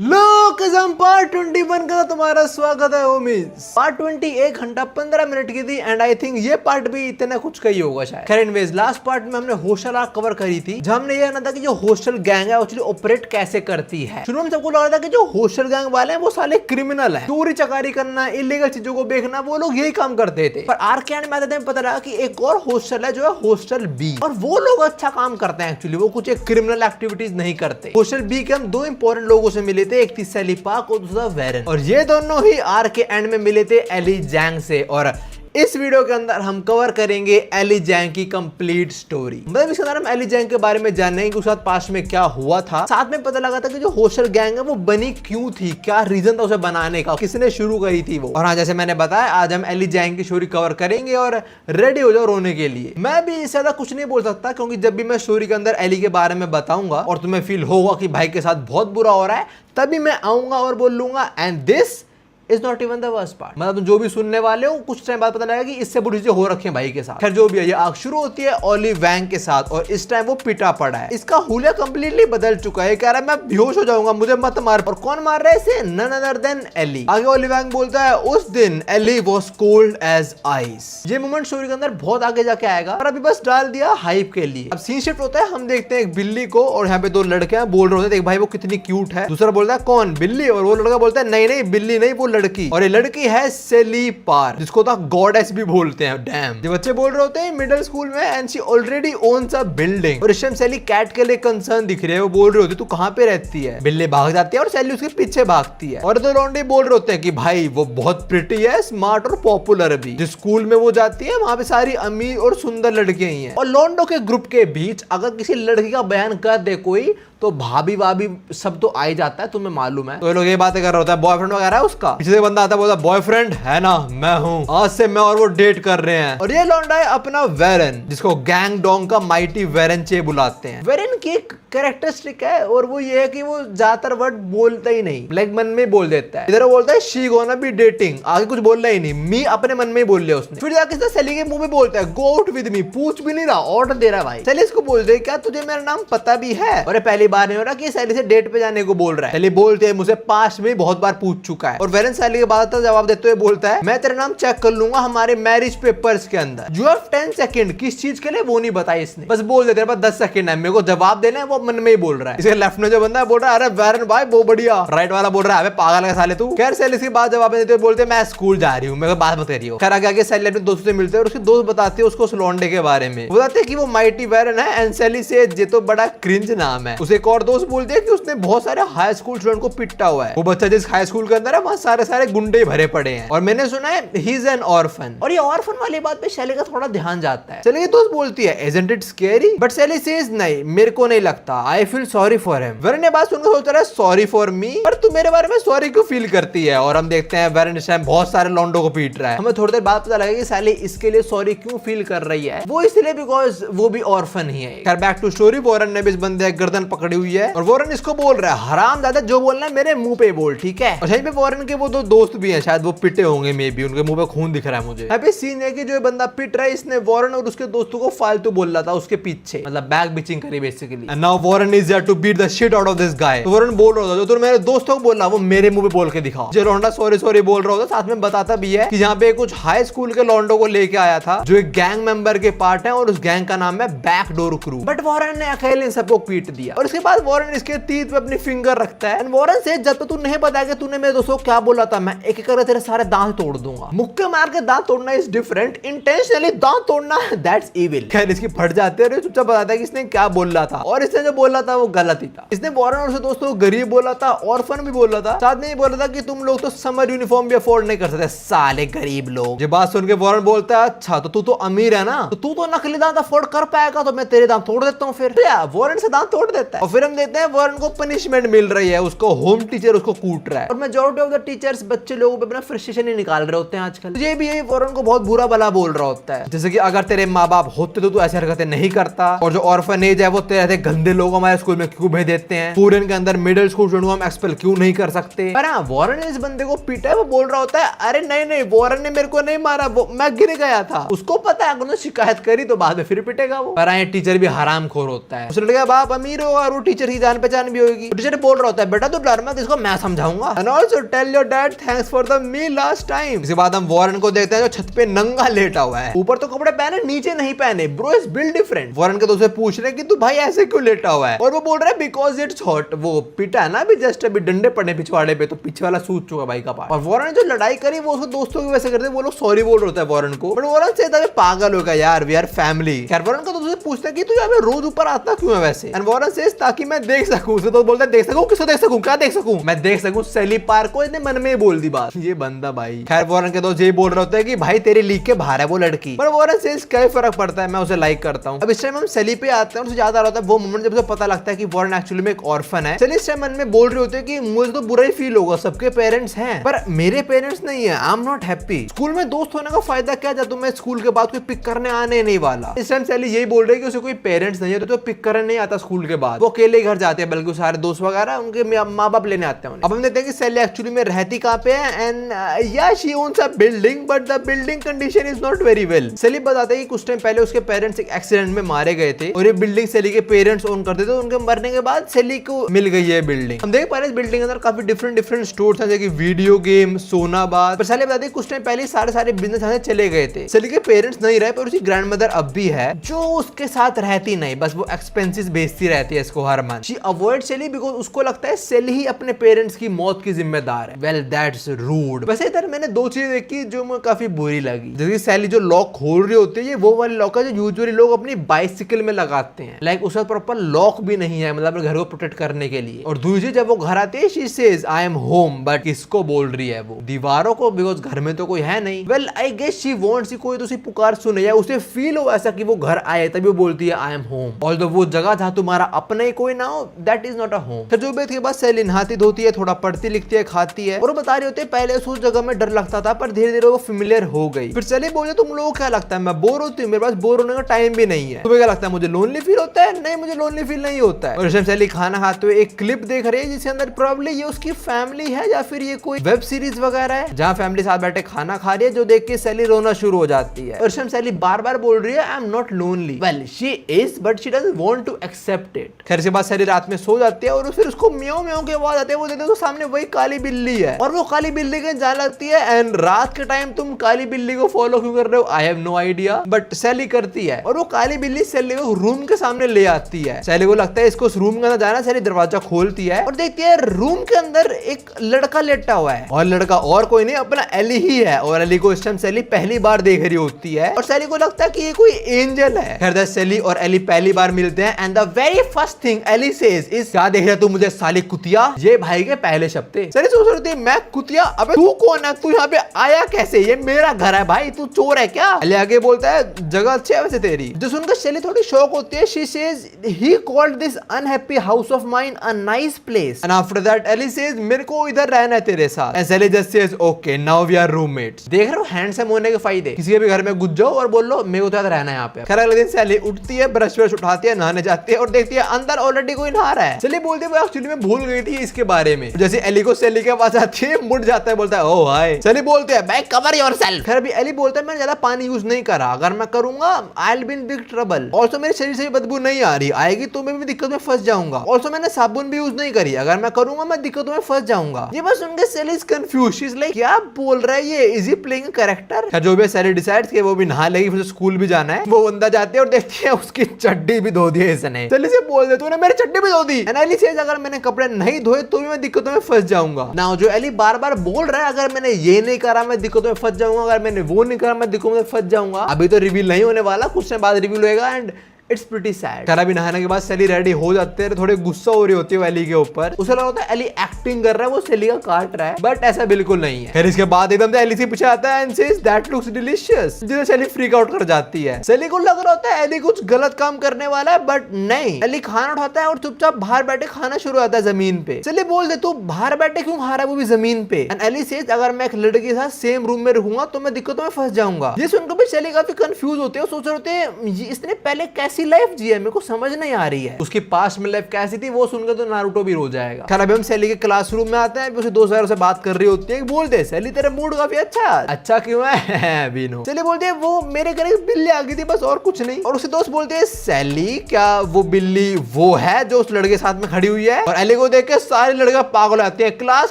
लोकजम part 21 का तुम्हारा स्वागत है ओमिस। पार्ट 20 1 घंटा 15 मिनट की थी एंड आई थिंक ये पार्ट भी इतना कुछ का ही होगा शायद। खैर एनीवेज लास्ट पार्ट में हमने हॉस्टल आर्क कवर करी थी जब हमने ये था कि जो हॉस्टल गैंग है एक्चुअली ऑपरेट कैसे करती है। शुरू में सबको लग रहा था कि जो हॉस्टल गैंग वाले हैं वो साले क्रिमिनल है, चोरी चकारी करना, इलीगल चीजों को बेचना, वो लोग यही काम करते थे। पर आर्क के एंड में आते पता लगा कि एक और हॉस्टल है जो है हॉस्टल बी, और वो लोग अच्छा काम करते हैं एक्चुअली, वो कुछ एक क्रिमिनल एक्टिविटीज नहीं करते। हॉस्टल बी के हम दो इंपॉर्टेंट लोगों से मिले थे, एक थी सैली पार्क और दूसरा वेरन, और ये दोनों ही आर्क के एंड में मिले थे एली जैंग से। और इस वीडियो के अंदर हम कवर करेंगे एली जैंग की कंप्लीट स्टोरी। मतलब इसके अंदर हम एली जैंग के बारे में जानेंगे कि उसके साथ पास्ट में क्या हुआ था, साथ में पता लगा था कि जो हॉस्टल गैंग है वो बनी क्यों थी, क्या रीजन था उसे बनाने का, किसने शुरू करी थी वो। और हाँ, जैसे मैंने बताया आज हम एली जैंग की स्टोरी कवर करेंगे और रेडी हो जाओ रोने के लिए। मैं भी इससे ज्यादा कुछ नहीं बोल सकता क्योंकि जब भी मैं स्टोरी के अंदर एली के बारे में बताऊंगा और तुम्हें फील होगा कि भाई के साथ बहुत बुरा हो रहा है, तभी मैं आऊंगा और बोल लूंगा and this is not even the worst part. मतलब तुम जो भी सुनने वाले हो कुछ टाइम बाद पता लगेगा कि इससे बुरी चीजें हो रखी हैं भाई के साथ। खैर जो भी है, ये आग शुरू होती है ओली वैंग के साथ और इस टाइम वो पिटा पड़ा है। इसका हुलिया कंप्लीटली बदल चुका है, कह रहा है मैं बेहोश हो जाऊंगा, मुझे मत मार। और कौन मार रहा है इसे? None other than Eli. आगे ओली वैंग बोलता है उस दिन Eli was cold as ice. ये मोमेंट स्टोरी के अंदर बहुत आगे जाके आएगा और अभी बस डाल दिया हाइप के लिए। अब सीन शिफ्ट होता है, हम देखते हैं एक बिल्ली को और यहाँ पे दो लड़के हैं, बोल रहे होते हैं एक भाई वो कितनी क्यूट है, दूसरा बोलता है कौन? बिल्ली। और वो लड़का बोलता है नहीं नहीं बिल्ली नहीं वो लड़की। और ये लड़की है सेली पार, जिसको तो गॉडेस भी बोलते हैं। डैम, ये बच्चे बोल रहे होते हैं मिडिल स्कूल में and she already ons a building. और इस टाइम सेली कैट के लिए कंसर्न दिख रहे हैं, वो बोल रहे होते तू कहां पे रहती है। बिल्ली भाग जाती है और सेली उसके पीछे भागती है। और दो लौंडे बोल रहे होते हैं कि भाई वो बहुत प्रिटी है, स्मार्ट और पॉपुलर भी। जिस स्कूल में वो जाती है वहां पे सारी अमीर और सुंदर लड़कियां ही हैं। और लौंडों के ग्रुप के बीच अगर किसी लड़की का बयान कर दे कोई तो भाभी भाभी सब तो आ ही जाता है, तुम्हें मालूम है। तो ये लोग ये बातें कर रहे होता है बॉयफ्रेंड वगैरह है उसका। पीछे से बंदा आता है बोलता बॉयफ्रेंड है ना, मैं हूँ, आज से मैं और वो डेट कर रहे हैं। और ये लौंडा है अपना वेरन, जिसको गैंग डोंग का माइटी वेरन चे बुलाते हैं। वेरन की एक कैरेक्टरिस्टिक है और वो ये है कि वो ज्यादातर वर्ड बोलता ही नहीं, लाइक मन में बोल देता है। इधर वो बोलता है शी गोना बी डेटिंग, आगे कुछ बोल रहा ही नहीं, मी अपने मन में ही बोल लिया उसने। फिर जाके सेली के मुंह में बोलता है गो आउट विद मी, पूछ भी नहीं रहा, ऑर्डर दे रहा है भाई। सेली इसको बोल रही क्या तुझे मेरा नाम पता भी है? और पहली बार नहीं हो रहा कि सेली से डेट पे जाने को बोल रहा है। सेली बोलते हैं मुझे पास्ट में बहुत बार पूछ चुका है। और वेरन सेली के बाद जवाब देते हुए बोलता है मैं तेरा नाम चेक कर लूंगा हमारे मैरिज पेपर्स के अंदर। यू हैव 10 सेकंड, किस चीज के लिए वो नहीं बताया इसने, बस बोल दे तेरे पास 10 सेकंड है, मेरे को जवाब देना है, वो मन में ही बोल रहा है। इसके लेफ्ट में जो बंदा है बोल रहा है अरे वेरन भाई वो बढ़िया। राइट वाला बोल रहा है अबे पागल है साले तू। खैर सेली इसके बाद जवाब देते हुए बोलते मैं स्कूल जा रही हूँ, मेरे को बात बता रही हो। खैर आगे सेली अपने दोस्तों से मिलते हैं और उसके दोस्त बताते हैं उसको उस लौंडे के बारे में, बताते हैं कि वो माइटी वेरन है एंड सेली से ये तो बड़ा क्रिंज नाम है। उसे एक और दोस्त बोलते हैं कि उसने बहुत सारे हाई स्कूल स्टूडेंट को पिटा हुआ है, वो बच्चा जिस हाई स्कूल के अंदर है वहां सारे गुंडे भरे पड़े हैं और मैंने सुना है ही इज एन ऑर्फन। और ये ऑर्फन वाली बात पे सेली का थोड़ा ध्यान जाता है। सेली की दोस्त बोलती है इजंट इट स्कैरी, बट सेली सेज नहीं मेरे को नहीं लगता, I feel sorry for him. Warren ने बात सुनकर सोच रहा है सॉरी फॉर मी, पर तू मेरे बारे में सॉरी क्यों फील करती है। और हम देखते हैं वेरन इस टाइम बहुत सारे लौंडों को पीट रहा है। हमें थोड़ी देर बाद पता लगा कि सेली इसके लिए सॉरी क्यों फील कर रही है, वो इसलिए बिकॉज वो भी ऑर्फन ही है। खैर बैक टू स्टोरी, वॉरेन ने भी इस बंदे की गर्दन पकड़ी हुई है और वॉरेन इसको बोल रहा है हराम ज्यादा जो बोलना है मेरे मुंह पे बोल, ठीक है। और यहीं पे वॉरेन के वो दो दोस्त भी हैं, शायद वो पिटे होंगे, मे बी उनके मुंह पे खून दिख रहा है मुझे। यहाँ पे सीन है कि जो बंदा पिट रहा है इसने वॉरेन और उसके दोस्तों को फालतू बोल रहा था उसके पीछे, मतलब बैक बिचिंग करी basically. And now Warren is there to beat the shit out of this guy. तो वॉरेन बोल रहा था जो तू मेरे दोस्तों को बोल रहा वो मेरे मुंह पे बोल के दिखाओ। जो लौंडा सॉरी सॉरी बोल रहा होता साथ में बताता भी है कि यहाँ पे कुछ हाई स्कूल के लौंडों को लेके आया था जो एक गैंग मेंबर के पार्ट है और उस गैंग का नाम है बैकडोर क्रू। बट वॉरेन ने अकेले इन सबको पीट दिया और इसके बाद वॉरेन इसके तीत पे अपनी फिंगर रखता है। वॉरेन से जब तक तू नहीं बताया कि तूने मेरे दोस्तों को क्या बोला था मैं एक एक करके तेरे सारे दांत तोड़ दूंगा। मुक्के मार के दांत तोड़ना इज डिफरेंट, इंटेंशनली दांत तोड़ना दैट्स इविल। खैर इसकी फट जाते हैं और चुपचाप बताता है कि इसने क्या बोला था और इसने जो बोला था वो गलत ही था। इसने वॉरेन और उसके दोस्तों को गरीब बोला था, ऑर्फन भी बोला था, साथ में ये बोला था कि तुम लोग तो समर यूनिफॉर्म भी अफोर्ड नहीं कर सकते साले गरीब लोग। ये बात सुन के वॉरेन बोलता है अच्छा तो तू तो अमीर है ना, तो तू तो नकली दांत अफोर्ड कर पाएगा तो मैं तेरे दांत तोड़ देता हूँ। फिर वॉरेन से दांत तोड़ देता है और फिर हम देखते हैं वॉरेन को पनिशमेंट मिल रही है, उसको होम टीचर उसको कूट रहा है और majority of the teacher teachers बच्चे लोगों पे अपना फ्रस्ट्रेशन ही निकाल रहे होते हैं आजकल। ये भी वॉरेन को बहुत बुरा भला बोल रहा होता है, जैसे कि अगर तेरे माँ बाप होते तो तू ऐसी हरकतें नहीं करता, और जो ऑर्फनेज है वो तेरे गंदे लोग हमारे स्कूल में क्यों भेज देते हैं, फॉरेन के अंदर मिडिल स्कूल स्टूडेंट को हम एक्सपेल क्यों नहीं कर सकते। पर हाँ, वॉरेन इस बंदे को पीटा है, वो बोल रहा होता है अरे नहीं नहीं वॉरेन ने मेरे को नहीं मारा, वो मैं गिर गया था। उसको पता है अगर शिकायत करी तो बाद में फिर पिटेगा वो। पर हाँ, टीचर भी हरामखोर होता है। उसे लगा बाप अमीर होगा और वो टीचर की जान पहचान भी होगी। टीचर बोल रहा होता है बेटा तू डर मत, इसको मैं समझाऊंगा। And also tell your dad thanks for the meal last time. इसके बाद हम वॉरेन को देखते हैं जो छत पे नंगा लेटा हुआ है, ऊपर तो कपड़े पहने नीचे नहीं पहने। Bro is build different. Warren के दोस्त पूछ रहे कि तू भाई ऐसे क्यों लेटा हुआ है, और वो बोल रहा है बिकॉज इट्स हॉट। वो पिटा है ना अभी जस्ट, अभी डंडे पड़े पिछवाड़े पे, तो पीछे वाला सूज चुका भाई का पार्ट। और वॉरेन जो लड़ाई करी वो उसके दोस्तों की वजह से करते, वो लोग सॉरी बोल रहे होता है वॉरेन को, बट वॉरेन से पागल होगा यार, वी आर फैमिली। खैर वॉरेन को दोस्त पूछता है कि तू यहाँ पे रोज ऊपर आता क्यों है वैसे, एंड वॉरेन सेज ताकि मैं देख सकूं। उसे तो बोलता है देख सकूं, किसको देख सकूं, क्या देख सकूं, मैं देख सकूं सैली पार्क को। इसने मन में बोल दी बात ये बंदा भाई। खैर वॉरेन के दोस्त ये बोल रहे होते हैं कि भाई तेरी लीग के बाहर है वो लड़की, पर वॉरेन सेज क्या फर्क पड़ता है, मैं उसे लाइक करता हूँ। अब इस टाइम हम सैली पे आते हैं, उसे याद आ रहा होता है वो मोमेंट जब उसे पता लगता है कि वॉरेन एक्चुअली में एक ऑर्फन है। सैली इस टाइम मन में बोल रहे होते हैं कि मुझे तो बुरा ही फील होगा, सबके पेरेंट्स हैं पर मेरे पेरेंट्स नहीं है, I am not happy. School में दोस्त होने का फायदा क्या जब तुम्हें स्कूल के बाद कोई पिक करने आने नहीं वाला। इस टाइम सैली यही बोल रही है कि उसे कोई पेरेंट्स नहीं है तो पिक करने नहीं आता स्कूल के बाद, वो अकेले घर जाते हैं, बल्कि सारे दोस्त वगैरह उनके माँ बाप लेने आते हैं। अब हम देखते हैं कि सैली एक्चुअली में रहती कहाँ पे है, एंड या she owns a building but the building condition is not very well. Sally बताते हैं कि कुछ टाइम पहले उसके पेरेंट्स एक एक्सीडेंट में मारे गए थे और ये बिल्डिंग सैली के पेरेंट्स ओन करते थे। उनके मरने के बाद सैली को मिल गई है बिल्डिंग। हम देख पा रहे हैं इस बिल्डिंग के अंदर काफी डिफरेंट स्टोर्स हैं, जैसे वीडियो गेम, सोना बार। पर सैली बताते हैं कुछ टाइम पहले सारे बिजनेस यहाँ चले गए थे। सैली के पेरेंट्स नहीं रहे पर उसकी ग्रैंड मदर अब भी है जो उसके साथ रहती नहीं, बस वो एक्सपेंसेस भेजती रहती है इसको हर month. She avoid Sally because उसको लगता है सैली ही अपने पेरेंट्स की मौत की जिम्मेदार है। Well that's rude. वैसे इधर मैंने दो चीजें देखी जो मुझे काफी बुरी लगी। जैसे सैली जो लॉक खोल रही होती है, ये वो वाले लॉक है जो यूजुअली लोग अपनी बाइसिकल में लगाते हैं। लाइक उसका प्रॉपर लॉक भी नहीं है, मतलब घर को प्रोटेक्ट करने के लिए। और दूसरी जब वो घर आती है she says I am home, but किसको बोल रही है वो, दीवारों को, बिकॉज घर में तो कोई है नहीं। Well I guess she wants कि कोई तो उसी पुकार सुने या उसे फील हो ऐसा कि वो घर आए, तभी वो बोलती है आई एम होम। ऑल्दो वो जगह जहां तुम्हारा अपना ही कोई ना हो, that is not a home. फिर जो भी के बाद सैली नहाती धोती है, थोड़ा पढ़ती लिखती है, खाती है, और वो बता रही होती है पहले उस जगह में डर लगता था पर धीरे धीरे वो फेमिलियर हो गई। फिर सैली बोले तुम लोगों को क्या लगता है मैं बोर होती हूँ, मेरे पास बोर होने का टाइम भी नहीं है। तुम्हें क्या लगता है मुझे लोनली फील होता है? नहीं, मुझे लोनली फील नहीं होता है। और सैली खाना खाते हुए एक क्लिप देख रही है जिसके अंदर प्रॉब्ली ये उसकी फैमिली है या फिर ये कोई वेब सीरीज वगैरह है जहाँ फैमिली साथ बैठे खाना खा रही है, जो देख के सैली रोना शुरू हो जाती है। और सैली बार बार बोल रही है I am not lonely. Well she is but she doesn't want to accept it. खैर से बाद सैली रात में सो जाती है और फिर उसको म्याऊ म्याऊ की आवाज आती है। वो देखते तो सामने वही काली बिल्ली है और वो काली बिल्ली के जाने लगती है। एंड रात के टाइम तुम काली बिल्ली को फॉलो क्यों कर रहे हो? I have no idea, but Sally करती है और वो काली बिल्ली सैली को रूम के सामने ले आती है। सैली को लगता है इसको उस रूम के अंदर जाना। सैली दरवाजा खोलती है और देखती है रूम के अंदर एक लड़का लेटा हुआ है, और लड़का और कोई नहीं अपना एली ही है। और एली को इस टाइम सैली पहली बार देख रही होती है और सैली को लगता है कि ये कोई एंजल है। खैर सैली और एली पहली बार मिलते हैं and the very first thing Eli says is क्या देख रहा तू मुझे साली कुतिया? ये भाई के पहले शब्द थे। सैली सोच रही थी मैं कुतिया? अबे तू कौन है? तू यहाँ पे आया कैसे? ये मेरा घर है भाई, तू चोर है क्या? एली आगे बोलता है जगह अच्छी है वैसे तेरी। जो सुनकर सैली थोड़ी शॉक होती है। She says he called this unhappy house of mine a nice place and after that Eli says मेरे को इधर रहना है तेरे साथ। And Sally just says okay now we are roommates. देख रहे हो हैंडसम होने के फायदे। किसी के भी घर में घुस जाओ और बोल लो मेरे को तो रहना है यहाँ पे। खैर अगले दिन सैली उठती है, ब्रश व्रश उठाती है, नहाने जाती है और देखती है अंदर ऑलरेडी कोई नहा रहा है। सैली बोलती है वो एक्चुअली में भूल गई थी इसके बारे में। जैसे एली को सैली के पास आती है, मुड़ जाता है, बोलता है ओह हाय। सैली बोलते हैं बैक कवर योरसेल्फ। खैर अभी एली बोलता है मैंने ज्यादा पानी यूज नहीं करा, अगर मैं करूंगा I will be in big trouble. Also मेरे शरीर से बदबू नहीं आ रही, आएगी तो मैं भी दिक्कत में फंस जाऊंगा। ऑल्सो मैंने साबुन भी यूज नहीं करी, अगर मैं करूंगा मैं दिक्कतों में फंस जाऊंगा। ये बस सुनकर Sally is confused. She is like क्या बोल रहा है ये? Is he playing a character? खैर जो भी सैली डिसाइड्स कि वो भी नहा लेगी, फिर स्कूल भी जाना है। वो बंदा जाती है और देखती है उसकी चड्डी भी धो दी है इसने। सैली से बोल दे तूने मेरी चड्डी भी धो दी। एंड एली सेज अगर मैंने कपड़े नहीं धोए तो भी मैं दिक्कतों में फंस जाऊंगा। नाउ जो एली बार बार बोल रहा है अगर मैंने ये नहीं करा मैं दिक्कतों में फंस जाऊंगा, अगर मैंने वो नहीं करा मैं दिक्कतों में फंस जाऊंगा। अभी तो रिवील नहीं होने वाला, कुछ समय बाद रिवील होएगा एंड इट्स प्रीटी सैड। खैर अभी नहाने के बाद सेली रेडी हो जाते हैं, थोड़े गुस्सा हो रही होती है एली के ऊपर। उसे लगा होता है एली एक्टिंग कर रहा है, वो सेली का काट रहा है, बट ऐसा बिल्कुल नहीं है। फिर इसके बाद एकदम से एली से पीछे आता है and says that looks delicious, जिसे सेली फ्रीक आउट कर जाती है। सेली को लग रहा होता है एली कुछ गलत काम करने वाला है, बट नहीं। एली खाना उठाता है और चुपचाप बाहर बैठे खाना शुरू होता है जमीन पे। सेली बोल दे तू बाहर बैठे क्यों खा रहा है, वो भी जमीन पे। एंड एली सेज अगर मैं एक लड़के के साथ सेम रूम में रहूंगा तो मैं दिक्कतों में फंस जाऊंगा। ये सुनकर भी सेली काफी कंफ्यूज होते हैं, सोच रहे होते हैं इसने पहले कैसी लाइफ जी है, मेरे को समझ नहीं आ रही है। उसकी पास्ट में लाइफ कैसी थी वो सुनकर तो नारुतो भी रो जाएगा। खैर अभी हम सेली के क्लासरूम में आते हैं, उसे दोस्त से बात कर रही होती है। बोलते हैं सेली तेरा मूड काफी अच्छा क्यों है बीनो। सेली बोलती है वो मेरे घर एक बिल्ली आ गई थी बस, और कुछ नहीं। और उसे दोस्त बोलते हैं सेली क्या वो बिल्ली वो है जो उस लड़के के साथ में खड़ी हुई है। और एली को देख के सारे लड़के पागल आते हैं, क्लास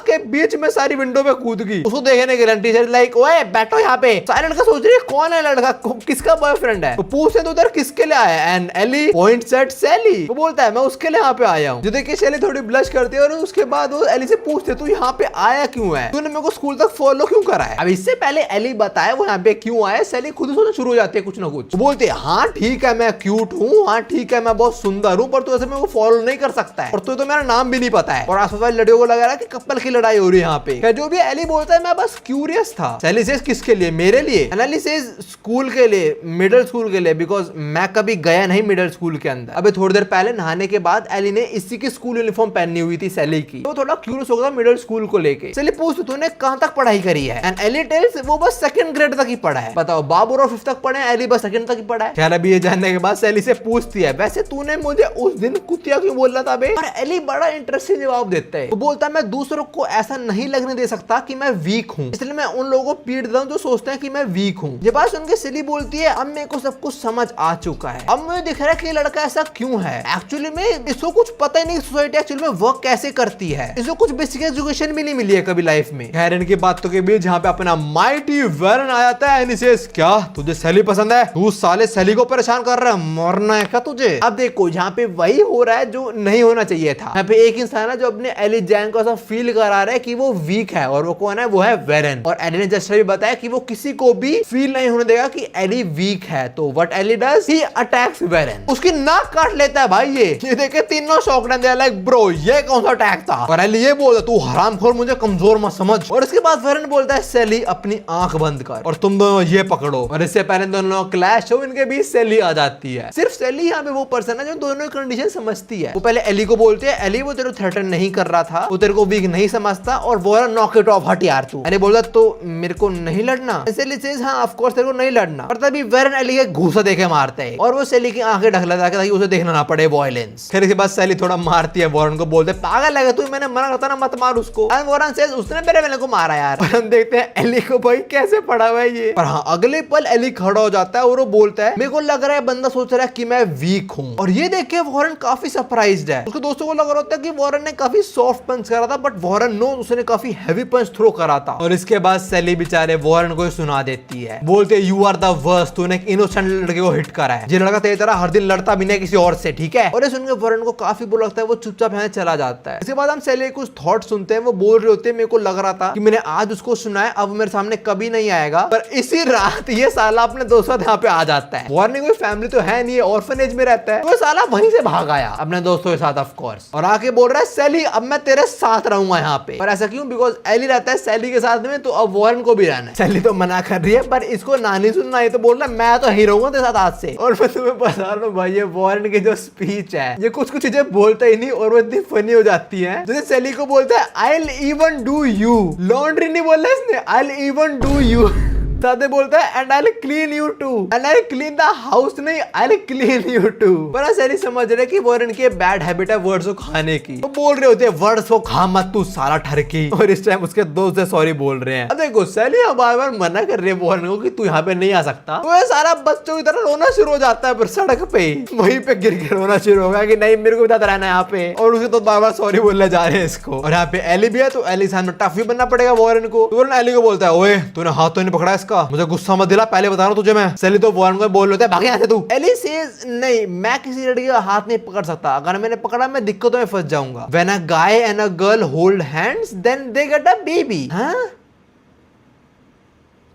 के बीच में सारी विंडो पे कूद गई उसको देखने के लिए। टीचर लाइक ओए बैठो यहाँ पे। सारे लड़का सोच रहे हैं कौन है लड़का, किसका बॉयफ्रेंड है। तो पूछते तो उधर किसके लिए आया एंड एली पॉइंट्स एट सेली। वो बोलता है मैं उसके लिए यहाँ पे आया हूँ। जो देखिए सेली थोड़ी ब्लश करती है और उसके बाद वो एली से पूछते तू यहाँ पे आया क्यों है, तूने मेरे को स्कूल तक फॉलो क्यों करा है। अब इससे पहले एली बताए वो यहाँ पे क्यों आया, सेली खुद सोचना शुरू हो जाती है कुछ ना कुछ। बोलते हैं हाँ ठीक है मैं क्यूट हूँ, हाँ ठीक है मैं बहुत सुंदर हूँ, पर तू ऐसे मेरे को फॉलो नहीं कर सकता है और तू तो मेरा नाम भी नहीं पता है। और आसपास वाली लड़कियों को लगा रहा है कि कपल की लड़ाई हो रही है यहाँ पे। जो भी एली बोलता है मैं बस क्यूरियस था। सेली सेज किसके लिए, मेरे लिए। एली सेज स्कूल के लिए, मिडिल स्कूल के लिए, बिकॉज मैं कभी गया नहीं मिडिल स्कूल के अंदर। अबे थोड़ी देर पहले नहाने के बाद एली ने इसी की स्कूल यूनिफॉर्म पहनी हुई थी सेली की, तो थोड़ा क्यूरियस हो गया मिडिल स्कूल को लेके। सेली पूछती तूने कहां तक पढ़ाई करी है एंड एली टेल्स वो बस सेकंड ग्रेड तक ही पढ़ा है। बताओ बाबू और 5th तक पढ़े हैं, एली बस सेकंड तक ही पढ़ा है। खैर अभी ये जानने के बाद सेली से पूछती है वैसे तूने मुझे उस दिन कुतिया क्यों बोला था बे। और एली बड़ा इंटरेस्टिंग जवाब देता है। वो बोलता है मैं दूसरों को ऐसा नहीं लगने दे सकता कि मैं वीक हूँ, इसलिए मैं उन लोगों को पीट देता हूँ जो सोचते हैं कि मैं वीक हूँ। ये बात सुनकर सेली बोलती है अब मेरे को सब कुछ समझ आ चुका है, अब मुझे दिख रहा है कि लड़का ऐसा क्यों है। एक्चुअली में इसको कुछ पता ही नहीं सोसाइटी एक्चुअली में वर्क कैसे करती है, इसको कुछ बेसिक एजुकेशन भी नहीं मिली है कभी लाइफ में। खैर इनकी बातों के बीच जहाँ पे अपना माइटी वेरन आ जाता है एंड सेज क्या तुझे सेली पसंद है, तू साले सेली को परेशान कर रहा है, मरना है क्या तुझे। अब देखो यहाँ पे वही हो रहा है जो नहीं होना चाहिए था। यहाँ पे एक इंसान है जो अपने एली जैंग को ऐसा फील करा रहा है कि वो वीक है, और वो कौन है, वो है वेरन। और एली ने जस्ट भी बताया कि वो किसी को भी फील नहीं होने देगा कि एली वीक है। तो what Eli does, he attacks Warren, उसकी नाक काट लेता है भाई। ये देखे तीनों शॉक दे लाइक ब्रो ये कौन सा अटैक था। और एली ये बोलता तू हरामखोर मुझे कमजोर मत समझ। और इसके बाद वेरन बोलता है सेली अपनी आंख बंद कर और तुम दोनों ये पकड़ो। और इससे पहले दोनों क्लैश हो, इनके बीच सेली आ जाती है। सिर्फ सेली यहाँ पे वो पर्सन है जो दोनों की कंडीशन समझती है। वो पहले एली को बोलते हैं एली वो तेरे को थ्रेटन नहीं कर रहा था, वो तेरे को वीक नहीं समझता, और वो नॉक इट ऑफ, हट यार तू। एली बोलता तो मेरे को नहीं लड़ना। सेली सेज हाँ ऑफ कोर्स तेरे को नहीं लड़ना। और तभी वेरन एली के घूसा देके मारता है और वो सेली की आंखें ढक लेता है ताकि उसे देखना ना पड़े वायलेंस। फिर इसके बाद सेली थोड़ा मारती है वॉरेन को, बोलते पागल है तू, मैंने मना करता ना मत मार उसको। एंड वॉरेन सेज उसने मेरे वाले को मारा यार। और हम देखते हैं एली को भाई कैसे पड़ा हुआ है ये। पर हाँ अगले पल एली खड़ा हो जाता है और वो बोलता है मेरे को लग रहा है बंदा सोच रहा है कि मैं वीक हूँ। और ये देख के वॉरेन काफी सरप्राइज्ड है। उसके दोस्तों को लग रहा होता है कि वॉरेन ने काफी सॉफ्ट पंच करा था, बट वॉरेन नो उसने काफी हैवी पंच थ्रो करा था। और इसके बाद सेली बेचारे वॉरेन को सुना देती है, बोलते यू आर द वर्स्ट, तूने एक इनोसेंट लड़के को हिट करा है, ये लड़का तेरी तरह हर दिन लड़ता भी नहीं किसी और से, ठीक है। और ये सुनकर वॉरेन को काफी बुरा लगता है, वो चुपचाप यहाँ चला जाता है। इसके बाद हम सेली कुछ थॉट सुनते हैं, वो बोल रहे होते हैं मेरे को लग रहा था कि मैंने आज उसको सुना है, अब मेरे सामने कभी नहीं आएगा। पर इसी रात ये साला अपने दोस्तों यहाँ पे आ जाता है। वॉरेन कोई फैमिली तो है नहीं, ऑर्फनेज में रहता है, तो साला वहीं से भाग आया अपने दोस्तों के साथ ऑफ कोर्स, और आके बोल रहा है सेली अब मैं तेरे साथ रहूंगा यहाँ पे। पर ऐसा क्यों, बिकॉज एली रहता है सेली के साथ में, तो अब वॉरेन को भी रहना है। सेली तो मना कर रही है, पर इसको ना नहीं सुनना, ये तो बोल रहा है मैं तो ही रहूंगा तेरे साथ आज से। और मैं तुम्हें बता रहा हूँ भाई ये वॉरेन की जो स्पीच है, ये कुछ चीजें बोलता ही नहीं और वो इतनी फनी हो जाती है। जैसे सेली को बोलता है I will even do you, laundry नहीं बोला इसने, I will even do you. साथे बोलता है and I will clean you too, and I will clean the house, नहीं I will clean you too. पर सेली समझ रहे कि वॉरेन की बैड हैबिट है वर्ड्स को खाने की, तो बोल रहे होते हैं वर्ड्स को खा मत तू साला ठरकी। और इस टाइम उसके दोस्त से सॉरी बोल रहे हैं। अब देखो सेली बार बार मना कर रही है वॉरेन को कि तू यहाँ पे नहीं आ सकता, तो ये सारा बच्चों की तरह रोना शुरू हो जाता है। फिर सड़क पे वहीं पे गिर के रोना शुरू होगा कि नहीं मेरे को बताता रहना यहाँ पे, और उसे तो बार बार सॉरी बोलने जा रहे हैं इसको। और यहाँ पे एली भी है, तो एली सामने टफ भी बनना पड़ेगा वॉरेन को। तो वॉरेन एली को बोलता है ओए तूने हाथ तो नहीं पकड़ा इसका, मुझे गुस्सा मत दिला, पहले बता रहा हूं तुझे मैं। सेली तो वॉरेन को बोल लेता है भाग यहाँ से तू। एली सेज नहीं मैं किसी लड़की का हाथ नहीं पकड़ सकता, अगर मैंने पकड़ा मैं दिक्कतों में फंस जाऊंगा। When a guy and a girl hold hands then they get a baby. हाँ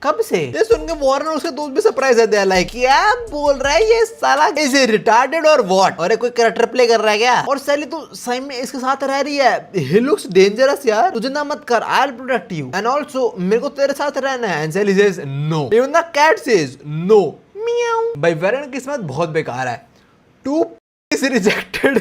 कब से? ये सुन के वॉरेन और उसके दोस्त भी सरप्राइज है, लाइक क्या बोल रहा है ये साला, इज ही रिटार्डेड और व्हाट? और कोई कैरेक्टर प्ले कर रहा है क्या? और सैली तो सही में इसके साथ रह रही है, ही लुक्स डेंजरस यार, तुझे ना मत कर, I will protect you and also मेरे को तेरे साथ रहना है। And Sally says no, even the cat says no, meow. भाई वेरन की किस्मत बहुत बेकार है, टू इज रिजेक्टेड।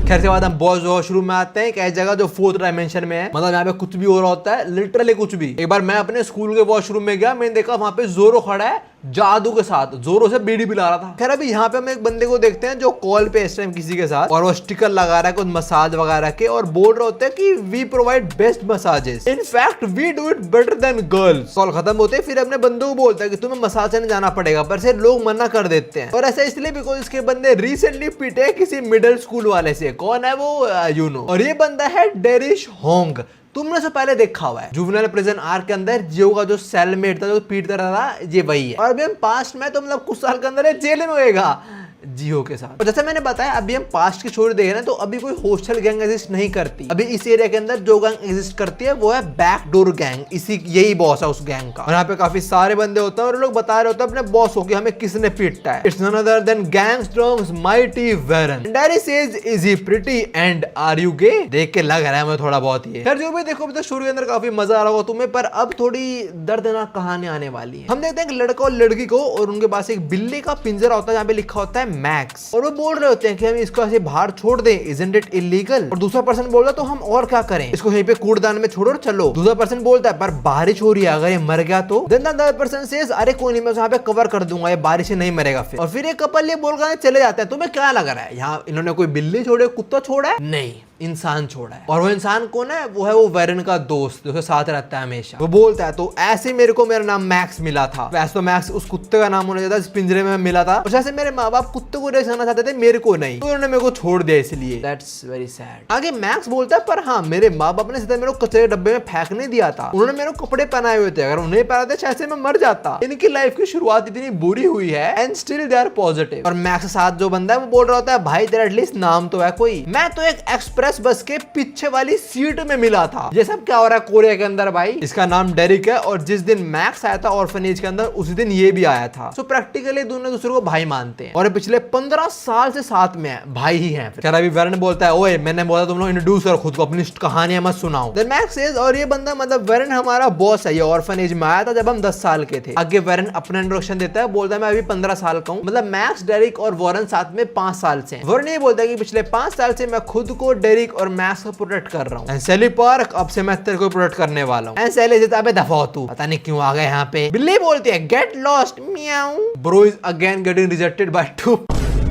खैर से बाद हम बॉस वॉशरूम में आते हैं, एक ऐसी जगह जो 4th डायमेंशन में है, मतलब यहाँ पे कुछ भी हो रहा होता है, लिटरली कुछ भी। एक बार मैं अपने स्कूल के वॉशरूम में गया, मैंने देखा वहां पे जोरो खड़ा है जादू के साथ, जोरों से बीड़ी पिला रहा था। खैर अभी यहाँ पे हम एक बंदे को देखते हैं जो कॉल पे इस टाइम किसी के साथ, और वो स्टिकर लगा रहा है कुछ मसाज वगैरह के, और बोल रहे होते हैं कि we provide best massages, in fact we do it better than girls. Call खत्म होते हैं, फिर अपने बंदे को बोलता है कि तुम्हें मसाज करने जाना पड़ेगा, पर से लोग मना कर देते हैं। और ऐसा इसलिए बिकॉज इसके बंदे रिसेंटली पिटे किसी मिडिल स्कूल वाले से, कौन है वो, यू नो। और ये बंदा है डेरिश होंग, तुमने से पहले देखा हुआ है जुवेनाइल प्रिजन आर्क के अंदर जियो का जो सेलमेट था जो पीटता रहा था, ये वही है। और अभी हम पास्ट में तो मतलब कुछ साल के अंदर जेल में होएगा जियो के साथ। और जैसे मैंने बताया अभी हम पास्ट की स्टोरी देख रहे हैं, तो अभी कोई हॉस्टल गैंग एग्जिस्ट नहीं करती। अभी इस एरिया के अंदर जो गैंग एग्जिस्ट करती है वो है बैकडोर गैंग, इसी यही बॉस है उस गैंग का। और यहाँ पे काफी सारे बंदे होते हैं और लोग बता रहे होते हैं अपने बॉस को कि हमें किसने पीटा है। It's none other than gangsters mighty Warren. Daddy says is he pretty and are you gay? देख के लग रहा है मुझे थोड़ा बहुत ही। खैर जो भी देखो अभी तो स्टोरी के अंदर काफी मजा आ रहा होगा तुम्हें, पर अब थोड़ी दर्दनाक कहानी आने वाली है। हम देखते हैं एक लड़का और लड़की को, और उनके पास एक बिल्ली का पिंजरा होता है जहाँ पे लिखा होता है मैक्स, और वो बोल रहे होते हैं कि हम इसको ऐसे बाहर छोड़ दें, इजंट इट इलीगल? और दूसरा पर्सन बोल रहा है तो हम और क्या करें, इसको यहीं पे कूड़दान में छोड़ो और चलो। दूसरा पर्सन बोलता है पर बारिश हो रही है, अगर ये मर गया तो? Then the other person says अरे कोई नहीं, मैं यहाँ पे कवर कर दूंगा, ये बारिश से नहीं मरेगा फिर। और फिर ये कपल ये बोलकर चले जाते हैं। तुम्हें क्या लग रहा है यहाँ इन्होंने कोई बिल्ली छोड़े, कुत्ता छोड़ा है? नहीं, इंसान छोड़ा है। और वो इंसान कौन है? वो है वो वेरन का दोस्त जो साथ रहता है हमेशा। वो बोलता है तो ऐसे मेरे को मेरा नाम मैक्स मिला था, वैसे तो मैक्स उस कुत्ते का नाम होना चाहिए था, इस पिंजरे में मिला था, और जैसे मेरे माँ बाप कुत्ते को रेस करना चाहते थे मेरे को नहीं, तो उन्होंने मेरे को छोड़ दिया, इसलिए दैट्स वेरी सैड। आगे मैक्स बोलता है पर हाँ मेरे माँ बाप ने सीधा मेरे को कचरे डब्बे में फेंकने दिया था, उन्होंने मेरे को कपड़े पहनाए हुए थे, अगर उन्हें पहनाते शायद मैं मर जाता। इनकी लाइफ की शुरुआत इतनी बुरी हुई है and still they are positive. और मैक्स के साथ जो बंदा है वो बोल रहा होता है भाई तेरा एटलीस्ट नाम तो है कोई, मैं तो एक एक्सप्रेस बस के पीछे वाली सीट में मिला था। ये सब क्या हो रहा है कोरिया के अंदर भाई? इसका नाम डेरिक है, और जिस दिन मैक्स आया था ऑर्फनेज के अंदर उसी दिन ये भी आया था। सो प्रैक्टिकली दोनों दूसरे को भाई मानते हैं, और पिछले 15 साल से साथ में है, भाई ही हैं। फिर अभी वेरन बोलता है ओए मैंने बोला तुम लोग इंट्रोड्यूस करो खुद को, अपनी कहानियां मत सुनाओ। देन मैक्स सेज और ये बंदा मतलब वेरन हमारा बॉस है, ये ऑर्फनेज में आया था जब हम 10 साल के थे। आगे वेरन अपना इंट्रोडक्शन देता है, बोलता है मैं अभी 15 साल का हूँ, मतलब मैक्स, डेरिक और वॉरेन साथ में 5 साल से। वॉरेन ये बोलता है कि पिछले 5 साल से मैं खुद को, डेरिक और मैक्स को प्रोटेक्ट कर रहा हूँ। सैली पार्क अब से मैं तेरे को प्रोटेक्ट करने वाला हूँ। सैली देता है दफा हो तू, पता नहीं क्यों आ गए यहाँ पे। बिल्ली बोलती है get lost meow. Bro is again getting rejected by 2।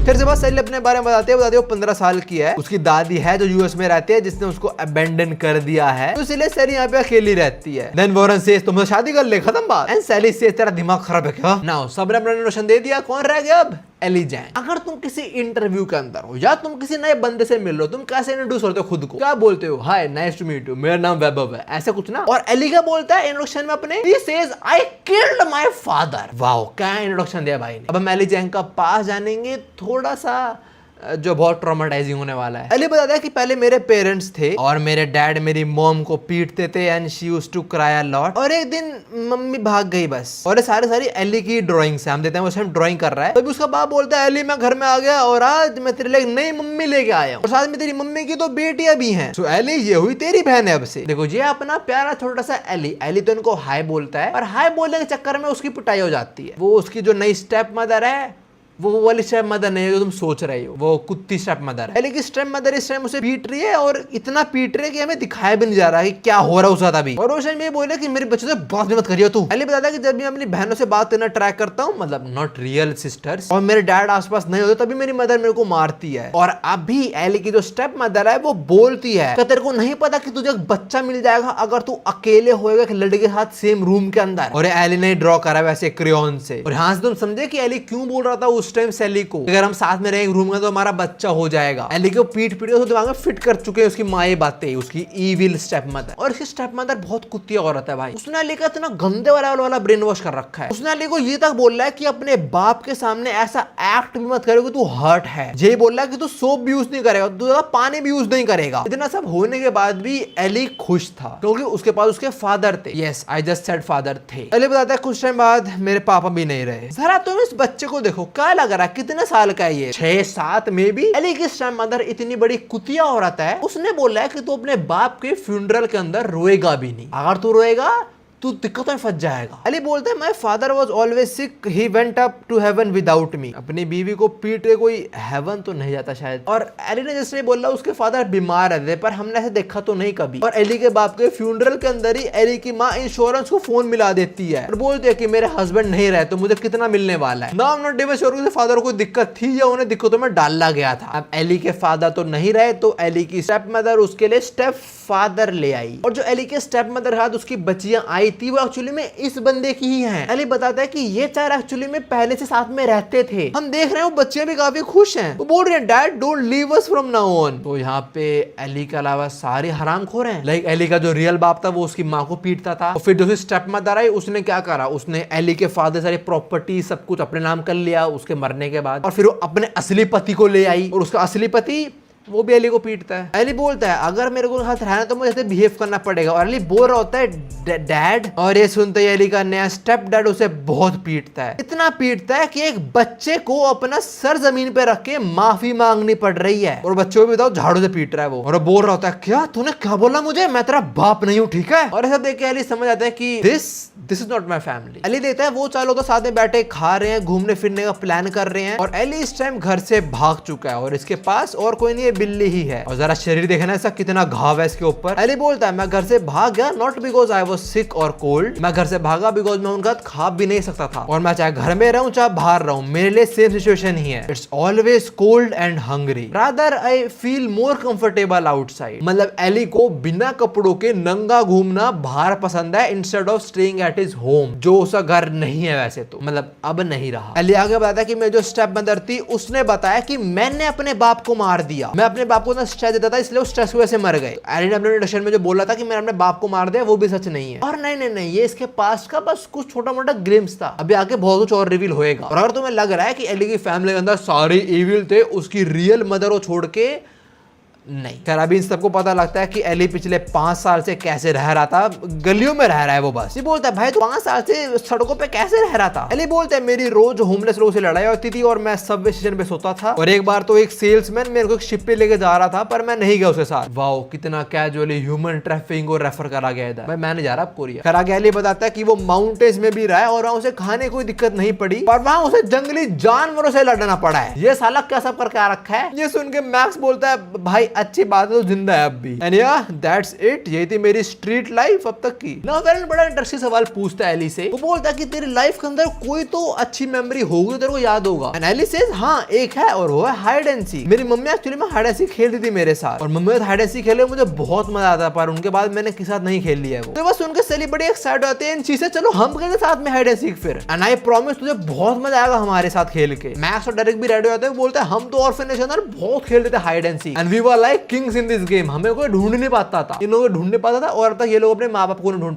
फिर से बस सैली अपने बारे में बताते हैं वो 15 साल की है, उसकी दादी है जो यूएस में रहती है जिसने उसको अबेंडन कर दिया है, तो इसलिए सैली यहाँ पे अकेली रहती है। देन वॉरेन सेज तुम शादी कर ले, खत्म बात। एंड सैली सेज तेरा दिमाग खराब है क्या? नाउ सबने अपना इंट्रोडक्शन दे दिया, कौन रह गया अब? एली जैंग। अगर तुम किसी इंटरव्यू के अंदर हो या तुम किसी नए बंदे से मिल रहे हो, तुम कैसे इंट्रोड्यूस करते हो खुद को? क्या बोलते हो? Hi nice to meet you, मेरा नाम वैभव है, ऐसे कुछ ना। और एली क्या बोलता है इंट्रोडक्शन में अपने? He says I killed my father. Wow क्या इंट्रोडक्शन दिया भाई ने। अब हम एली जैंग का पास जानेंगे, थोड़ा सा जो बहुत ट्रॉमेटाइजिंग होने वाला है। एली बताता है कि पहले मेरे पेरेंट्स थे और मेरे डैड मेरी मॉम को पीटते थे and she used to cry a lot, और एक दिन मम्मी भाग गई बस। और ये सारी एली की ड्राइंग्स है, हम देते हैं वो हम ड्राइंग कर रहा है, तभी उसका बाप बोलता है एली मैं घर में आ गया और आज मैं तेरे लिए नई मम्मी लेके आया हूँ, और साथ में तेरी मम्मी की तो बेटियां भी हैं। सो एली ये हुई तेरी बहन है अब से। देखो ये अपना प्यारा छोटा सा एली। एली तो इनको हाय बोलता है, और हाय बोलने के चक्कर में उसकी पिटाई हो जाती है। वो उसकी जो नई स्टेप मदर है वो वाली स्टेप मदर नहीं है जो तुम सोच रहे हो, वो कुत्ती स्टेप मदर है। लेकिन स्टेप मदर इस टाइम उसे पीट रही है, और इतना पीट रही है कि हमें दिखाया भी नहीं जा रहा है कि क्या हो रहा है उसका अभी। और उस टाइम ये बोले कि मेरे बच्चे से बात भी मत करियो तू। एली बताता है कि जब भी अपनी बहनों से बात करना ट्राई करता हूँ, मतलब नॉट रियल सिस्टर्स, और मेरे डैड आसपास नहीं होते तभी मेरी मदर मेरे को मारती है। और अभी एली की जो स्टेप मदर है वो बोलती है कि तेरे को नहीं पता कि तुझे एक बच्चा मिल जाएगा अगर तू अकेले होएगा एक लड़के के साथ सेम रूम के अंदर। और एली ने ड्रॉ करा वैसे क्रेयॉन से, और यहाँ से तुम समझे कि एली क्यों बोल रहा था उस उस टाइम सैली को अगर हम साथ में रहेंगे रूम में तो हमारा बच्चा हो जाएगा। एली को पीट पीट दिमाग में फिट कर चुके हैं उसकी माँ ये बातें, उसकी ईविल स्टेप मदर। और इसकी स्टेप मदर बहुत कुत्तिया औरत है भाई। उसने अली का इतना गंदे वाला ब्रेन वॉश कर रखा है। उसने अली को ये तक बोल रहा है कि अपने बाप के सामने ऐसा एक्ट भी मत करेगा, तू हर्ट है। ये बोल रहा है कि तू सोप भी यूज नहीं करेगा, तू ज्यादा पानी भी यूज नहीं करेगा। इतना सब होने के बाद भी एली खुश था क्योंकि उसके पास उसके फादर थे। Yes, I just said father थे। एली बताता है कुछ टाइम बाद मेरे पापा भी नहीं रहे। जरा तुम इस बच्चे को देखो, क्या लग रहा है कितने साल का है ये, 6-7 में भी। एली की स्टेप मदर इतनी बड़ी कुतिया औरत है, उसने बोला है कि तू अपने बाप के फ्यूनरल के अंदर रोएगा भी नहीं। अगर तू रोएगा तू दिक्कतों में फंस जाएगा। अली बोलते हैं my father was always sick, he went up to heaven without me. अपनी बीवी को पीट के कोई हेवन तो नहीं जाता शायद। और एली ने जैसे बोला उसके फादर बीमार रहते पर हमने ऐसे देखा तो नहीं कभी। और एली के बाप के फ्यूनरल के अंदर ही एली की माँ इंश्योरेंस को फोन मिला देती है और बोलती है कि मेरे हस्बैंड नहीं रहे तो मुझे कितना मिलने वाला है। ना नॉट इवन श्योर फादर को दिक्कत थी या उन्हें दिक्कतों में डाला गया था। अब एली के फादर तो नहीं रहे तो एली की स्टेप मदर उसके लिए स्टेप फादर ले आई। और जो एली के स्टेप मदर हाथ उसकी बच्चियां आई थी वो एक्चुअली में इस बंदे की ही हैं। एली बताता है कि ये चार एक्चुअली में पहले से साथ में रहते थे। हम देख रहे हैं वो बच्चियां भी काफी खुश हैं। वो बोल रहे हैं dad don't leave us from now on. तो यहाँ पे एली के अलावा सारे हरामखोर हैं। लाइक एली का जो रियल बाप था वो उसकी माँ को पीटता था। और फिर जो स्टेप मदर आई उसने क्या करा, उसने एली के फादर सारी प्रॉपर्टी सब कुछ अपने नाम कर लिया उसके मरने के बाद। और फिर वो अपने असली पति को ले आई और उसका असली पति वो भी एली को पीटता है। एली बोलता है अगर मेरे को साथ रहना तो मुझे ऐसे बिहेव करना पड़ेगा। और एली बोल रहा होता है डैड। और ये सुनते ही एली का नया स्टेप डैड उसे बहुत पीटता है, इतना पीटता है कि एक बच्चे को अपना सर जमीन पे रख के माफी मांगनी पड़ रही है। और बच्चों को भी बताओ झाड़ू से पीट रहा है वो। और बोल रहा होता है क्या तूने क्या बोला मुझे, मैं तेरा बाप नहीं हूँ ठीक है। और ऐसा देख के एली समझ आता है कि this is not my family. Eli देखता है वो चारों तो साथ में बैठे खा रहे हैं, घूमने फिरने का प्लान कर रहे हैं। और एली इस टाइम घर से भाग चुका है और इसके पास और कोई नहीं, बिल्ली ही है। और जरा शरीर देखना ऐसा कितना घाव है इसके ऊपर। एली बोलता है मैं घर से भाग गया not because I was sick और कोल्ड, मैं घर से भागा बिकॉज मैं उनका खा भी नहीं सकता था। और मैं चाहे घर में रहूं चाहे बाहर रहूं मेरे लिए सेम सिचुएशन ही है। It's always cold and hungry, rather I feel more comfortable outside. मतलब एली को बिना कपड़ों के नंगा घूमना बाहर पसंद है instead of staying at his home, जो उसका घर नहीं है वैसे तो, मतलब अब नहीं रहा। एली आगे बताता है कि मैं जो स्टेप मदर थी उसने बताया कि मैंने अपने बाप को मार दिया, मैं अपने बाप को स्ट्रेस देता था इसलिए वो स्ट्रेस की वजह से मर गए। एली ने अपने इंट्रोडक्शन में जो बोला था कि मैंने अपने बाप को मार दिया वो भी सच नहीं है। और नहीं ये इसके पास का बस कुछ छोटा मोटा ग्लिम्स था, अभी आगे बहुत कुछ और रिवील होएगा। और अगर तुम्हें लग रहा है कि एली की फैमिली के अंदर सारे इविल थे, उसकी रियल मदर को छोड़ के नहीं। खैर अभी इन सबको पता लगता है कि एली पिछले 5 साल से कैसे रह रहा था, गलियों में रह रहा है वो। बस ये बोलता है भाई तो 5 साल से सड़कों पे कैसे रह रहा था। एली बोलता है मेरी रोज होमलेस लोगों से लड़ाई होती थी और मैं सबवे स्टेशन पे सोता था। और एक बार तो एक सेल्समैन मेरे को एक शिप पे लेके जा रहा था पर मैं नहीं गया उसके साथ। वाओ कितना कैजुअली ह्यूमन ट्रैफिकिंग को रेफर करा गया था। भाई मैं नहीं जा रहा कोरिया। खैर आगे एली बताता है कि वो माउंटेन्स में भी रहा है और वहां उसे खाने कोई दिक्कत नहीं पड़ी और वहां उसे जंगली जानवरों से लड़ना पड़ा है। ये साला क्या सब करके आ रखा है। ये सुन के मैक्स बोलता है भाई अच्छी बात है जिंदा है अब भी। एंड या दैट्स इट, यही थी मेरी स्ट्रीट लाइफ अब तक की। नाउ वेरन बड़ा इंटरेस्टिंग सवाल पूछता है एली से। वो बोलता है कि तेरी लाइफ के अंदर कोई तो अच्छी मेमोरी होगी तेरे को याद होगा। एंड एली सेज हां एक है और वो है हाइड एंड सीक। मेरी मम्मी एक्चुअली में हाइड एंड सीक खेलती थी मेरे साथ और मम्मी हाइड एंड सीक खेले मुझे बहुत मजा आता पर उनके बाद मैंने किसी साथ नहीं खेल लिया वो। तो बस उनके सेली बड़ी एक्साइटेड होते हैं इन चीजें, चलो हम खेलते साथ में हाइड एंड सीक फिर। एंड आई प्रॉमिस तुझे बहुत मजा आएगा हमारे साथ खेल के। मैक्स और डेरिक भी रेडी होते हैं, बोलते हैं हम तो ऑर्फनेज अंदर बहुत खेलते थे hide and seek and we were like kings in this game. हमें कोई ढूंढ नहीं पाता था, इन लोगों को ढूंढ नहीं पाता था और अब तक ये लोग अपने माँ बाप को नहीं ढूंढ।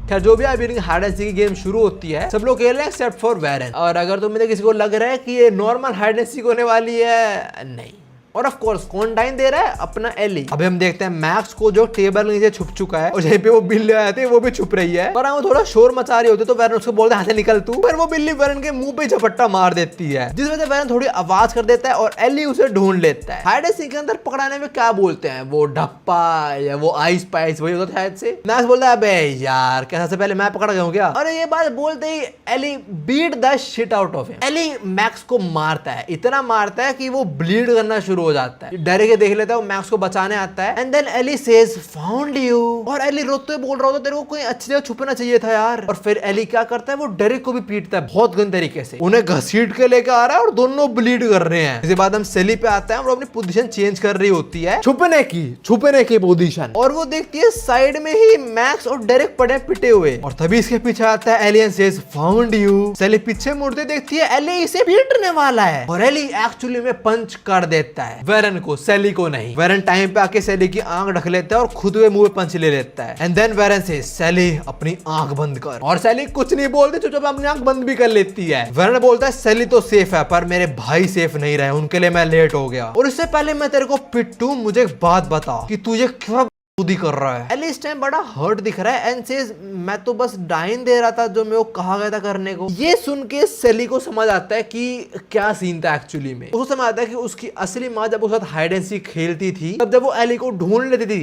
खैर जो भी अभी हाइड एंड सीक की गेम शुरू होती है सब लोग खेल रहे हैं एक्सेप्ट फॉर वेरन। और अगर तुम्हें किसी को लग रहा है कि ये नॉर्मल हाइड एंड सीक होने वाली है, नहीं। और ऑफ कोर्स कौन टाइम दे रहा है अपना एली। अभी हम देखते हैं मैक्स को जो टेबल नीचे छुप चुका है और जहीं पे वो बिल्ली आए थे वो भी छुप रही है। और वो थोड़ा शोर मचा रही होती तो वेरन उसको बोलते हैं हाथ से निकल तू, पर वो बिल्ली वेरन के मुंह पे झपट्टा मार देती है जिस वजह से वेरन थोड़ी आवाज कर देता है और एली उसे ढूंढ लेता है। हाइड एंड सीक के अंदर पकड़ाने में क्या बोलते हैं वो ढप्पा या वो आइस पाइस वही होता है शायद से। मैक्स बोलता है अबे यार क्या सबसे पहले मैं पकड़ गया हूं क्या। और ये बात बोलते ही Eli beat the shit out of him. Eli Max को मारता है, इतना मारता है कि वो ब्लीड करना शुरू हो जाता है। डेरिक देख लेता है, मैक्स को बचाने आता है and then Eli says found you, और एली रोते हुए बोल रहा होता तेरे को कोई अच्छी जगह छुपना चाहिए था यार। और फिर एली क्या करता है, वो डेरिक को भी पीटता है बहुत गंदे तरीके से, उन्हें घसीट के लेकर आ रहा है और दोनों ब्लीड कर रहे हैं। इसके बाद हम सेली पे आते हैं और अपनी पोजीशन चेंज कर रही होती है, छुपने की पोजीशन, और वो देखती है साइड में ही मैक्स और डेरिक पड़े पिटे हुए, और तभी इसके पीछे आता है एलियन सेज फाउंड यू। सेली पीछे मुड़ते देखती है एली इसे पीटने वाला है, और एली एक्चुअली में पंच कर देता है वेरन को, सेली को नहीं। वेरन टाइम पे आके सेली की आंख ढक लेता है और खुद वे मुंह पे पंच ले लेता है एंड देन वेरन सेज सेली अपनी आंख बंद कर, और सेली कुछ नहीं बोलती, चुपचाप अपनी आंख बंद भी कर लेती है। वेरन बोलता है सेली तो सेफ है पर मेरे भाई सेफ नहीं रहे, उनके लिए मैं लेट हो गया, और इससे पहले मैं तेरे को पिट्टू मुझे एक बात बता कि तुझे क्या खुद ही कर रहा है। एली इस टाइम बड़ा हर्ट दिख रहा है एंड सेज मैं तो बस डाइन दे रहा था जो मेरे को कहा गया था करने को। ये सुन के सेली को समझ आता है कि क्या सीन था एक्चुअली में। उसको समझ आता है कि उसकी असली माँ जब उसके साथ हाइड एंड सीक खेलती थी तब जब वो एली को ढूंढ लेती थी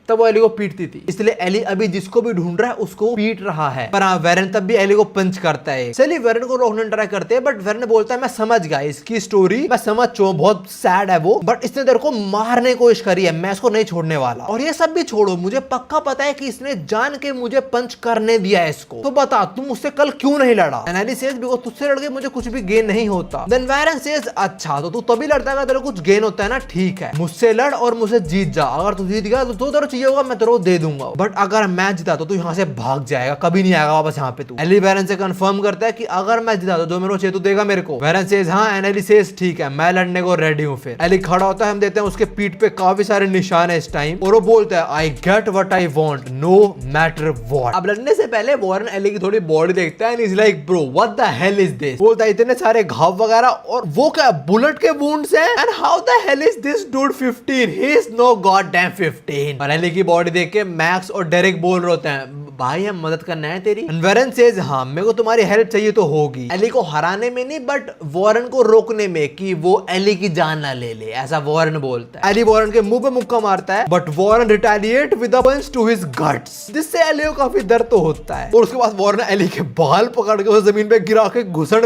तब वो एली को पीटती थी, इसलिए एली अभी जिसको भी ढूंढ रहा है उसको पीट रहा है। पर हाँ, वेरन तब भी एली को पंच करता है। सेली वेरन को रोकने ट्राई करते हैं बट वेरन बोलता है मैं समझ गया इसकी स्टोरी, मैं समझ चुका, बहुत सैड है वो, बट इसने तेरे को मारने की कोशिश करी है, मैं इसको नहीं छोड़ने वाला। और ये सब भी छोड़ो, मुझे पक्का पता है कि इसने जान के मुझे पंच करने दिया है इसको, तो बता तुम मुझसे कल क्यों नहीं लड़ा। एली सेज बिकॉज़ तुझसे लड़ के मुझे कुछ भी गेन नहीं होता। देन वेरन सेज अच्छा तो तू तभी लड़ता है तेरे को कुछ गेन होता है ना, ठीक है मुझसे लड़ और मुझसे जीत जा, अगर तू जीत गया तो तेरे चाहिए होगा मैं तेरे को दे दूंगा, बट अगर मैं जीता तो तू यहाँ से भाग जाएगा, कभी नहीं आएगा वापस यहाँ पे तू। एली वेरन से कंफर्म करता है कि अगर मैं जीता तो जो मेरे को चाहिए तू देगा मेरे को। वेरन सेज हाँ एंड एली सेज ठीक है मैं लड़ने को रेडी हूँ। फिर एली खड़ा होता है, हम देते हैं उसके पीठ पे काफी सारे निशान है इस टाइम, और वो बोलता है I get what I want no matter what. अब लड़ने से पहले वॉरेन एली की थोड़ी बॉडी देखता है and is like bro what the hell is this, बोलता है इतने सारे घाव वगैरह, और वो क्या बुलेट के वुंड्स हैं, and how the hell is this dude 15, he is no god damn 15। और एली की बॉडी देख के मैक्स और डेरिक बोल रहे होते हैं भाई हम मदद करना है तेरी। वेरन सेज हाँ मेरे को तुम्हारी हेल्प चाहिए तो होगी, एली को हराने में नहीं बट वॉरेन को रोकने में कि वो एली की जान ना ले ले, ऐसा वॉरेन बोलता है। एली वॉरेन के मुंह पे मुक्का मारता है but Warren retaliate with a punch to his guts, जिससे एली को काफी दर्द तो होता है, और उसके बाद वॉरेन एली के बाल पकड़ के जमीन पे गिरा के घुसड़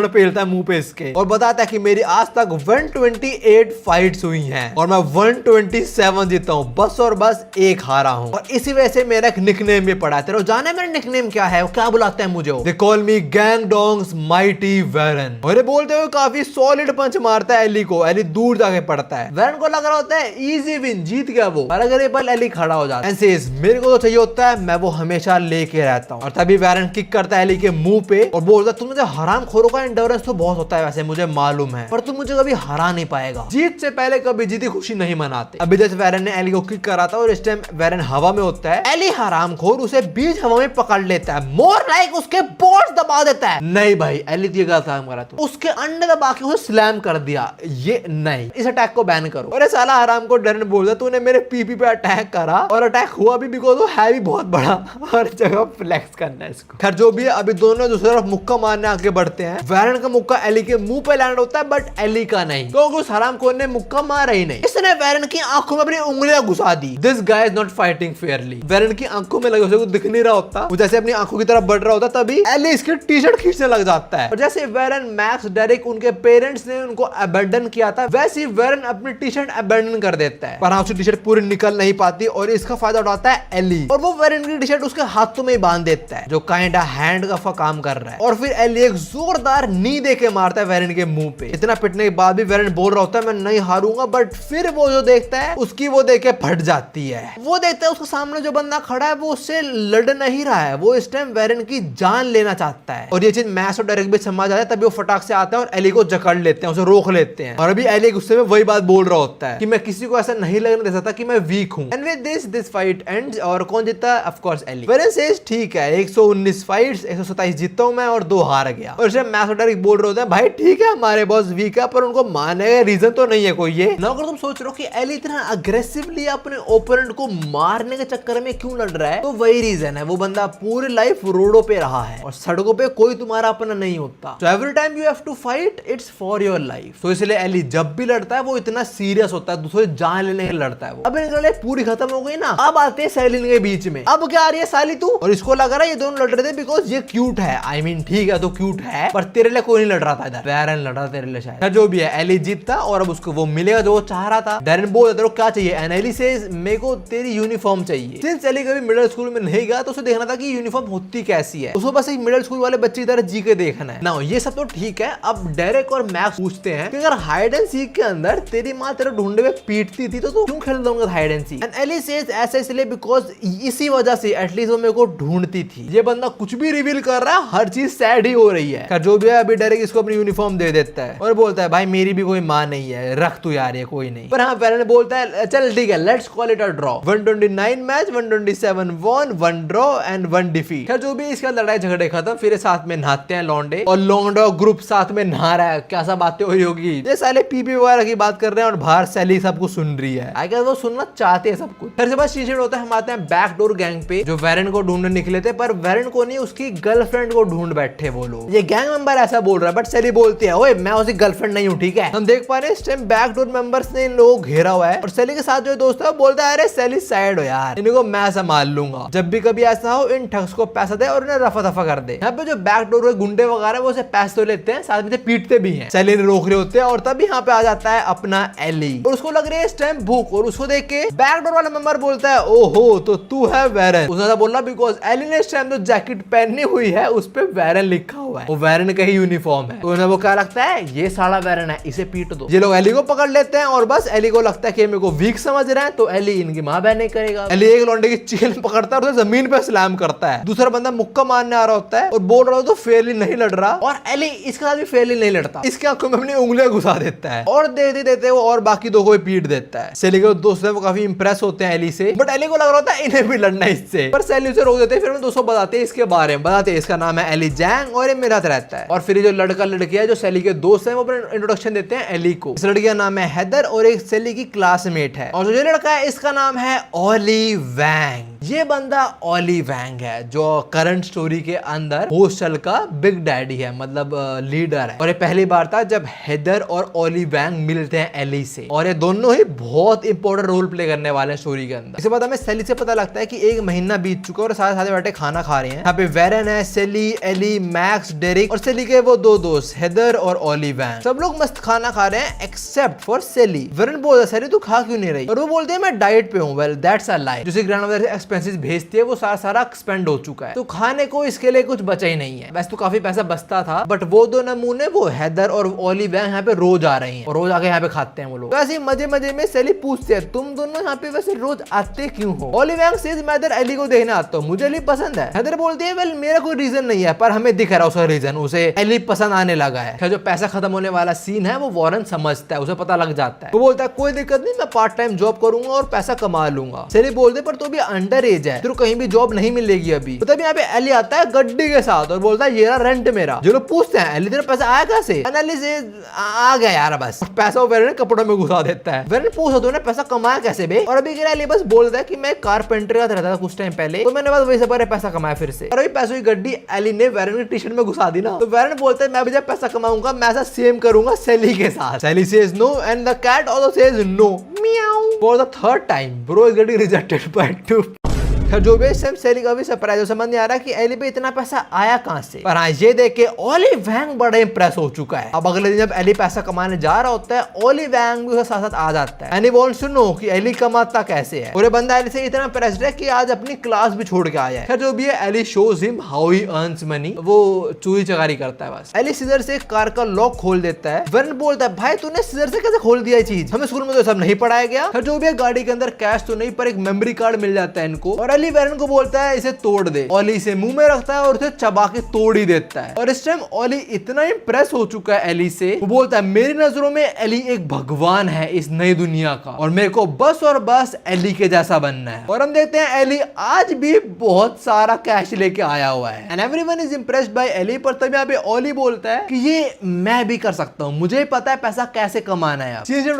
पेलता है मुंह पे इसके, और बताता है कि मेरी आज तक 128 फाइट्स हुई हैं और मैं 127 जीता हूँ, बस और बस एक हारा हूँ, और इसी वजह से मेरा एक निकनेम भी पड़ा है। तेरे जाने मेरा निकनेम क्या है, वो क्या बुलाते हैं मुझे, they call me Gangdong's mighty Warren. और ये बोलते हुए काफी सॉलिड पंच मारता है एली को, एली दूर जाके पड़ता है। वेरन को लग रहा होता है इजी विन, जीत गया वो, पर अगर ये पल एली खड़ा हो जाता है सेज मेरे को तो चाहिए होता है, मैं वो हमेशा लेके रहता हूँ। और तभी वेरन किक करता है एली के मुंह पे और बोलता है तुम मुझे हरामखोरों का एंडोरेंस तो बहुत होता है वैसे मुझे मालूम है, पर तुम मुझे कभी हरा नहीं पाएगा, जीत से पहले कभी जीती खुशी नहीं मनाते। अभी जैसे वेरन ने एली को किक करा था और इस टाइम वेरन हवा में होता है, एली हरामखोर उसे बीच हवा में पकड़ लेता है, मोर लाइक उसके बोल्स दबा देता है। नहीं भाई एली ये गलत काम करा, तो उसके अंडे दबा के उसे स्लैम कर दिया, ये नहीं, इस अटैक को बैन करो। और साला हराम को डरन बोलता तूने मेरे पीपी पे अटैक करा, और अटैक हुआ भी बिकॉज़ वो है भी बहुत बड़ा, हर जगह फ्लेक्स करना है इसको। खैर जो भी है, अभी दोनों दूसरी तरफ मुक्का मारने आगे बढ़ते हैं। वेरन का मुक्का एली के मुंह पे लैंड होता है बट एली का नहीं, क्योंकि उस हरामखोर ने मुक्का मारा ही नहीं, इसने वेरन की आंखों में अपनी उंगलियां घुसा दी। This guy is not fighting fairly. Warren की आंखों में लगे, उसे कुछ दिख नहीं रहा होता, वो जैसे अपनी आंखों की तरफ बढ़ रहा होता तभी एली इसकी टी शर्ट खींचने लग जाता है, और जैसे वेरन मैक्स डेरिक उनके पेरेंट्स ने उनको अबैंडन किया था वैसे ही वेरन अपनी टी शर्ट अबैंडन कर देता है, पर उसकी टी शर्ट पूरी निकल नहीं पाती और इसका फायदा उठाता है एली, और वो वेरन की टी शर्ट उसके हाथों में ही बांध देता है जो काइंडा हैंड का काम कर रहा है, और फिर एली एक जोरदार नी दे के मारता है वेरन के मुंह पे। इतना पिटने के बाद भी वेरन बोल रहा होता है मैं नहीं हारूंगा, बट फिर वो जो देखता है उसकी वो देख के फट जाती है। वो देखता है उसके सामने जो बंदा खड़ा है वो उससे लड़ नहीं रहा है, वो इस टाइम वेरन की जान लेना चाहता है, और ये चीज मैक्स और डेरिक भी समझ जाता है, तभी वो फटाक से आते हैं और एली को जकड़ लेते हैं, उसे रोक लेते हैं, और अभी एली गुस्से में वही बात बोल रहा होता है कि मैं किसी को ऐसा नहीं लगने दे सकता कि मैं वीक हूं। And with this fight ends, और कौन जीता? Of course Eli. Warren says ठीक है 119 फाइट्स 127 जीता हूं मैं और 2 हार गया, और इसमें मैक्स और डेरिक बोल रहे होते हैं भाई ठीक है हमारे बॉस वीक है, पर उनको मानने का रीजन तो नहीं है कोई। ये ना अगर तुम सोच रहे हो कि एली इतना अग्रेसिवली अपने ओपोनेंट को मारने के चक्कर में क्यों लड़ रहा है, तो वही रीजन है वो बंदा पूरी लाइफ रोडों पे रहा है और सड़कों पे कोई तुम्हारा अपना नहीं होता। So every time you have to fight, it's for your life। तो इसलिए एली जब भी लड़ता है वो इतना सीरियस होता है, दूसरे जान लेने के लड़ता है वो। अब इनकी लड़ाई पूरी खत्म हो गई ना, अब आते हैं सेलिन के बीच में। अब क्या आ रही है साली तू, और इसको लग रहा है ये दोनों लड़ रहे थे बिकॉज ये क्यूट है। आई मीन ठीक है तो क्यूट है, पर तेरे लिए कोई नहीं लड़ रहा था इधर, वैरन लड़ रहा तेरे लिए शायद। जो भी है एली जीतता और अब उसको वो मिलेगा जो वो चाह रहा था। डैरेन बोल तेरे को क्या चाहिए, एंड एली से मेरे को तेरी यूनिफॉर्म चाहिए। सिंस एली कभी मिडिल स्कूल में नहीं गया तो उसे देखना था कि यूनिफॉर्म होती कैसी है, उसको बस एक मिडिल स्कूल वाले बच्चे इधर जी के देखना है ना। ये सब तो ठीक है। अब डेरेक और मैक्स पूछते हैं कि अगर हाइड एंड सीक के अंदर तेरी माँ तेरे ढूंढे में पीटती थी तो तू क्यों खेल दूंगा hide and seek. And Eli says ऐसा इसलिए बिकॉज इसी वजह से एटलीस्ट वो मेरे को ढूंढती थी। ये बंदा कुछ भी रिवील कर रहा है, हर चीज सैड ही हो रही है। जो भी है अभी डेरेक इसको अपनी यूनिफॉर्म दे देता है और बोलता है भाई मेरी भी कोई माँ नहीं है, रख तू यार ये कोई नहीं। पर हाँ वैरन बोलता है चल ठीक है let's call it a draw. 129 match, 127 won, 1 draw and 1 defeat. जो भी इसका लड़ाई झगड़े खत्म, फिर साथ में नहाते हैं लौंडे और लौंडा ग्रुप साथ में नहा रहा है। क्या सब बातें हो रही होगी, ये साले पीपी वगैरह की बात कर रहे हैं और बाहर सैली सब कुछ सुन रही है। आई गेस वो सुनना चाहते हैं सब कुछ। फिर से बस शीशे होता है, हम आते हैं बैकडोर गैंग पे जो वैरन को ढूंढने निकले थे, पर वैरन को नहीं उसकी गर्लफ्रेंड को ढूंढ बैठे वो लोग। ये गैंग मेंबर ऐसा बोल रहा है बट सैली बोलती है ओए मैं उसकी गर्लफ्रेंड नहीं हूँ ठीक है। हम देख पा रहे हैं इस टाइम बैकडोर मेंबर्स ने इन लोगों को घेरा हुआ है और सैली के साथ जो दोस्त है बोलता है अरे सैली साइड हो यार, इनको मैं संभाल लूंगा। जब भी कभी ऐसा हो इन ठग्स को पैसा दे और इन्हें रफा दफा कर दे। यहाँ पे जो बैकडोर के गुंडे वगैरह वो उसे पैसे तो लेते हैं, साथ में पीटते भी हैं। सैली ने रोक रहे होते हैं और तभी यहाँ पे आ जाता है अपना एली और उसको लग रही है इस टाइम भूख और उसको देख के बैकडोर वाला मेंबर बोलता है ओहो तो तू है वैरन। उसने बोला बिकॉज एली ने इस टाइम जो जैकेट पहनी हुई है उस पे वैरन लिखा हुआ है, वो वैरन का ही यूनिफॉर्म है। तो उन्हें वो क्या लगता है ये साला वैरन है, इसे पीट दो। ये लोग एली को पकड़ लेते हैं और बस एली को लगता है कि मेरे को वीक समझ रहे हैं तो एली इनकी माँ बहन नहीं करेगा। एली एक लौंडे की चेन पकड़ता है और उसे जमीन पे स्लैम करता है। दूसरा बंदा मुक्का मारने आ रहा होता है और बोल रहा हो तो फेयरली नहीं लड़ रहा और एली इसके साथ भी फेयरली नहीं लड़ता, इसके आंखों में अपनी उंगलियां घुसा देता है और देते देते वो और बाकी दो को पीट देता है। सैली के दोस्त है वो काफी इंप्रेस होते हैं एली से, बट एली को लग रहा होता है इन्हें भी लड़ना इससे, पर सैली उसे रोक देते हैं। फिर हम दोस्तों बताते हैं इसके बारे में, बताते हैं इसका नाम है एली जैंग और ये मेरे साथ रहता है। और फिर जो लड़का लड़की है जो सैली के दोस्त है वो अपना इंट्रोडक्शन देते हैं एली को। इस लड़की का नाम है हेदर और एक सैली की क्लासमेट है और जो लड़का है इसका नाम है ओली वैंग। ये बंदा ओली वैंग है जो करंट स्टोरी के अंदर हॉस्टल का बिग डैडी है, मतलब लीडर है। और ये पहली बार था जब हेदर और ओली वैंग मिलते हैं एली से और ये दोनों ही बहुत इंपॉर्टेंट रोल प्ले करने वाले हैं स्टोरी के अंदर। इसके बाद हमें सैली से पता लगता है कि एक महीना बीत चुका है और साथ साथ बैठे खाना खा रहे हैं। यहाँ पे वैरन है, सैली, एली, मैक्स, डेरिक और सैली के वो दो दोस्त हेदर और ओली वैंग। सब लोग मस्त खाना खा रहे हैं एक्सेप्ट फॉर सैली। वैरन बोलता है सैली तू खा क्यों नहीं रही, और वो बोलते हैं मैं डाइट पे हूँ। वेल दैट्स अ लाई। जिसे ग्रैंडमदर एक्सपेंसेस भेजती है वो सारा एक्सपेंड हो चुका है तो खाने को इसके लिए कुछ बचा ही नहीं है। वैसे तो काफी पैसा बचता था बट वो दो नमूने वो हेदर और ओली वैंग यहाँ पे रोज आ रहे हैं और रोज आके यहाँ पे खाते हैं वो लोग। वैसे मजे मजे में सैली पूछते हैं तुम दोनों यहाँ पे वैसे रोज आते क्यों हो। ओली वैंग सेज मैं इधर एली को देखने आता हूँ, मुझे एली पसंद है। हेदर बोलती है वेल मेरा कोई रीजन नहीं है पर हमें दिख रहा है उसका रीजन, उसे एली पसंद आने लगा है। जो पैसा खत्म होने वाला सीन है वो वॉरेन समझता है, उसे पता लग जाता है। वो बोलता है कोई दिक्कत नहीं मैं पार्ट टाइम जॉब करूंगा और पैसा कमा लूंगा। सैली बोलते पर तो भी अंडर एज है, तेरे कहीं भी जॉब नहीं मिलेगी अभी। तो तभी यहाँ पे एली आता है गड्डी के साथ और बोलता है ये रहा रेंट मेरा। जो लोग पूछते हैं एली तेरा पैसा आया कैसे, एली से आ गया यार बस। पैसा वो वैरन कपड़ों में घुसा देता है। वैरन पूछा तूने पैसा कमाया कैसे बे, और अभी एली बस बोलता है कि मैं कारपेंटर का रहता था कुछ टाइम पहले तो मैंने बस वही से पैसा कमाया फिर से। और अभी पैसों की गड्डी एली ने वैरन की टी शर्ट में घुसा दी ना, तो वैरन बोलता है मैं भी जब पैसा कमाऊंगा मैं ऐसा सेम करूंगा सैली के साथ। Sally says no and the cat also says no meow for the third time. Bro is getting rejected by 2। जो भी सैली का भी सरप्राइज समझ नहीं आ रहा कि एली पे इतना पैसा आया कहां से। पर हाँ ये देख के ओली वैंग बड़ा इंप्रेस हो चुका है। अब अगले दिन जब एली पैसा कमाने जा रहा होता है ओली वैंग भी उसके साथ साथ आ जाता है and he wants to know कि एली कमाता कैसे है। पूरे बंदा एली से इतना इंप्रेस्ड है कि आज अपनी क्लास भी छोड़ के आया है। जो भी है Eli shows him how he earns money, वो चोरी चकारी करता है बस। एली सीजर से कार का लॉक खोल देता है। वैरन बोलता है भाई तूने सीजर से कैसे खोल दिया ये चीज, हमें स्कूल में तो सब नहीं पढ़ाया गया। जो भी है गाड़ी के अंदर कैश तो नहीं पर एक मेमोरी कार्ड मिल जाता है इनको और एली वैरन को बोलता है इसे तोड़ दे। ओली इसे मुंह में रखता है और उसे चबा के तोड़ ही देता है। और इस टाइम ओली इतना इंप्रेस हो चुका है एली से, वो बोलता है मेरी नजरों में एली एक भगवान है इस नई दुनिया का और मेरे को बस और बस एली के जैसा बनना है। और हम देखते हैं एली आज भी बहुत सारा कैश लेके आया हुआ है and everyone is impressed by Eli. पर तब यहाँ पे ओली बोलता है कि ये मैं भी कर सकता हूँ, मुझे पता है पैसा कैसे कमाना है।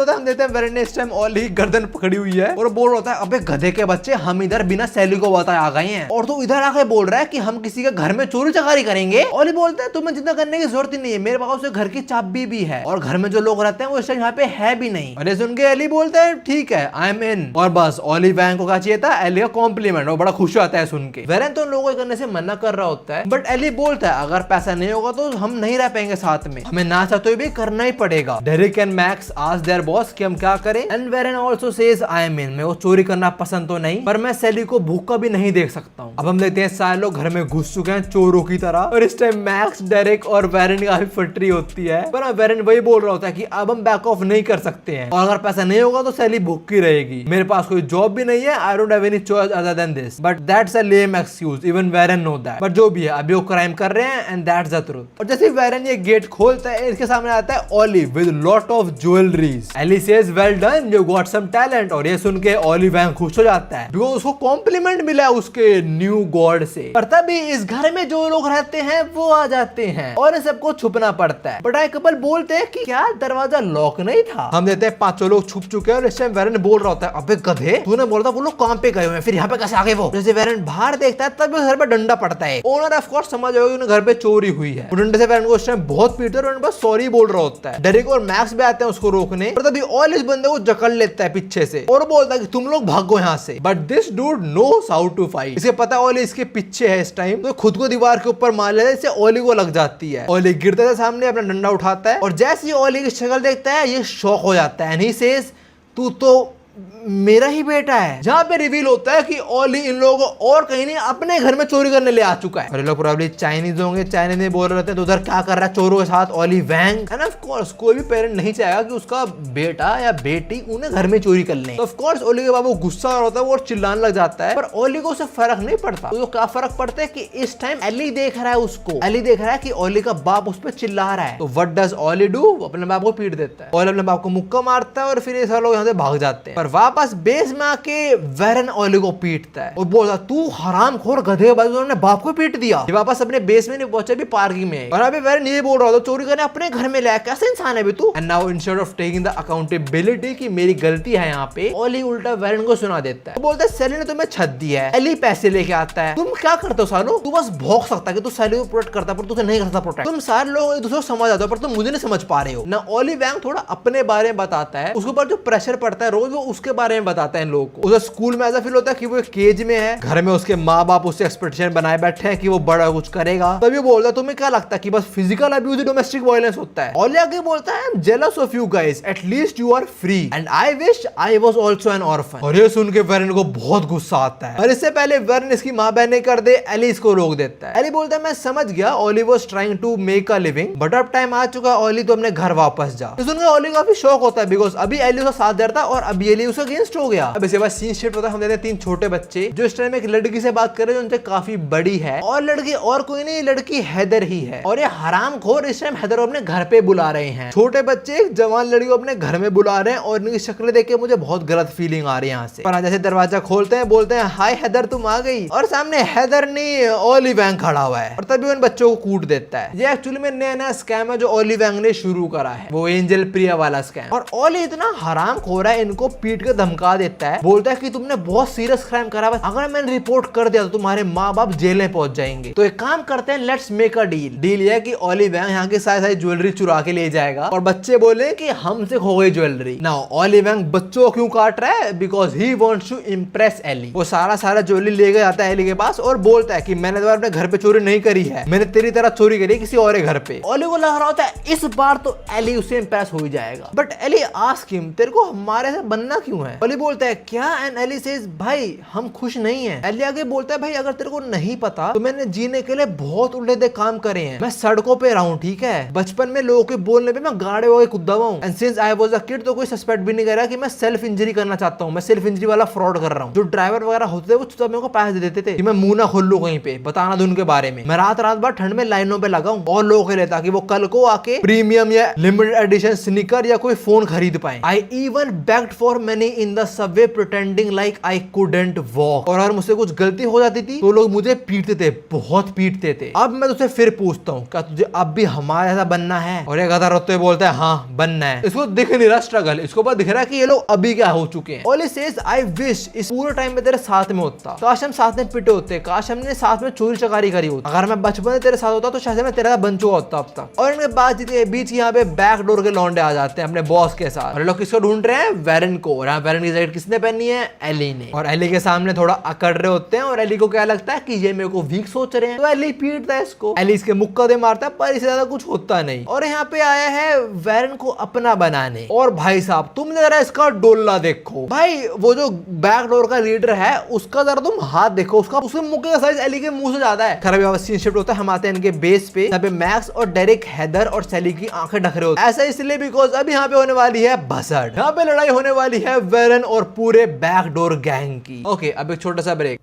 हम देखते हैं वैरन ने इस टाइम ओली गर्दन पकड़ी हुई है और बोल रहा होता है अबे गधे के बच्चे हम इधर बिना सैली एली को बताया आ गए हैं और तू इधर आके बोल रहा है कि हम किसी के घर में चोरी चकारी करेंगे। ओली बोलता है तुम्हें चिंता करने की जरूरत ही नहीं है, मेरे पास घर की चाबी भी है और घर में जो लोग रहते हैं वो इस टाइम यहाँ पे है भी नहीं। और ये सुन के एली बोलता है ठीक है आई एम इन। और बस ओली वैन को क्या चाहिए था, एली का कॉम्प्लीमेंट। वो बड़ा खुश होता है सुन के। वेरेन तो लोगों को करने से मना कर रहा होता है बट एली बोलता है अगर पैसा नहीं होगा तो हम नहीं रह पाएंगे साथ में, हमें ना चाहते भी करना ही पड़ेगा। Derek and Max ask their boss कि हम क्या करें and Warren also says I am in. मैं वो चोरी करना पसंद तो नहीं पर मैं सैली को भूखा भी नहीं देख सकता हूँ। अब हम देखते हैं सारे लोग घर में घुस चुके हैं चोरों की तरह और इस टाइम मैक्स, डेरिक और वेरेन काफी फटरी होती है पर वेरेन वही बोल रहा होता है कि अब हम बैक ऑफ नहीं कर सकते हैं और अगर पैसा नहीं होगा तो सैली भूखी रहेगी। मेरे पास कोई जॉब भी नहीं है, I don't have any choice other than this but that's a lame excuse, even Warren know that. But जो भी है अभी वो क्राइम कर रहे हैं एंड दैट्स द ट्रुथ। और जैसे वेरेन ये गेट खोलता है इसके सामने आता है Ollie with lot of jewelries. Eli says well done you got some talent. और ये सुन के ओली वैंग खुश हो जाता है बिकॉज़ उसको कॉम्प्लीमेंट मिला है उसके न्यू गॉड से। पर तभी इस घर में जो लोग रहते हैं वो आ जाते हैं और इन सबको छुपना पड़ता है। बट आई कपल बोलते हैं कि क्या दरवाजा लॉक नहीं था। हम देते हैं पांचों लोग छुप चुके हैं और इस टाइम वेरेन बोल रहा होता है अबे गधे तूने बोला था वो लोग काम पे गए हुए हैं फिर यहाँ पे कैसे आ गए वो। जैसे वेरेन बाहर देखता है तब घर पे डंडा पड़ता है। ओनर ऑफ कोर्स समझ जाओगे उन्हें घर पे चोरी हुई है। डंडे से वेरेन को उस टाइम बहुत पीटते हैं और उन पर सॉरी बोल रहा होता है। डेरिक और मैक्स भी आते हैं उसको रोकने और तभी ऑल इस बंदे को जकड़ लेता है पीछे से और बोलता है कि तुम लोग भागो यहाँ से। But this dude knows how to fight. इसे पता है ओली इसके पीछे है इस टाइम तो खुद को दीवार के ऊपर मार लेता है, इससे ओली को लग जाती है। ओली गिरता है सामने अपना डंडा उठाता है और जैसे ही ओली की शक्ल देखता है ये शॉक हो जाता है एंड ही सेज तू तो मेरा ही बेटा है। जहाँ पे रिवील होता है कि ओली इन लोगों को और कहीं नहीं अपने घर में चोरी करने ले आ चुका है। और ये लोग प्रोबब्ली चाइनीज होंगे, चाइनीज में बोल रहे थे तो उधर क्या कर रहा है चोरों के साथ ओली वैंग। एंड ऑफ कोर्स कोई भी पेरेंट नहीं चाहेगा कि उसका बेटा या बेटी उन्हें घर में चोरी कर ले। तो ऑफ कोर्स ओली के बाबू गुस्सा होता है वो चिल्लाने लग जाता है पर ओली को उससे फर्क नहीं पड़ता। तो क्या फर्क पड़ता है कि इस टाइम एली देख रहा है उसको, एली देख रहा है कि ओली का बाप उस पर चिल्ला रहा है। तो व्हाट डज ओली डू, अपने बाप को पीट देता है। ओली अपने बाप को मुक्का मारता है और फिर ये सारे लोग यहाँ से भाग जाते हैं। पर वापस बेस में आके वेरेन ओली को पीटता है और बोलता तू हरामखोर गधे उन्होंने बाप को पीट दिया। ये वापस अपने बेस में नहीं पहुंचा भी पार्किंग में और अभी वेरेन ये बोल रहा था चोरी करने अपने घर में लाया, कैसे इंसान है बे तू। And now instead of taking the accountability कि मेरी गलती है यहाँ पे, ओली उल्टा वेरेन को सुना देता है। तो बोलता है सैली ने तुम्हें छत दिया है, एली पैसे लेके आता है, तुम क्या करते हो सालो, तू बस भौंक सकता है कि तू सैली को प्रोटेक्ट करता पर तुझे नहीं करता प्रोटेक्ट। तुम सारे लोग एक दूसरे को समझ आते हो पर तुम मुझे नहीं समझ पा रहे हो ना। ओली वैंग थोड़ा अपने बारे में बताता है, उसके ऊपर जो प्रेशर पड़ता है रोज वो उसके बारे में बताता है इन लोगों को। उसे स्कूल में ऐसा फील होता है कि वो एक केज में है, घर में उसके माँ बाप उससे एक्सपेक्टेशन बनाए बैठे हैं कि वो बड़ा कुछ करेगा। तभी वो बोलता है तुम्हें क्या लगता है कि बस फिजिकल अब्यूज डोमेस्टिक वायलेंस होता है। ओली आगे बोलता है I am jealous of you guys, at least you are free and I wish I was also an orphan. और ये सुन के वेरेन को बहुत गुस्सा आता है और इससे पहले वेरेन इसकी माँ बहन ने कर दे एली इसको रोक देता है। एली बोलता है मैं समझ गया Ollie was trying to make a living but अब टाइम आ चुका है ओली तो अपने घर वापस जा। तो सुन के ओली काफी शौक होता है बिकॉज अभी एली उसका साथ दे रहा था और अभी एली उसके अगेंस्ट हो गया। अब इसके बाद सीन शिफ्ट होता है, हम देखते हैं तीन छोटे बच्चे जो इस टाइम एक लड़की से बात कर रहे हैं जो उनसे काफी बड़ी है और लड़की और कोई नहीं लड़की हैदर ही है। और ये हरामखोर इस टाइम हैदर को अपने घर पे बुला रहे हैं। छोटे बच्चे एक जवान लड़की को अपने घर में बुला रहे हैं और इनकी शक्ल देख के मुझे बहुत गलत फीलिंग आ रही है यहाँ से। पर जैसे दरवाजा खोलते हैं बोलते हैं हाय हैदर तुम आ गई और सामने हैदर नहीं ओली वैंग खड़ा हुआ है और तभी उन बच्चों को कूट देता है। ये एक्चुअली में नया स्कैम है जो ओली वैंग ने शुरू करा है, वो एंजल प्रिया वाला स्कैम। और ओली इतना हरामखोर है इनको पीट के धमका देता है, बोलता है कि तुमने बहुत सीरियस क्राइम करा, अगर मैंने रिपोर्ट कर दिया तो तुम्हारे माँ बाप जेल में पहुंच जाएंगे। तो एक काम करते हैं let's make a deal. Deal ये कि ओली वैंग यहाँ की सारी ज्वेलरी चुरा के ले जाएगा और बच्चे बोले कि हमसे खो गई ज्वेलरी। नाउ ओली वैंग बच्चों को क्यों काट रहा है, because he wants to impress Eli. वो सारा ज्वेलरी ले गया जाता है एली के पास और बोलता है कि मैंने तो अपने घर पे चोरी नहीं करी है, मैंने तेरी तरह चोरी करी किसी और घर पे। ओली को लग रहा होता है इस बार तो एली उससे इम्प्रेस हो ही जाएगा। बट एली आस्क हिम तेरे को हमारे से बनना क्यों है। ओली बोलता है क्या एंड एली सेज भाई हम खुश नहीं है। एली आगे बोलता है भाई अगर तेरे को नहीं पता तो मैंने जीने के लिए बहुत उल्टे काम करे हैं, मैं सड़कों पे रहा हूँ ठीक है, बचपन में लोगों के बोलने पे मैं गाड़े हो कूदा हूँ and since I was a kid तो कोई सस्पेक्ट भी नहीं कर रहा कि मैं सेल्फ इंजरी करना चाहता हूँ, मैं सेल्फ इंजरी वाला फ्रॉड कर रहा हूँ। जो ड्राइवर वगैरह होते थे वो मेरे को पैसे दे देते थे कि मैं मुंह ना खोल लूं कहीं पे, बताना दो उनके बारे में। मैं रात भर ठंड में लाइनों पे लगा हूँ और लोगों के लिए ताकि वो कल को आके प्रीमियम या लिमिटेड एडिशन स्नीकर या कोई फोन खरीद पाए। I even bagged for many in the subway pretending like I couldn't walk। और अगर मुझसे कुछ गलती हो जाती थी तो लोग मुझे पीटते थे, बहुत पीटते थे। अब मैं तुझसे फिर पूछता हूँ, क्या तुझे अब भी हमारे ऐसा बनना है? और ये गधा रोते हुए बोलता है हाँ बनना है। इसको दिख नहीं रहा स्ट्रगल, इसको बस दिख रहा है कि ये लोग अभी क्या हो चुके हैं। ओली सेज आई विश इस पूरे टाइम में तेरे साथ में होता, काश हम साथ में पिटे होते, काश हमने साथ में चोरी चकारी करी होती। अगर मैं बचपन में तेरे साथ होता तो शायद मैं तेरा बन चुका होता अब तक। और इनके बाद बीच यहाँ पे बैक डोर के लौंडे आ जाते हैं अपने बॉस के साथ, और लोग किसको ढूंढ रहे हैं? वेरन को। और यहाँ वेरन की जैकेट किसने पहनी है? एली ने। और एली के सामने थोड़ा अकड़ रहे होते हैं, और एली को क्या लगता है कि ये मेरे को वीक सोच रहे हैं, तो एली पीटता है इसको। एली इसके मुक्का दे मारता है, पर इससे ज्यादा कुछ होता नहीं। और यहाँ पे आया है वेरन को अपना बनाने। और भाई साहब तुमने जरा इसका डोला देखो भाई, वो जो बैक डोर का लीडर है उसका जरा तुम हाथ देखो, उसके मुक्के का साइज एली के मुंह से ज्यादा है। खराब सीन शिफ्ट होता है, हम आते हैं इनके बेस पे। यहाँ पे मैक्स और डेरिक, हेदर और सैली की आंखें ढक रहे होते हैं। ऐसा इसलिए बिकॉज अभी यहाँ पे होने वाली है भसड़। यहाँ पे लड़ाई होने वाली है वेरन और पूरे बैकडोर गैंग की। ओके, अब एक छोटा सा break.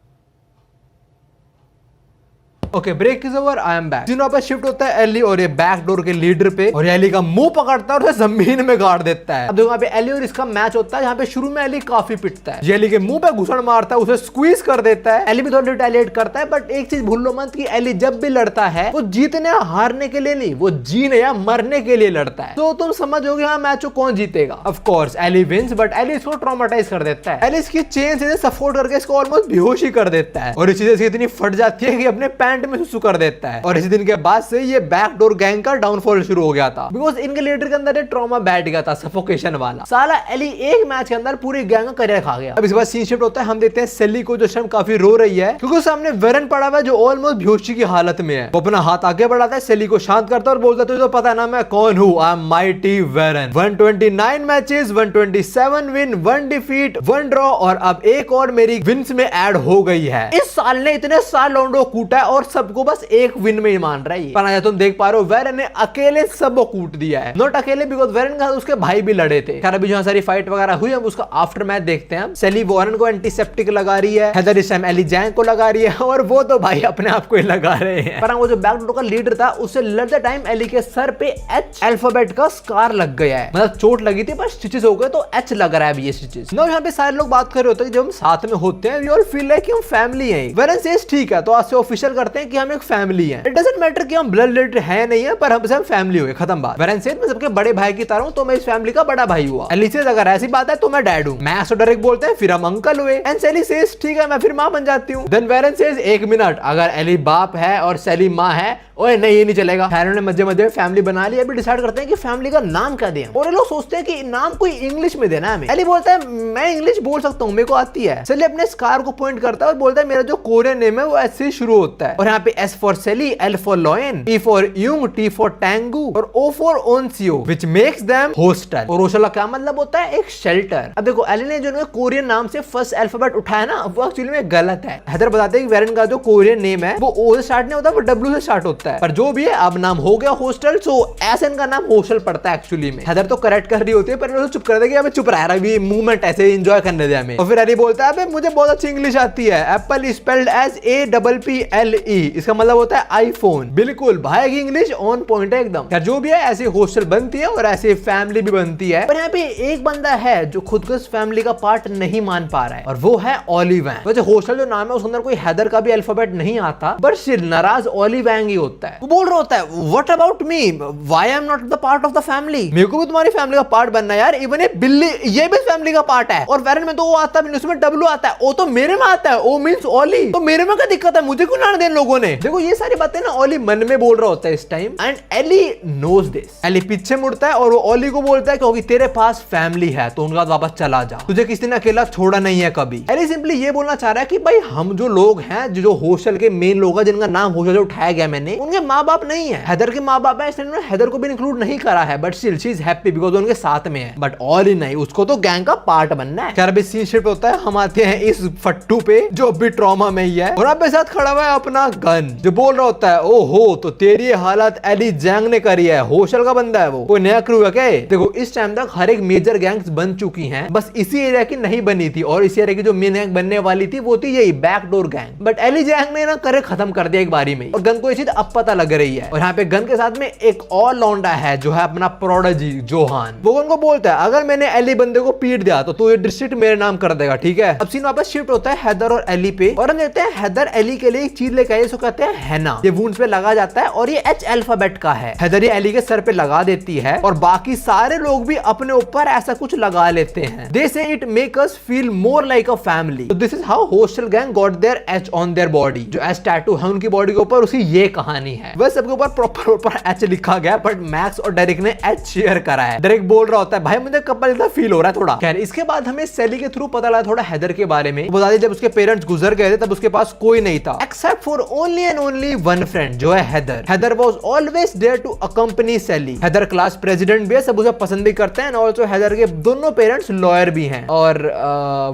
Okay, break is over, I am back. तीनों पे शिफ्ट होता है एली और ये बैक डोर के लीडर पे, और एली का मुंह पकड़ता है और उसे जमीन में गाड़ देता है। अब देखो यहाँ पे एली और इसका मैच होता है, यहाँ पे शुरू में एली काफी पिटता है, एली के मुंह पे घुसड़ मारता है, उसे स्क्वीज कर देता है। एली भी थोड़ा रिटेलिएट करता है, बट एक चीज भूल लो मत कि एली जब भी लड़ता है वो जीतने या हारने के लिए नहीं, वो जीने या मरने के लिए लड़ता है। तो तुम समझोगे हाँ मैच को कौन जीतेगा। Of course Eli wins, but Eli इसको ट्रॉमेटाइज कर देता है। एली इसकी चेन से सपोर्ट करके इसको ऑलमोस्ट बेहोश ही कर देता है, और इस चीज से इतनी फट जाती है कि अपने पैंट में सुसु कर देता है। और इसी दिन के बाद से ये बैकडोर गैंग का डाउनफॉल शुरू हो गया था, बिकॉज इनके लीडर के अंदर एक ट्रॉमा बैठ गया था, सफोकेशन वाला। साला एली एक मैच के अंदर पूरी गैंग का करियर खा गया। अब इसके बाद सीन शिफ्ट होता है, हम देखते हैं सेली को जो शायद काफी रो रही है, क्योंकि सामने वेरन पड़ा हुआ है जो ऑलमोस्ट बेहोशी की हालत में है। वो अपना हाथ आगे बढ़ाता है, सेली को शांत करता है और बोलता है तुझे तो पता है ना मैं कौन हूँ, I am mighty Warren. 129 matches, 127 win, 1 defeat, 1 draw, और अब एक और मेरी विन्स में ऐड हो गई है। इस साल ने इतने साल लौंडो कूटा है और सबको बस एक विन में ही मान रहा है। पर तुम देख पा रहे हो वेरन ने अकेले सबको कूट दिया है। नॉट अकेले, बिकॉज वेरन के साथ उसके भाई भी लड़े थे। खैर अभी जो सारी फाइट वगैरह हुई है उसका आफ्टर मैच देखते हैं। सेली वॉरेन को एंटीसेप्टिक लगा रही है, हेदर इस टाइम एली जैंग को लगा रही है, और वो तो भाई अपने आप को ही लगा रहे हैं। पर वो जो बैकडोर का लीडर था उससे लड़ते टाइम एली के सर पे एच अल्फाबेट का स्कार लग गया है, मतलब चोट लगी थी पर स्टिचेस हो गए तो एच लग रहा है अभी ये स्टिचेस। नो यहाँ पे सारे लोग बात कर रहे होते हैं कि जब हम साथ में होते हैं वी ऑल फील लाइक हम फैमिली हैं। वेरन सेज ठीक है, तो आज से ऑफिशियल करते हैं कि हम एक फैमिली हैं। इट डजंट मैटर कि हम ब्लड रिलेटेड है नहीं है, पर हम सब फैमिली हुए, खत्म बात। वेरन सेज मैं सबके बड़े भाई की तरह हूं, तो मैं इस फैमिली का बड़ा भाई हुआ। एली सेज अगर ऐसी बात है तो मैं डैड हूं। मैक्स और डेरिक बोलते हैं फिर हम अंकल हुए। एंड सेली सेज ठीक है मैं फिर मां बन जाती हूं। देन वेरन सेज एक मिनट, अगर एली बाप है और सेली मां है, ओए नहीं ये नहीं चलेगा। खैर ने मजे मजे फैमिली बना ली। अभी डिसाइड करते हैं कि फैमिली का नाम क्या दें, और ये लोग सोचते हैं कि नाम कोई इंग्लिश में देना है हमें। एली बोलता है मैं इंग्लिश बोल सकता हूँ, मेरे को आती है। सेली अपने स्कार को पॉइंट करता है और बोलता है मेरा जो कोरियन नेम है वो ऐसे ही शुरू होता है। और यहाँ पे S for Sally, L for lion, E for Young, T for Tango, और O for Onsio which makes them hostel. और हॉस्टल का क्या मतलब होता है? एक शेल्टर। अब देखो एली ने जो कोरियन नाम से फर्स्ट अल्फाबेट उठाया ना, वो एक्चुअली में गलत है। हेदर बताते हैं कि वेरन का जो कोरियन नेम है वो ओ से स्टार्ट नहीं होता, वो डब्ल्यू से स्टार्ट होता है। पर जो भी है अब नाम हो गया हॉस्टल, सो ऐसे इनका नाम हॉस्टल पड़ता है एक्चुअली में। हेदर तो करेक्ट कर रही होती है, पर चुप कर देगी, अबे चुप रह रहा है, मूवमेंट ऐसे एंजॉय करने दे हमें। और फिर एली बोलता है अबे मुझे बहुत अच्छी इंग्लिश आती है। एप्पल स्पेल्ड एज APPLE, इसका मतलब होता है आईफोन। बिल्कुल भाई की इंग्लिश ऑन पॉइंट है एकदम। यार जो भी है ऐसी हॉस्टल बनती है और ऐसी फैमिली भी बनती है। पर यहाँ पे एक बंदा है जो खुद को इस फैमिली का पार्ट नहीं मान पा रहा है, और वो है ओली वैंग। वैसे हॉस्टल जो नाम है उसके अंदर कोई हेदर का भी अल्फाबेट नहीं आता, बट सिर्फ नाराज ओली वैंग ही होता है। वो बोल रहा होता है what about me, why I am not the part of the family. मेरे को भी तुम्हारी फैमिली का पार्ट बनना है यार, इवन ये बिल्ली ये भी फैमिली का पार्ट है। और वेरन में तो वो आता भी नहीं, उसमें डब्ल्यू आता है, ओ तो मेरे में आता है, ओ मींस ओली, तो मेरे में क्या दिक्कत है, मुझे क्यों ना दें लोगों ने। देखो ये सारी बातें ना ओली मन में बोल रहा होता है इस time, and Eli knows this. Eli पीछे मुड़ता है और वो ओली को बोलता है क्योंकि तेरे पास फैमिली है तो उनका वापस चला जा, तुझे किसी ने अकेला छोड़ा नहीं है कभी। एली सिंपली ये बोलना चाह रहा है कि भाई हम जो लोग हैं, जो हॉस्टल के मेन लोग हैं जिनका नाम हॉस्टल उठाया गया मैंने, उनके माँ बाप नहीं है। हेदर के माँ बाप है, इसलिए उन्होंने हेदर को भी इंक्लूड नहीं करा है, but still she is happy because उनके साथ में है। बट ओली नहीं, उसको तो गैंग का पार्ट बनना है। खैर अभी सीन शिफ्ट होता है, हम आते हैं इस फट्टू पे जो भी ट्रॉमा में ही है, और अब साथ खड़ा हुआ है अपना गन, जो बोल रहा होता है ओहो तो तेरी हालत एली जैंग ने करी है, होशल का बंदा है वो, कोई नया क्रू है क्या? देखो इस टाइम तक हर एक मेजर गैंग्स बन चुकी हैं, बस इसी एरिया की नहीं बनी थी, और इसी एरिया की जो मेन गैंग बनने वाली थी वो थी यही बैकडोर गैंग। बट एली जैंग ने ना करे खत्म कर दिया एक बारी में, और गन को ये चीज अब पता लग रही है। और यहाँ पे गन के साथ में एक और लौंडा है जो है अपना प्रोडजी जोहान। वो उनको बोलता है अगर मैंने एली बंदे को पीट दिया तो ये डिस्ट्रिक्ट मेरे नाम कर देगा, ठीक है? अब सीन वापस शिफ्ट होता है हैदर और एली पे, और हम देखते हैं हैदर एली के लिए एक चीज लेके आए, इसको कहते हैं हैना। ये वुंड्स पे लगा जाता है और ये एच अल्फाबेट का है। हैदर ये एली के सर पे लगा देती है और बाकी सारे लोग भी अपने ऊपर ऐसा कुछ लगा लेते हैं। They say it make us feel more like a family. This is how hostel gang got their H on their body. जो एच टैटू है उनकी बॉडी के ऊपर, उसकी ये कहानी है। वह सबके ऊपर प्रॉपर ऊपर एच लिखा गया, बट मैक्स और डेरिक ने एच शेयर करा है। डेरिक बोल रहा होता है भाई मुझे कपल जैसा फील हो रहा है थोड़ा। खैर इसके बाद हमें सैली के थ्रू पता लगा थोड़ा हैदर के बारे में। बता दी जब उसके पेरेंट्स गुजर गए थे तब उसके पास कोई नहीं था except for only and only one friend जो है Haider. Haider was always there to accompany Sally. Haider class president भी है, सब उसे पसंद भी करते हैं, और जो हैदर के दोनों पेरेंट्स लॉयर भी हैं। और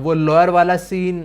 वो लॉयर वाला सीन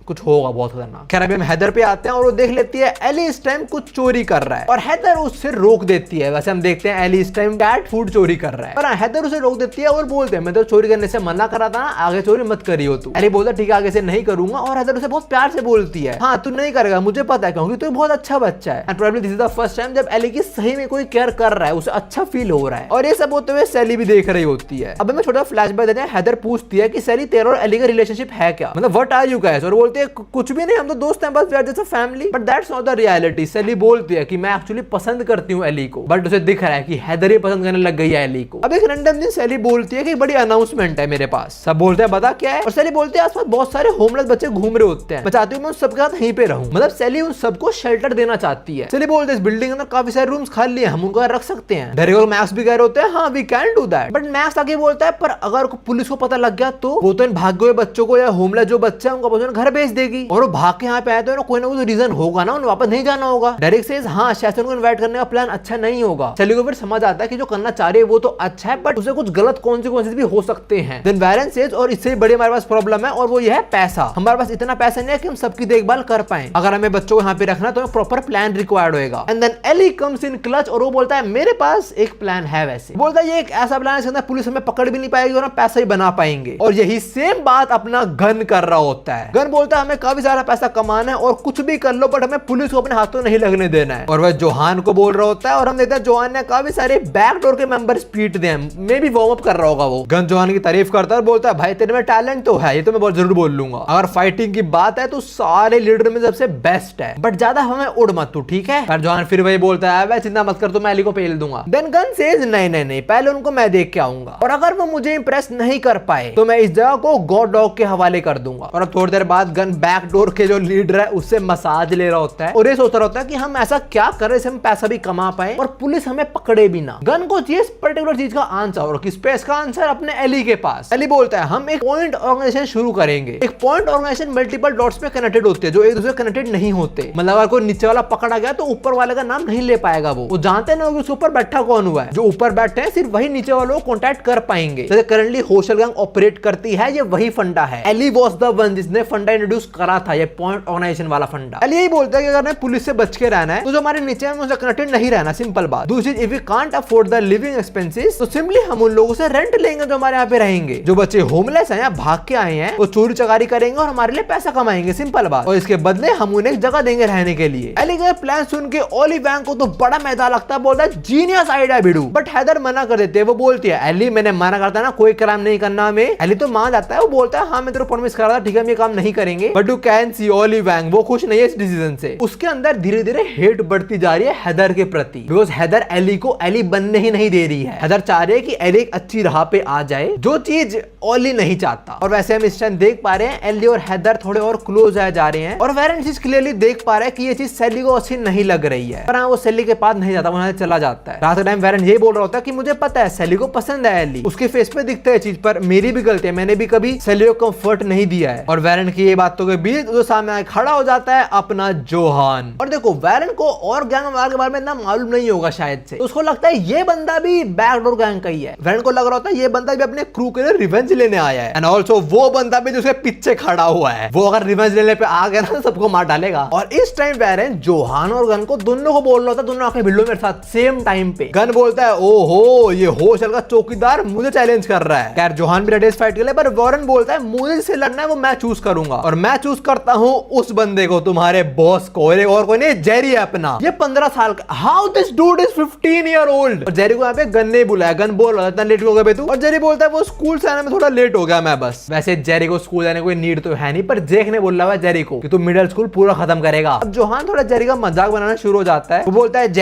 कुछ होगा बहुत खतरनाक। खैर अभी हम हैदर पे आते हैं और वो देख लेती है एली इस टाइम कुछ चोरी कर रहा है और हैदर उससे रोक देती है। वैसे हम देखते हैं एली इस टाइम कैट फूड चोरी कर रहा है, पर हैदर उसे रोक देती है और बोलते हैं मैं तो चोरी करने से मना करा था ना, आगे चोरी मत करियो तू। एली बोलता ठीक है आगे से नहीं करूंगा, और हैदर उसे बहुत प्यार से बोलती है हाँ तू नहीं करेगा मुझे पता है क्योंकि तू बहुत अच्छा बच्चा है। And probably this is the first time जब एली की सही में कोई केयर कर रहा है, उसे अच्छा फील हो रहा है। और ये सब होते हुए सैली भी देख रही होती है। अब हमें छोटा फ्लैशबैक देते हैं। हैदर पूछती है कि सैली तेरा और एली का रिलेशनशिप है क्या, मतलब व्हाट आर यू गाइस? और बोलते हैं कुछ भी नहीं, हम तो दोस्त हैं बस, we are just a family. But that's not the reality. Sally बोलती है कि मैं एक्चुअली पसंद करती हूँ एली को, बट उसे दिख रहा है कि हैदर ही पसंद करने लग गई है एली को। अब एक रैंडम दिन सैली बोलती है कि बड़ी अनाउंसमेंट है मेरे पास। सब बोलते हैं बता क्या है, और सैली बोलती है आसपास बहुत सारे होमलेस बच्चे घूम रहे होते हैं, मैं चाहती हूँ मैं उन सबके साथ यहीं पे रहूं। मतलब सैली उन सबको शेल्टर देना चाहती है। सैली बोलते हैं इस बिल्डिंग के अंदर काफी सारे रूम्स खाली हैं, हम उनको रख सकते हैं। डेरिक और मैक्स भी कह रहे होते हैं हाँ we can do that. But Max आगे बोलता है पर अगर पुलिस को पता लग गया तो वो तो इन भागे हुए बच्चों को या होमलेस जो बच्चे हैं उनको घर भेज देगी, और वो भाग के यहाँ पे आए तो कोई ना कोई रीजन होगा ना, उन्हें वापस नहीं जाना होगा। डेरिक सेज हाँ शायद उनको इनवाइट करने का प्लान अच्छा नहीं होगा। सैली को फिर समझ आता है कि जो करना चाह रही है वो तो अच्छा है, बट उसे कुछ गलत कॉन्सिक्वेंसेस भी हो सकते हैं। देन वैरेन सेज और इससे बड़ी हमारे पास प्रॉब्लम है, और वो ये है पैसा। हमारे पास इतना पैसा नहीं है कि हम सबकी देखभाल कर पाए। अगर हमें बच्चों को यहाँ पे रखना तो प्रॉपर प्लान रिक्वायर्ड होगा। And then Eli comes in clutch, और वो बोलता है मेरे पास एक प्लान है। वैसे बोलता है ये एक ऐसा प्लान है जिसके अंदर पुलिस हमें पकड़ भी नहीं पाएगी और हम पैसा ही बना पाएंगे। और यही सेम बात अपना गन कर रहा होता है। गन बोलता है हमें काफी सारा पैसा कमाना है और कुछ भी कर लो, बट हमें पुलिस को अपने हाथों नहीं लगने देना है। और वह जोहान को बोल रहा होता है, और हम देखते हैं जोहान ने काफी सारे बैकडोर के मेंबर्स पीट दिए। मे भी वार्म अप कर रहा होगा वो। गन जोहान की तारीफ करता है और बोलता है भाई तेरे में टैलेंट तो है, ये तो मैं बहुत जरूर बोल लूंगा। अगर फाइटिंग की बात है तो सारे लीडर में सबसे बेस्ट है, बट ज्यादा हमें उड़ मत तू, ठीक है? पर जोहान फिर वही बोलता है वह चिंता मत कर तो मैं एली को पेल दूंगा। देन गन सेज नहीं नहीं नहीं, पहले उनको मैं देख के आऊंगा, और अगर वो मुझे इंप्रेस नहीं कर पाए तो मैं इस जगह को गॉड डॉग के हवाले कर दूंगा। और अब थोड़ी देर बाद गन बैकडोर के जो लीडर है उससे मसाज ले रहा होता है और ये सोच रहा होता है कि हम ऐसा क्या कर रहे हैं हम पैसा भी कमा पाए और पुलिस हमें पकड़े भी ना। गन को चाहिए पर्टिकुलर चीज का आंसर, और किस पे इसका आंसर? अपने एली के पास। एली बोलता है हम एक पॉइंट ऑर्गेनाइजेशन शुरू करेंगे। एक पॉइंट ऑर्गेनाइजेशन मल्टीपल डॉट्स पे कनेक्टेड होते हैं जो एक दूसरे कनेक्टेड नहीं होते। मतलब अगर कोई नीचे वाला पकड़ा गया तो ऊपर वाले का नाम नहीं ले पाएगा। वो जानते नहीं उसके ऊपर बैठा कौन हुआ है, जो ऊपर बैठे हैं सिर्फ वही नीचे वालों को कॉन्टैक्ट कर पाएंगे। जैसे करंटली होस्टल गैंग ऑपरेट करती है, ये वही फंडा है। एली वाज द वन जिसने फंडा इंट्रोड्यूस करा था, ये पॉइंट ऑर्गेनाइजेशन वाला फंडा। एली यही बोलता है कि अगर पुलिस से बच के रहना है तो जो हमारे नीचे है उनसे कनेक्टेड नहीं रहना, सिंपल बात। दूसरी if we can't afford the living expenses तो सिंपली हम उन लोगों से रेंट लेंगे जो हमारे यहाँ पे रहेंगे। जो बच्चे होमलेस हैं या भाग के आए हैं वो चोरी चकारी करेंगे और हमारे लिए पैसा कमाएंगे, सिंपल बात। और इसके बदले हम उन्हें एक जगह देंगे रहने के लिए। एली का प्लान सुन के ओली वैंग को तो बड़ा मजा लगता है, बोलता है जीनियस आइडिया बिडू। बट हैदर मना कर देते हैं। वो बोलती है एली मैंने मना करता ना कोई क्राइम नहीं करना हमें। एली तो मान जाता है, वो बोलता है हाँ मैं तेरे को प्रॉमिस कर रहा था, ठीक है हम ये काम नहीं करेंगे। बट यू कैन सी ओली वैंग वो खुश नहीं है इस डिसीजन से। उसके अंदर धीरे धीरे हेट बढ़ती जा रही है हैदर के प्रति, बिकॉज हैदर एली को एली बनने ही नहीं दे रही है। हैदर चाह रही है कि एली एक अच्छी राह पे आ जाए, जो चीज ओली नहीं चाहता। और वैसे हम इस टाइम देख पा रहे हैं एली और हैदर थोड़े और क्लोज आए जा रहे हैं, और वैरेन चीज क्लियरली देख पा रहा है कि ये चीज सैली को अच्छी नहीं लग रही है। पर हाँ वो सैली के पास नहीं जाता, वहां से चला जाता है। रात के टाइम वैरेन ये बोल रहा होता है कि मुझे पता है सैली को पसंद है एली, उसके फेस पे दिखता है चीज, पर मेरी भी गलती है, मैंने भी कभी सैली को कंफर्ट नहीं दिया है। और वैरेन की ये बात बातों के बीच उसके सामने खड़ा हो जाता है अपना जोहान। और देखो वैरन को और गैंग वार के बारे में इतना मालूम नहीं होगा शायद से, उसको लगता है ये बंदा भी बैकडोर गैंग का ही है। वैरन को लग रहा होता है ये बंदा भी अपने क्रू के लिए रिवेंज लेने आया है, एंड ऑल्सो वो बंदा भी जो उसके पीछे खड़ा हुआ है वो अगर रिवेंज लेने पे आ गया ना तो सबको मार डालेगा। और इस टाइम वैरन जोहान और गन को दोनों को बोल रहा होता है, दोनों आंखें भिड़ो मेरे साथ सेम टाइम पे। गन बोलता है ओहो ये होशल का चौकीदार मुझे चैलेंज कर रहा है। खैर जोहान भी रेडी फाइट के लिए, पर वॉरेन बोलता है मुझे जिससे लड़ना है वो मैं चूज करूंगा, और मैं चूज करता हूं उस बंदे को, तुम्हारे बॉस को, और कोई नहीं, जेरी है अपना। ये 15 साल का। How this dude is 15 year old. और जेरी को यहाँ पे गन ने बुलाया। गन बोल रहा था इतना लेट हो गया तू, और जेरी बोलता है वो स्कूल से आने में थोड़ा लेट हो गया मैं बस। वैसे जेरी को स्कूल जाने कोई नीड तो है नहीं, पर जेक ने बोला हुआ जेरी को कि तू मिडिल स्कूल पूरा खत्म करेगा। अब जोहान थोड़ा जेरी का मजाक बनाना शुरू हो जाता है। वो बोलता है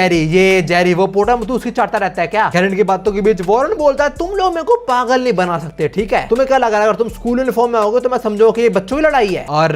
जेरी वो पोटा तू उसकी चाटता रहता है क्या? खैर की बातों के बीच वॉरेन बोलता है तुम लोग मेरे को पागल नहीं बना सकते, ठीक है? तुम्हें क्या लगा अगर तुम स्कूल यूनिफॉर्म में आओगे तो मैं समझो कि ये बच्चों की लड़ाई है, और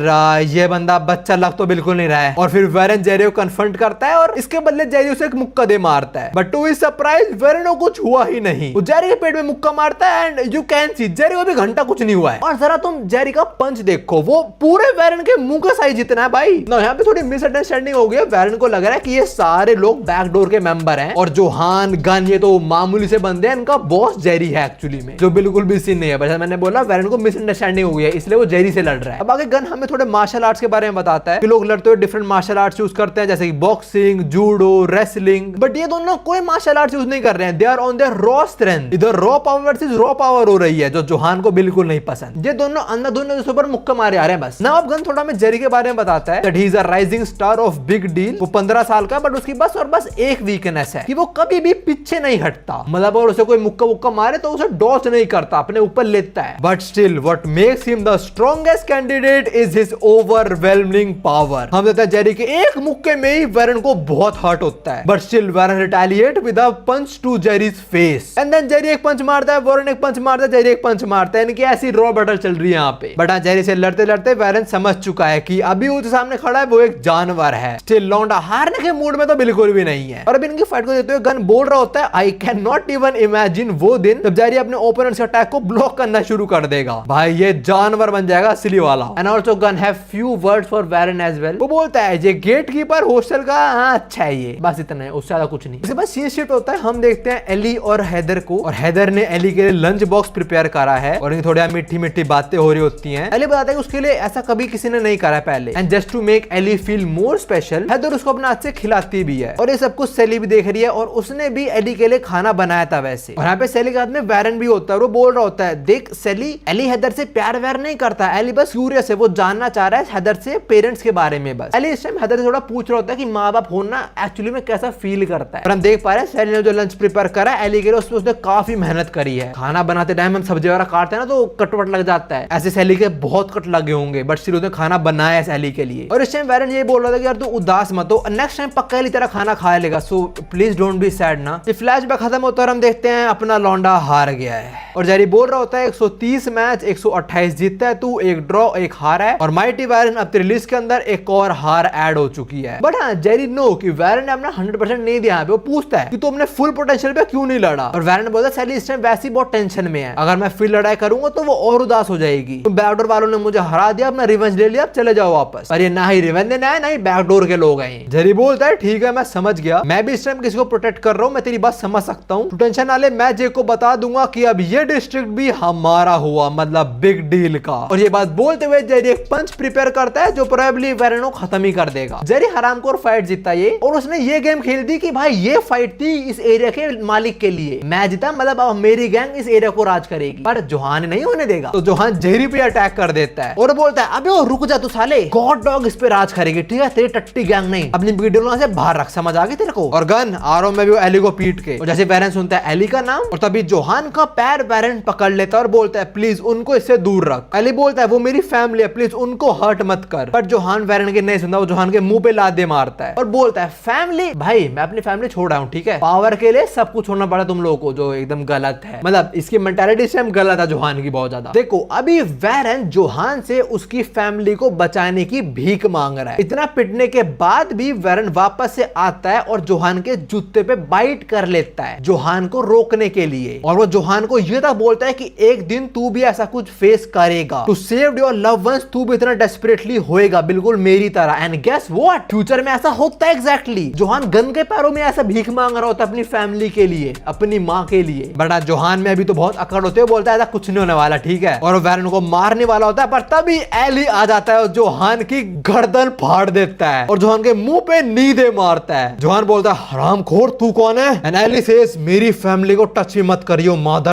ये बंदा बच्चा लग तो बिल्कुल नहीं रहा है। और फिर वॉरेन जेरी को कन्फ्रंट करता है और इसके बदले जेरी उसे एक मुक्का दे मारता है, but to his surprise Warren को कुछ हुआ ही नहीं। वो जेरी के पेट में मुक्का मारता है and you can see Jerry को भी घंटा कुछ नहीं हुआ है। और जरा तुम जेरी का पंच देखो, वो पूरे वॉरेन के मुंह का साइज जितना है भाई। ना यहाँ पे थोड़ी मिसअंडरस्टैंडिंग हो गई है। वॉरेन को लग रहा है कि ये सारे लोग बैकडोर के मेंबर हैं और जोहान गन ये तो मामूली से बंदे हैं, इनका बॉस जेरी है एक्चुअली में, जो बिल्कुल भी सीन नहीं है। बस मैंने बोला वॉरेन को मिसअंडरस्टैंडिंग हो गई है इसलिए वो जेरी से लड़ रहा है। अब आगे गन हमें थोड़े मार्शल आर्ट्स के बारे में बताता है कि लोग लड़ते हुए डिफरेंट मार्शल आर्ट्स यूज करते हैं, जैसे कि बॉक्सिंग, जूडो, रेसलिंग, बट ये दोनों कोई मार्शल आर्ट्स यूज नहीं कर रहे हैं। They are on their raw strength. इधर raw power versus raw power हो रही है जो जोहान को बिल्कुल नहीं पसंद। ये दोनों अंधाधुंध दूसरे पर मुक्का मारे आ रहे हैं बस। ना अब गन थोड़ा हमें जेरी के बारे में बताता है that he is a rising star of big deal. वो 15 साल का, बट उसकी बस और बस एक वीकनेस है कि वो कभी भी पीछे नहीं हटता। मतलब अगर उसे कोई मुक्का वुक्का मारे तो उसे डॉच नहीं करता, अपने ऊपर लेता है। But still what makes him the strongest candidate is his overwhelming power. हम देखते हैं जेरी के एक मुक्के में ही वॉरेन को बहुत हर्ट होता है, but still Warren retaliate with a punch to Jerry's face, and then Jerry एक पंच मारता है, वॉरेन एक पंच मारता है, जेरी एक पंच मारता है। इनकी ऐसी रॉ बैटल चल रही है यहाँ पे। बट जेरी से लड़ते लड़ते वॉरेन समझ चुका है कि अभी उसके सामने खड़ा है वो एक जानवर है। स्टिल लौंडा हारने के मूड में तो बिल्कुल भी नहीं है। और अभी इनकी फाइट को देखते हुए गन बोल रहा होता है I can not even imagine वो दिन जब जेरी अपने ओपोनेंट्स के अटैक को ब्लॉक करना शुरू कर देगा। भाई ये जानवर बन जाएगा असली वाला। And also Gun have few words for Warren as well. वो बोलता है ये गेट कीपर हॉस्टल का अच्छा है, ये बस इतना है, उससे ज्यादा कुछ नहीं। इसके बाद सीन शिफ्ट होता है। हम देखते हैं एली और हैदर को, और हैदर ने एली के लिए लंच बॉक्स प्रिपेयर करा है और थोड़ी मीठी मीठी बातें हो रही होती हैं। एली बताता है कि उसके लिए ऐसा कभी किसी ने नहीं करा पहले, and just to make Eli feel more special Haider उसको अपने हाथ से खिलाती भी है। और ये सब कुछ सेली भी देख रही है और उसने भी एली के लिए खाना बनाया था वैसे। और यहाँ पे सेली के हाथ में वॉरेन भी होता है और वो बोल रहा होता है देख सेली, एली हैदर से प्यार व्यार नहीं करता, एली बस क्यूरियस है, वो जानना चाह रहा है हैदर से पेरेंट्स के बारे में बस। एली इस टाइम हैदर से थोड़ा पूछ रहा होता है कि माँ बाप होना एक्चुअली में कैसा फील करता है। और हम देख पा रहे हैं सेली ने जो लंच प्रिपेयर करा है एली के लिए, उसमें उसने काफी मेहनत करी है। खाना बनाते टाइम हम सब्जी वगैरह काटते हैं ना तो कटवट लग जाता है, ऐसे सेली के बहुत कट लगे होंगे, बट स्टिल उसने खाना बनाया है एली के लिए। और इस टाइम वॉरेन ये बोल रहा था कि यार तू उदास मत हो, नेक्स्ट टाइम पक्का एली तेरा खाना खा लेगा, so please don't be sad ना। ये फ्लैशबैक खत्म होता है और हम देखते हैं अपना लौंडा हार गया है। और जेरी बोल रहा होता है 130 मैच 128 जीतता है तू, एक ड्रॉ एक हार है, और माइटी वॉरेन अब तेरी लिस्ट के अंदर एक और हार ऐड हो चुकी है। बट हाँ जेरी नो कि वॉरेन ने अपना 100% नहीं दिया। वो पूछता है कि तू अपने फुल पोटेंशियल पे क्यों नहीं लड़ा, और वॉरेन बोलता है सेली इस टाइम वैसी बहुत टेंशन में है, अगर मैं फिर लड़ाई करूंगा तो वो और उदास हो जाएगी। तुम बैकडोर वालों ने मुझे हरा दिया, अपना रिवेंज ले लिया, अब चले जाओ वापस। और ये ना ही रिवेंज देना है ना ही बैकडोर के लोग हैं। जेरी बोलता है ठीक है मैं समझ गया, मैं भी इस टाइम किसी को प्रोटेक्ट कर रहा हूँ, मैं तेरी बात समझ सकता हूँ, तू टेंशन ना ले, मैं जे को बता दूंगा कि अब ये डिस्ट्रिक्ट भी हमारा हुआ, मतलब बिग डील का। और ये बात बोलते हुए जेरी एक पंच प्रिपेयर करता है जो प्रोबेबली वॉरेन को खत्म ही कर देगा। जेरी हरामखोर फाइट जीतता ये, और उसने ये गेम खेल दी कि भाई ये फाइट थी इस एरिया के मालिक के लिए, मैं जीता, मतलब अब मेरी गैंग इस एरिया को राज करेगी। पर जोहान नहीं होने देगा, तो जोहान जेरी पे अटैक कर देता है और बोलता है अबे रुक जा तू साले, गॉड डॉग इस पे राज करेगी, ठीक है, तेरी टट्टी गैंग नहीं, अपनी बिगडोला से बाहर रख, समझ आ गई तेरे को। और गन आरो में भी एली को पीट के, और जैसे वॉरेन सुनता है एली का नाम, और तभी जोहान का पैर वॉरेन पकड़ लेता है और बोलता है प्लीज उनको इससे दूर रख। एली बोलता है वो मेरी फैमिली है, प्लीज उनको हर्ट मत कर। पर जोहान वॉरेन के नहीं सुनता, वो जोहान के मुंह पे लादे मारता है और बोलता है फैमिली, भाई मैं अपनी फैमिली छोड़ रहा हूँ, ठीक है, पावर के लिए सब कुछ छोड़ना पड़ा तुम लोगों को, जो एकदम गलत है, मतलब इसकी मेंटालिटी सेम गलत है जोहान की बहुत ज्यादा। देखो अभी वॉरेन जोहान से उसकी फैमिली को बचाने की भीख मांग रहा है, इतना पिटने के बाद भी वॉरेन वापस से आता है और जोहान के जूते पे बाइट कर लेता है जोहान को रोकने के लिए। और वो जोहान को ये तक बोलता है कि एक दिन तू भी ऐसा कुछ फेस करेगा, to save your loved ones ones तू भी इतना डेस्परेटली होएगा बिल्कुल मेरी तरह। एंड गेस व्हाट, फ्यूचर में ऐसा होता है एग्जैक्टली। जोहान गन के पैरों में ऐसा भीख मांग रहा होता है अपनी फैमिली के लिए, अपनी माँ के लिए। बट जोहान में अभी तो बहुत अकड़ होते हैं, बोलता है ऐसा कुछ नहीं होने वाला, ठीक है, और वैरन को मारने वाला होता है। पर तभी एली आ जाता है और जोहान की गर्दन फाड़ देता है और जोहान के मुंह पे नींदे मारता है। जोहान बोलता है हरामखोर तू कौन है? एंड एली सेज मेरी फैमिली को टच भी मत करियो मादर।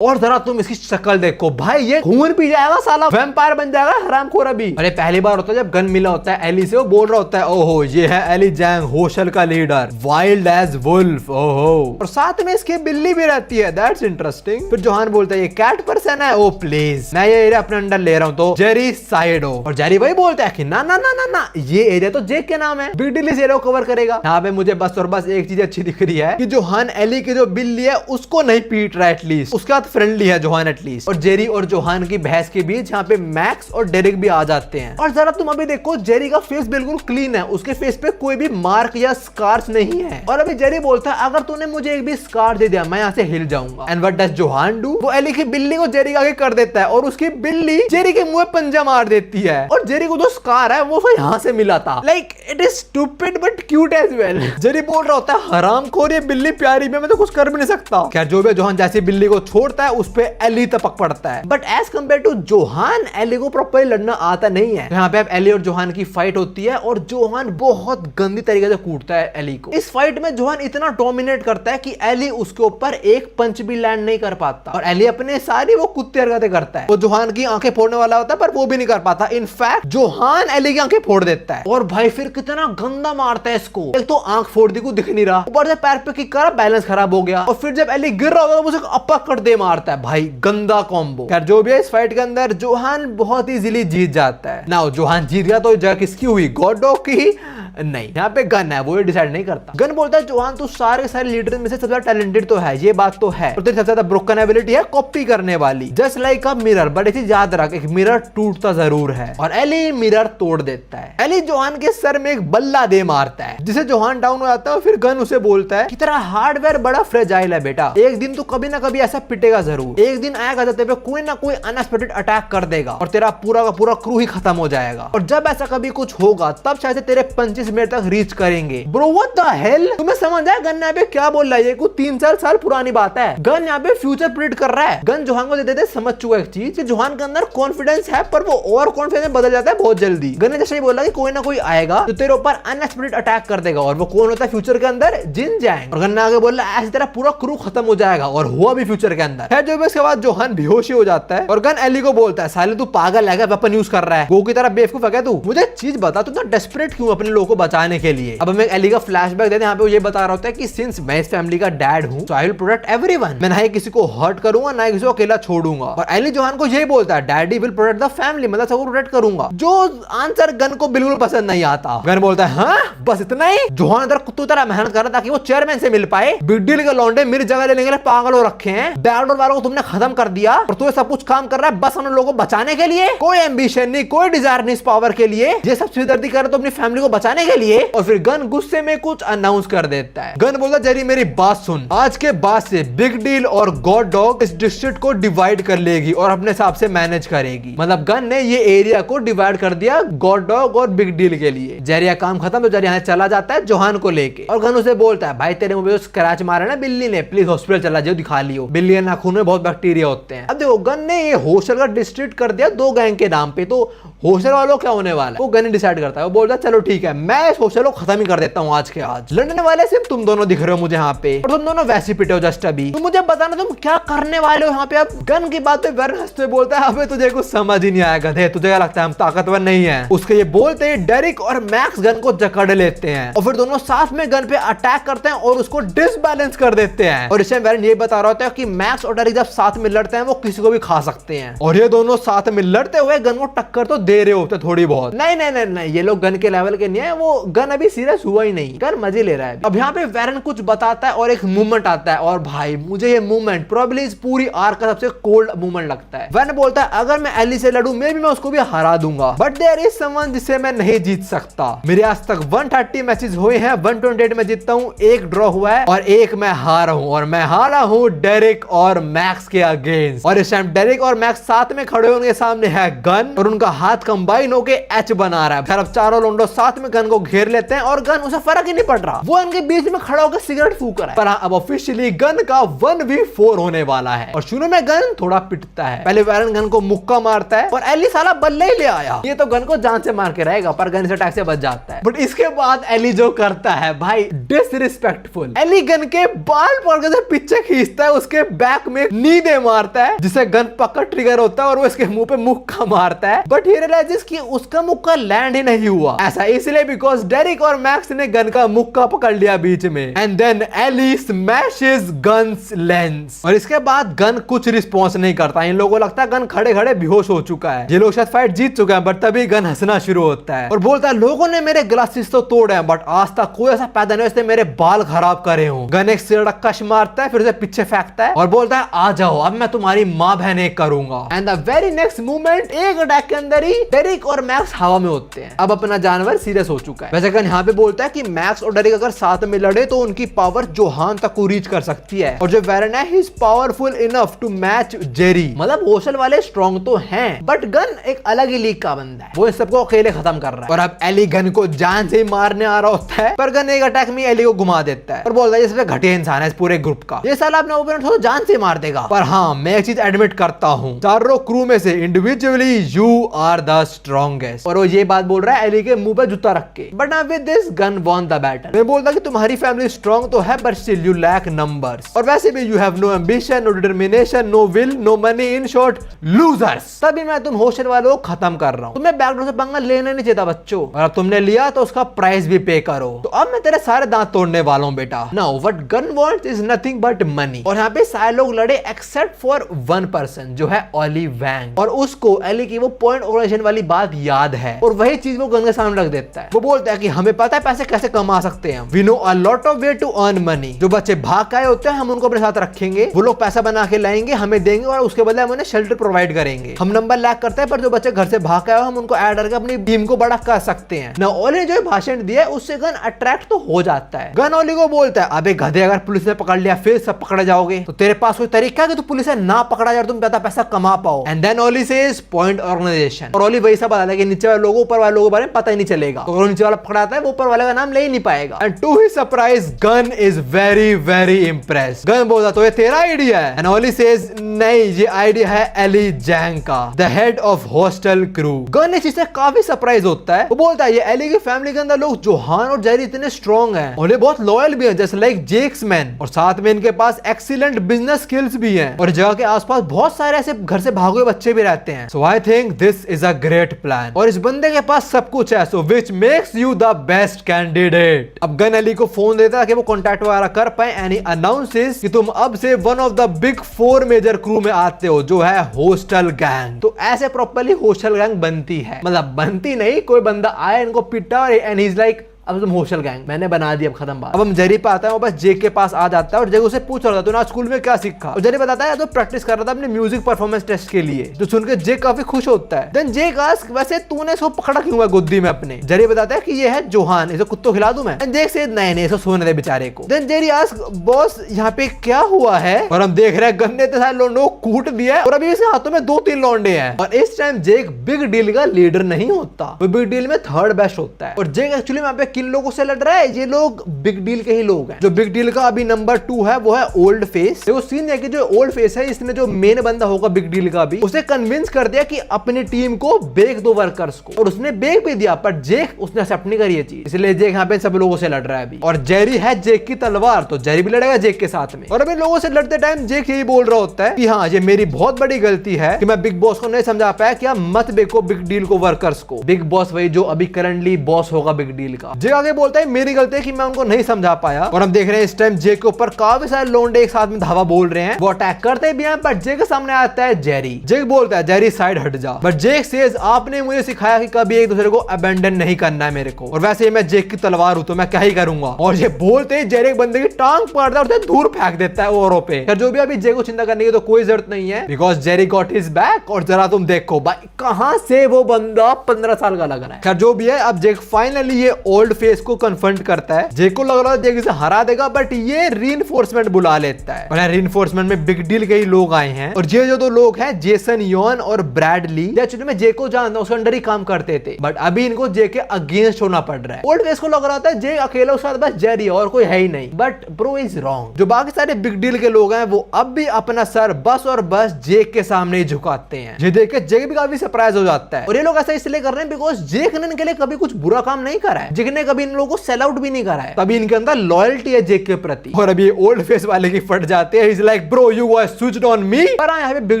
और जरा तुम इसकी शक्ल देखो भाई, ये खून पी जाएगा साला, वैम्पायर बन जाएगा हरामखोर अभी। अरे पहली बार होता है जब गन मिला होता है एली से, वो बोल रहा होता है ओहो ये है एली जैंग, होशल का लीडर, वाइल्ड एज वुल्फ, ओहो। और साथ में इसकी बिल्ली भी रहती है, दैट्स इंटरेस्टिंग। फिर जोहान बोलता है ये कैट पर्सन है, ओ प्लीज मैं ये एरिया अपने अंडर ले रहा हूँ, तो जेरी साइड हो। और जेरी वही बोलता है कि ना ना ना ना ना, ये एरिया तो जेक के नाम है, बिग डील इस एरिया को कवर करेगा। यहाँ पे मुझे बस और बस एक चीज अच्छी दिख रही है कि जोहान एली की जो बिल्ली है उसको नहीं पीट रहा एटलीस्ट, उसका फ्रेंडली है जोहान एटलीस्ट। और जेरी और जोहान की बहस के बीच यहाँ पे मैक्स और डेरिक भी आ जाते हैं। और जरा तुम अभी देखो जेरी का फेस बिल्कुल क्लीन है, उसके फेस पे कोई भी मार्क या स्कार्स नहीं है। और अभी जेरी बोलता है अगर तूने मुझे एक भी स्कार दे दिया मैं यहाँ से हिल जाऊंगा। And what does Johan do, वो एली की बिल्ली को जेरी के आगे कर देता है और उसकी बिल्ली जेरी के मुंह में पंजा मार देती है। और जेरी को जो स्कार है वो यहाँ से मिला था। Like it is stupid but cute as well. Jerry बोल रहा होता है हरामखोर ये बिल्ली प्यारी में, मैं तो कुछ कर भी नहीं सकता। खैर जो भी जोहान जैसी बिल्ली को छोड़ता है उस पे एली तपक पड़ता है। But as compare to Johan Eli को प्रॉपर्ली लड़ना आता नहीं है। यहाँ पे अब एली और जोहान की फाइट होती है और जोहान बहुत गंदी तरीके से कूटता है एली को। इस फाइट में जोहान इतना डोमिनेट करता है कि एली उसके ऊपर एक पंच भी लैंड नहीं कर पाता और एली अपने सारी वो कुत्ते हरकतें करता है। वो जोहान की आंखें फोड़ने वाला होता है पर वो भी नहीं कर पाता। इनफैक्ट जोहान एली की आंखें फोड़ देता है। और भाई फिर कितना गंदा मारता है इसको, एक तो आंख फोड़ दी को दिख नहीं रहा, ऊपर से पैर पे किक करा, बैलेंस खराब हो गया। और फिर जब एली गिर रहा होगा उसे अपकड़ दे मारता है। भाई गंदा कॉम्बो। खैर जो भी है इस फाइट के अंदर जोहान बहुत इजीली जीत जाता है। नाउ जोहान जीत गया तो जगह किसकी हुई, गॉड डॉग की? नहीं, यहाँ पे गन है, वो ये डिसाइड नहीं करता। गन बोलता है जोहान तू सारे के सारे लीडर में से सबसे ज्यादा टैलेंटेड तो है, ये बात तो है, और तेरी सबसे ज्यादा ब्रोकन एबिलिटी है कॉपी करने वाली, just like a mirror. But इसे याद रख एक मिरर टूटता जरूर है। और एली मिरर तोड़ देता है। एली जोहान के सर में एक बल्ला दे मारता है जिसे जोहान डाउन हो जाता है। फिर गन उसे बोलता है कि तेरा हार्डवेयर बड़ा फ्रेजाइल है बेटा, एक दिन तो कभी ना कभी ऐसा पिटेगा जरूर, एक दिन आएगा जब तेरे पे कोई ना कोई अनएक्सपेक्टेड अटैक कर देगा और तेरा पूरा का पूरा क्रू ही खत्म हो जाएगा। और जब ऐसा कभी कुछ होगा तब शायद तेरे 25 मिनट तक रीच करेंगे। ब्रो व्हाट द हेल, तुम्हें समझ आया गन यहाँ पे क्या बोल रहा है? ये कुछ 3-4 साल पुरानी बात है। गन यहाँ पे फ्यूचर प्रिडिक्ट कर रहा है। गन जोहान को देते समझ चुका एक चीज कि जोहान के अंदर कॉन्फिडेंस है पर वो ओवर कॉन्फिडेंस में बदल जाता है बहुत जल्दी। गन ने जैसे ही बोला कि कोई ना कोई आएगा तो तेरे ऊपर अनएक्सपेक्टेड अटैक कर देगा। और वो कौन होता है फ्यूचर के अंदर? जिन जैंग। और गन ने आगे बोला ऐसे तेरा पूरा क्रू खत्म हो जाएगा, और हुआ भी फ्यूचर के अंदर है। जो भी इसके बाद जोहान बेहोश हो जाता है और गन एली को बोलता है साले तू पागल है, वेपन यूज कर रहा है, गो की तरह बेवकूफ है तू, मुझे चीज बता तू इतना डेस्परेट क्यों अपने लोगों को बचाने के लिए। अब हमें एली का फ्लैशबैक देते हैं। यहाँ पे वो ये बता रहा होता है कि सिंस मैं इस फैमिली का डैड हूँ सो आई विल प्रोटेक्ट एवरीवन, मैं ना ही किसी को हर्ट करूंगा ना ही किसी को अकेला छोड़ूंगा। और एली जोहान को यही बोलता है daddy will protect the family, मतलब सबको प्रोटेक्ट करूंगा। जो आंसर गन को बिल्कुल पसंद नहीं आता। गन बोलता है हाँ बस इतना ही? जोहान इधर कुत्तों तरह मेहनत कर रहा ताकि वो चेयरमैन से मिल पाए, बिग डील के लौंडे मेरी जगह लेने के लिए पागल हो रखे हैं, बैकडोर वालों को तुमने खत्म कर दिया और तू सब कुछ काम कर रहा है बस उन लोगों को बचाने के लिए, कोई एम्बिशन नहीं, कोई डिजायर नहीं इस पावर के लिए, ये सब सिरदर्दी कर रहे तो अपनी फैमिली को बचाने के लिए। और फिर गन गुस्से में कुछ अनाउंस कर देता है। गन बोलता जेरी मेरी बात सुन, आज के बाद से बिग डील और गॉड डॉग इस डिस्ट्रिक्ट को डिवाइड कर लेगी और अपने हिसाब से मैनेज करेगी। मतलब गन ने ये एरिया को डिवाइड कर दिया गॉड डॉग और बिग डील के लिए। जेरी का काम खत्म तो जेरी यहाँ चला जाता है जोहान को लेके। और गन उसे बोलता है भाई तेरे मुंह पे स्क्रैच मारा ना बिल्ली ने, प्लीज हॉस्पिटल चला जाओ दिखा लियो, बिल्ली के नाखून में बहुत बैक्टीरिया होते हैं। अब देखो गन ने ये होशल का डिस्ट्रिक्ट कर दिया 2 गैंग के नाम पे, तो होशल वालों क्या होने वाला है वो गन डिसाइड करता है। वो बोलता है चलो ठीक है मैं इस होशल को खत्म ही कर देता हूँ आज के आज, लड़ने वाले सिर्फ तुम दोनों दिख रहे हो मुझे यहाँ पे और तुम दोनों वैसे पिटे हो जस्ट अभी, तो मुझे बताना तुम क्या करने वाले हो यहाँ पे। अब गन की बात पे वेरन हंसते बोलता है अबे तुझे कुछ समझ ही नहीं आया गधे, तुझे क्या लगता है हम ताकतवर नहीं है? उसके ये बोलते ही डेरिक और मैक्स गन को जकड़ लेते हैं और फिर दोनों साथ में गन पे अटैक करते हैं और उसको डिसबैलेंस कर देते हैं। और इसमें वेरन ये बता रहा होता है कि मैक्स और डेरिक जब साथ में लड़ते हैं वो किसी को भी खा सकते हैं और ये दोनों साथ में लड़ते हुए गन को टक्कर तो दे रहे होते थोड़ी बहुत। नहीं नहीं नहीं नहीं, ये लोग गन के लेवल के नहीं है, वो गन अभी सीरियस हुआ ही नहीं, गन मजे ले रहा है। अब यहाँ पे वेरन कुछ बताता है और एक मूवमेंट आता है और भाई मुझे ये मूवमेंट प्रोबेबली इस पूरी आर्क का सबसे कोल्ड मूवमेंट लगता है। वेरन बोलता है अगर मैं एली से लड़ूं मे भी मैं उसको भी हरा दूंगा, बट देयर इज समवन जिसे मैं नहीं जीत सकता। मेरे आज तक 130 मैचेस हुए हैं, 128 में जीतता हूँ, 1 ड्रॉ हुआ है और 1 मैं हारा हूँ और मैं हारा हूँ डेरिक और मैक्स के अगेंस्ट। और इस टाइम डेरिक और मैक्स साथ में खड़े होंगे, सामने है गन और उनका हाथ साथ कंबाइन होके एच बना रहा है। खैर अब चारों लोंडो साथ में गन को घेर लेते हैं और गन उसे फर्क ही नहीं पड़ रहा, वो इनके बीच में खड़ा होकर सिगरेट फूक रहा है। पर अब ऑफिशियली गन का 1v4 होने वाला है और शुरू में गन थोड़ा पिटता है। पहले वैरन गन को मुक्का मारता है और एली साला बल्ले ही ले आया, ये तो गन को जान से मार के रहेगा, पर गन से अटैक से बच जाता है। बट इसके बाद एली जो करता है भाई डिसरिस्पेक्टफुल, एली गन के बाल पकड़ के पीछे खींचता है, उसके बैक में नी दे मारता है जिससे गन पकड़ ट्रिगर होता है और वो इसके मुंह पे मुक्का मारता है। बट ही रियलाइजेस कि उसका मुक्का लैंड ही नहीं हुआ, ऐसा इसलिए बिकॉज डेरिक और मैक्स ने गन का मुक्का पकड़ लिया बीच में। And then Eli smashes Gun's lens और इसके बाद गन कुछ रिस्पॉन्स नहीं करता। इन लोगों को लगता है गन खड़े खड़े बेहोश हो चुका है, ये लोग शायद फाइट जीत चुके हैं। बट तभी गन हंसना शुरू होता है और बोलता है लोगों ने मेरे ग्लासेस तो तोड़े हैं बट आज तक कोई ऐसा पैदा नहीं इसने मेरे बाल खराब करे हो। गन एक सिरकश मारता है, फिर उसे पीछे फेंकता है और बोलता है आ जाओ अब मैं तुम्हारी माँ बहने करूंगा। And the very next movement एक अटैक के अंदर ही डेरिक और मैक्स हवा में होते हैं। अब अपना जानवर सीरियस हो चुका है। वैसे गन यहाँ पे बोलता है कि मैक्स और डेरिक अगर साथ में लड़े तो उनकी पावर जोहान तक को रीच कर सकती है और जो वेरन है he is powerful enough to match Jerry. मतलब ओशल वाले स्ट्रॉन्ग तो हैं बट गन एक अलग ही लीग का बंदा है, वो इन सबको अकेले खत्म कर रहा है। और अब एली गन को जान से मारने आ रहा होता है पर गन एक अटैक में एली को घुमा देता है और बोलता है ये सबसे घटिया इंसान है इस पूरे ग्रुप का, ये साला अपने ओपोनेंट को जान से मार देगा। पर हाँ मैं एक चीज एडमिट करता हूँ, चारों क्रू में से individually you are the strongest. और वो ये बात बोल रहा है एली के मुंह पे जूता रख के। But now with this Gun won the battle. मैं बोलता कि तुम्हारी फैमिली स्ट्रॉन्ग तो है but still you lack numbers और वैसे भी you have no ambition, no determination, no will, no money, in short losers. तभी मैं तुम होस्टल वालों को खत्म कर रहा हूँ, तुम्हें बैकडोर से पंगा लेना नहीं चाहिए बच्चों, और अब तुमने लिया तो उसका प्राइस भी पे करो। तो अब मैं तेरे सारे दांत तोड़ने वाला हूँ बेटा। Now what gun wants is nothing but money. और यहाँ पे सारे लोग लड़े एक्सेप्ट फॉर वन पर्सन जो है ओली वैंग, और उसको एली की वो पॉइंट ऑर्गेनाइजेशन वाली बात याद है और वही चीज वो गन के सामने रख देता है। वो बोलता है कि हमें पता है पैसे कैसे कमा सकते हैं, we know a lot of way to earn money. जो बच्चे भाग के आए होते हैं हम उनको अपने साथ रखेंगे, वो लोग पैसा बना के लाएंगे, हमें देंगे और उसके बदले हम उन्हें शेल्टर प्रोवाइड करेंगे। हम नंबर लैक करते हैं पर जो बच्चे घर से भाग के आए हम उनको ऐड करके अपनी टीम को बड़ा कर सकते हैं ना। ओली ने जो भाषण दिया उससे गन अट्रैक्ट तो हो जाता है। गन ओली को बोलता है अबे गधे अगर पुलिस ने पकड़ लिया फिर सब पकड़े जाओगे, तो तेरे पास कोई तरीका है कि तू पुलिस से ना पकड़ा जाए, तुम ज्यादा पैसा कमा पाओ। And then Oli says point organisation. और ओली वही सब बताता है कि नीचे वाले लोगों ऊपर वाले लोगों के बारे में पता ही नहीं चलेगा, तो नीचे वाला पकड़ाता है वो ऊपर वाले का नाम ले ही नहीं पाएगा। And to his surprise Gun is very very impressed. Gun बोलता तो ये तेरा आइडिया है? एंड ओली सेज नहीं ये आइडिया है एली जैंग का, the head of hostel crew. Gun इस चीज से काफी सरप्राइज होता है, वो बोलता है ये एली की फैमिली के अंदर लोग जोहान और जेरी इतने स्ट्रॉन्ग हैं और ये बहुत लॉयल भी हैं जैसे लाइक जेक्स मैन, और साथ में इनके पास एक्सीलेंट बिजनेस स्किल्स भी हैं और जगह के आसपास बहुत सारे ऐसे घर से भागे बच्चे भी रहते हैं। So I think this is a great plan और इस बंदे के पास सब कुछ है, so which makes you the best candidate. अब गन एली को फोन देता है कि वो कॉन्टैक्ट वगैरह कर पाए एंड ही अनाउंसेस कि तुम अब से one of the big 4 major crew में आते हो जो है हॉस्टल गैंग। तो ऐसे प्रॉपर्ली हॉस्टल गैंग बनती है, मतलब बनती नहीं, कोई बंदा आया इनको पिटा और एंड ही इज लाइक अब तुम हॉस्टल गैंग मैंने बना दी, अब खत्म बात। अब हम जेरी पे आता है, वो बस जेक के पास आ जाता है और जेक उसे पूछ रहा था तूने आज स्कूल में क्या सीखा, और जेरी बताता है तो प्रैक्टिस कर रहा था अपने म्यूजिक परफॉर्मेंस टेस्ट के लिए, जो सुनकर जेक काफी खुश होता है। देन जेक आस्क वैसे तूने इसको पकड़ा क्यों है गोदी में अपने? जेरी बताता है कि ये है जोहान, इसे कुत्तों खिला दूं मैं? जेक से नहीं इसको सोने दे बेचारे को। देन जेरी आस्क बॉस यहाँ पे क्या हुआ है? और हम देख रहे हैं गन्ने के सारे लोंडों को कूट दिया और अभी इसके हाथों में 2-3 लौंडे हैं। और इस टाइम जेक बिग डील का लीडर नहीं होता, वो बिग डील में थर्ड बेस्ट होता है। और जेक एक्चुअली यहाँ पे किन लोगों से लड़ रहा है? ये लोग बिग डील के ही लोग हैं। जो बिग डील का अभी नंबर 2 है वो है ओल्ड फेस। देखो सीन है कि जो ओल्ड फेस है इसने जो मेन बंदा होगा बिग डील का भी उसे कन्विंस कर दिया कि अपनी टीम को बेच दो वर्कर्स को, और उसने बेच भी दिया पर जेक उसने एक्सेप्ट नहीं करी ये चीज, इसलिए जेक यहाँ पे सब लोगों से लड़ रहा है अभी। और जेरी है जेक की तलवार, तो जेरी भी लड़ेगा जेक के साथ में। और अभी लोगों से लड़ते टाइम जेक यही बोल रहा होता है कि हाँ ये मेरी बहुत बड़ी गलती है कि मैं बिग बॉस को नहीं समझा पाया कि आप मत बेचो बिग डील को वर्कर्स को। बिग बॉस वही जो अभी करंटली बॉस होगा बिग डील का। जेक आगे बोलता है मेरी गलती है कि मैं उनको नहीं समझा पाया। और हम देख रहे हैं इस टाइम जेक के ऊपर काफी सारे लोंडे एक साथ में धावा बोल रहे हैं, वो अटैक करते भी हैं पर जेक के सामने आता है जेरी। जेक बोलता है जेरी साइड हट जा, बट जेक सेज आपने मुझे सिखाया कि कभी एक दूसरे को अबेंडन नहीं करना है मेरे को, और वैसे ही मैं जेक की तलवार हूं तो मैं क्या ही करूंगा। और ये बोलते ही जेरी एक बंदे की टांग पकड़ता है और उसे दूर फेंक देता है ओरों पे। फिर जो भी अभी जेक को चिंता करने की तो कोई जरूरत नहीं है because Jerry got his back. और जरा तुम देखो भाई कहां से वो बंदा 15 साल का लग रहा है। खैर जो भी है अब जेक फाइनली ये ओल्ड ओल्ड फेस को कन्फ्रंट करता है। जेक को लग रहा है जेक इसे हरा देगा, बट ये रीइंफोर्समेंट बुला लेता है और रीइंफोर्समेंट में बिग डील के लोग आए हैं। और ये जो दो लोग हैं जेसन योन और ब्रैडली, एक्चुअली में जेक को जानता, उसके अंडर ही काम करते थे, बट अभी इनको जेक के अगेंस्ट होना पड़ रहा है। ओल्ड फेस को लग रहा था जेक अकेला उसके साथ बस जेरी और कोई है ही नहीं, बट ब्रो इज रॉन्ग। जो बाकी सारे बिग डील के लोग हैं वो अब भी अपना सर बस और बस जेक के सामने ही झुकाते हैं। ये देख के जेक भी काफी सरप्राइज हो जाता है। और ये लोग ऐसा इसलिए कर रहे हैं बिकॉज जेक ने इनके लिए कभी कुछ बुरा काम नहीं करा है, जेक ने कभी इन लोगों को सेल आउट भी नहीं करा है, तभी इनके अंदर लॉयल्टी है जेक के प्रति। और अभी ओल्ड फेस वाले की फट जाते हैं, is like bro you was switched on me. पर यहाँ पे बिग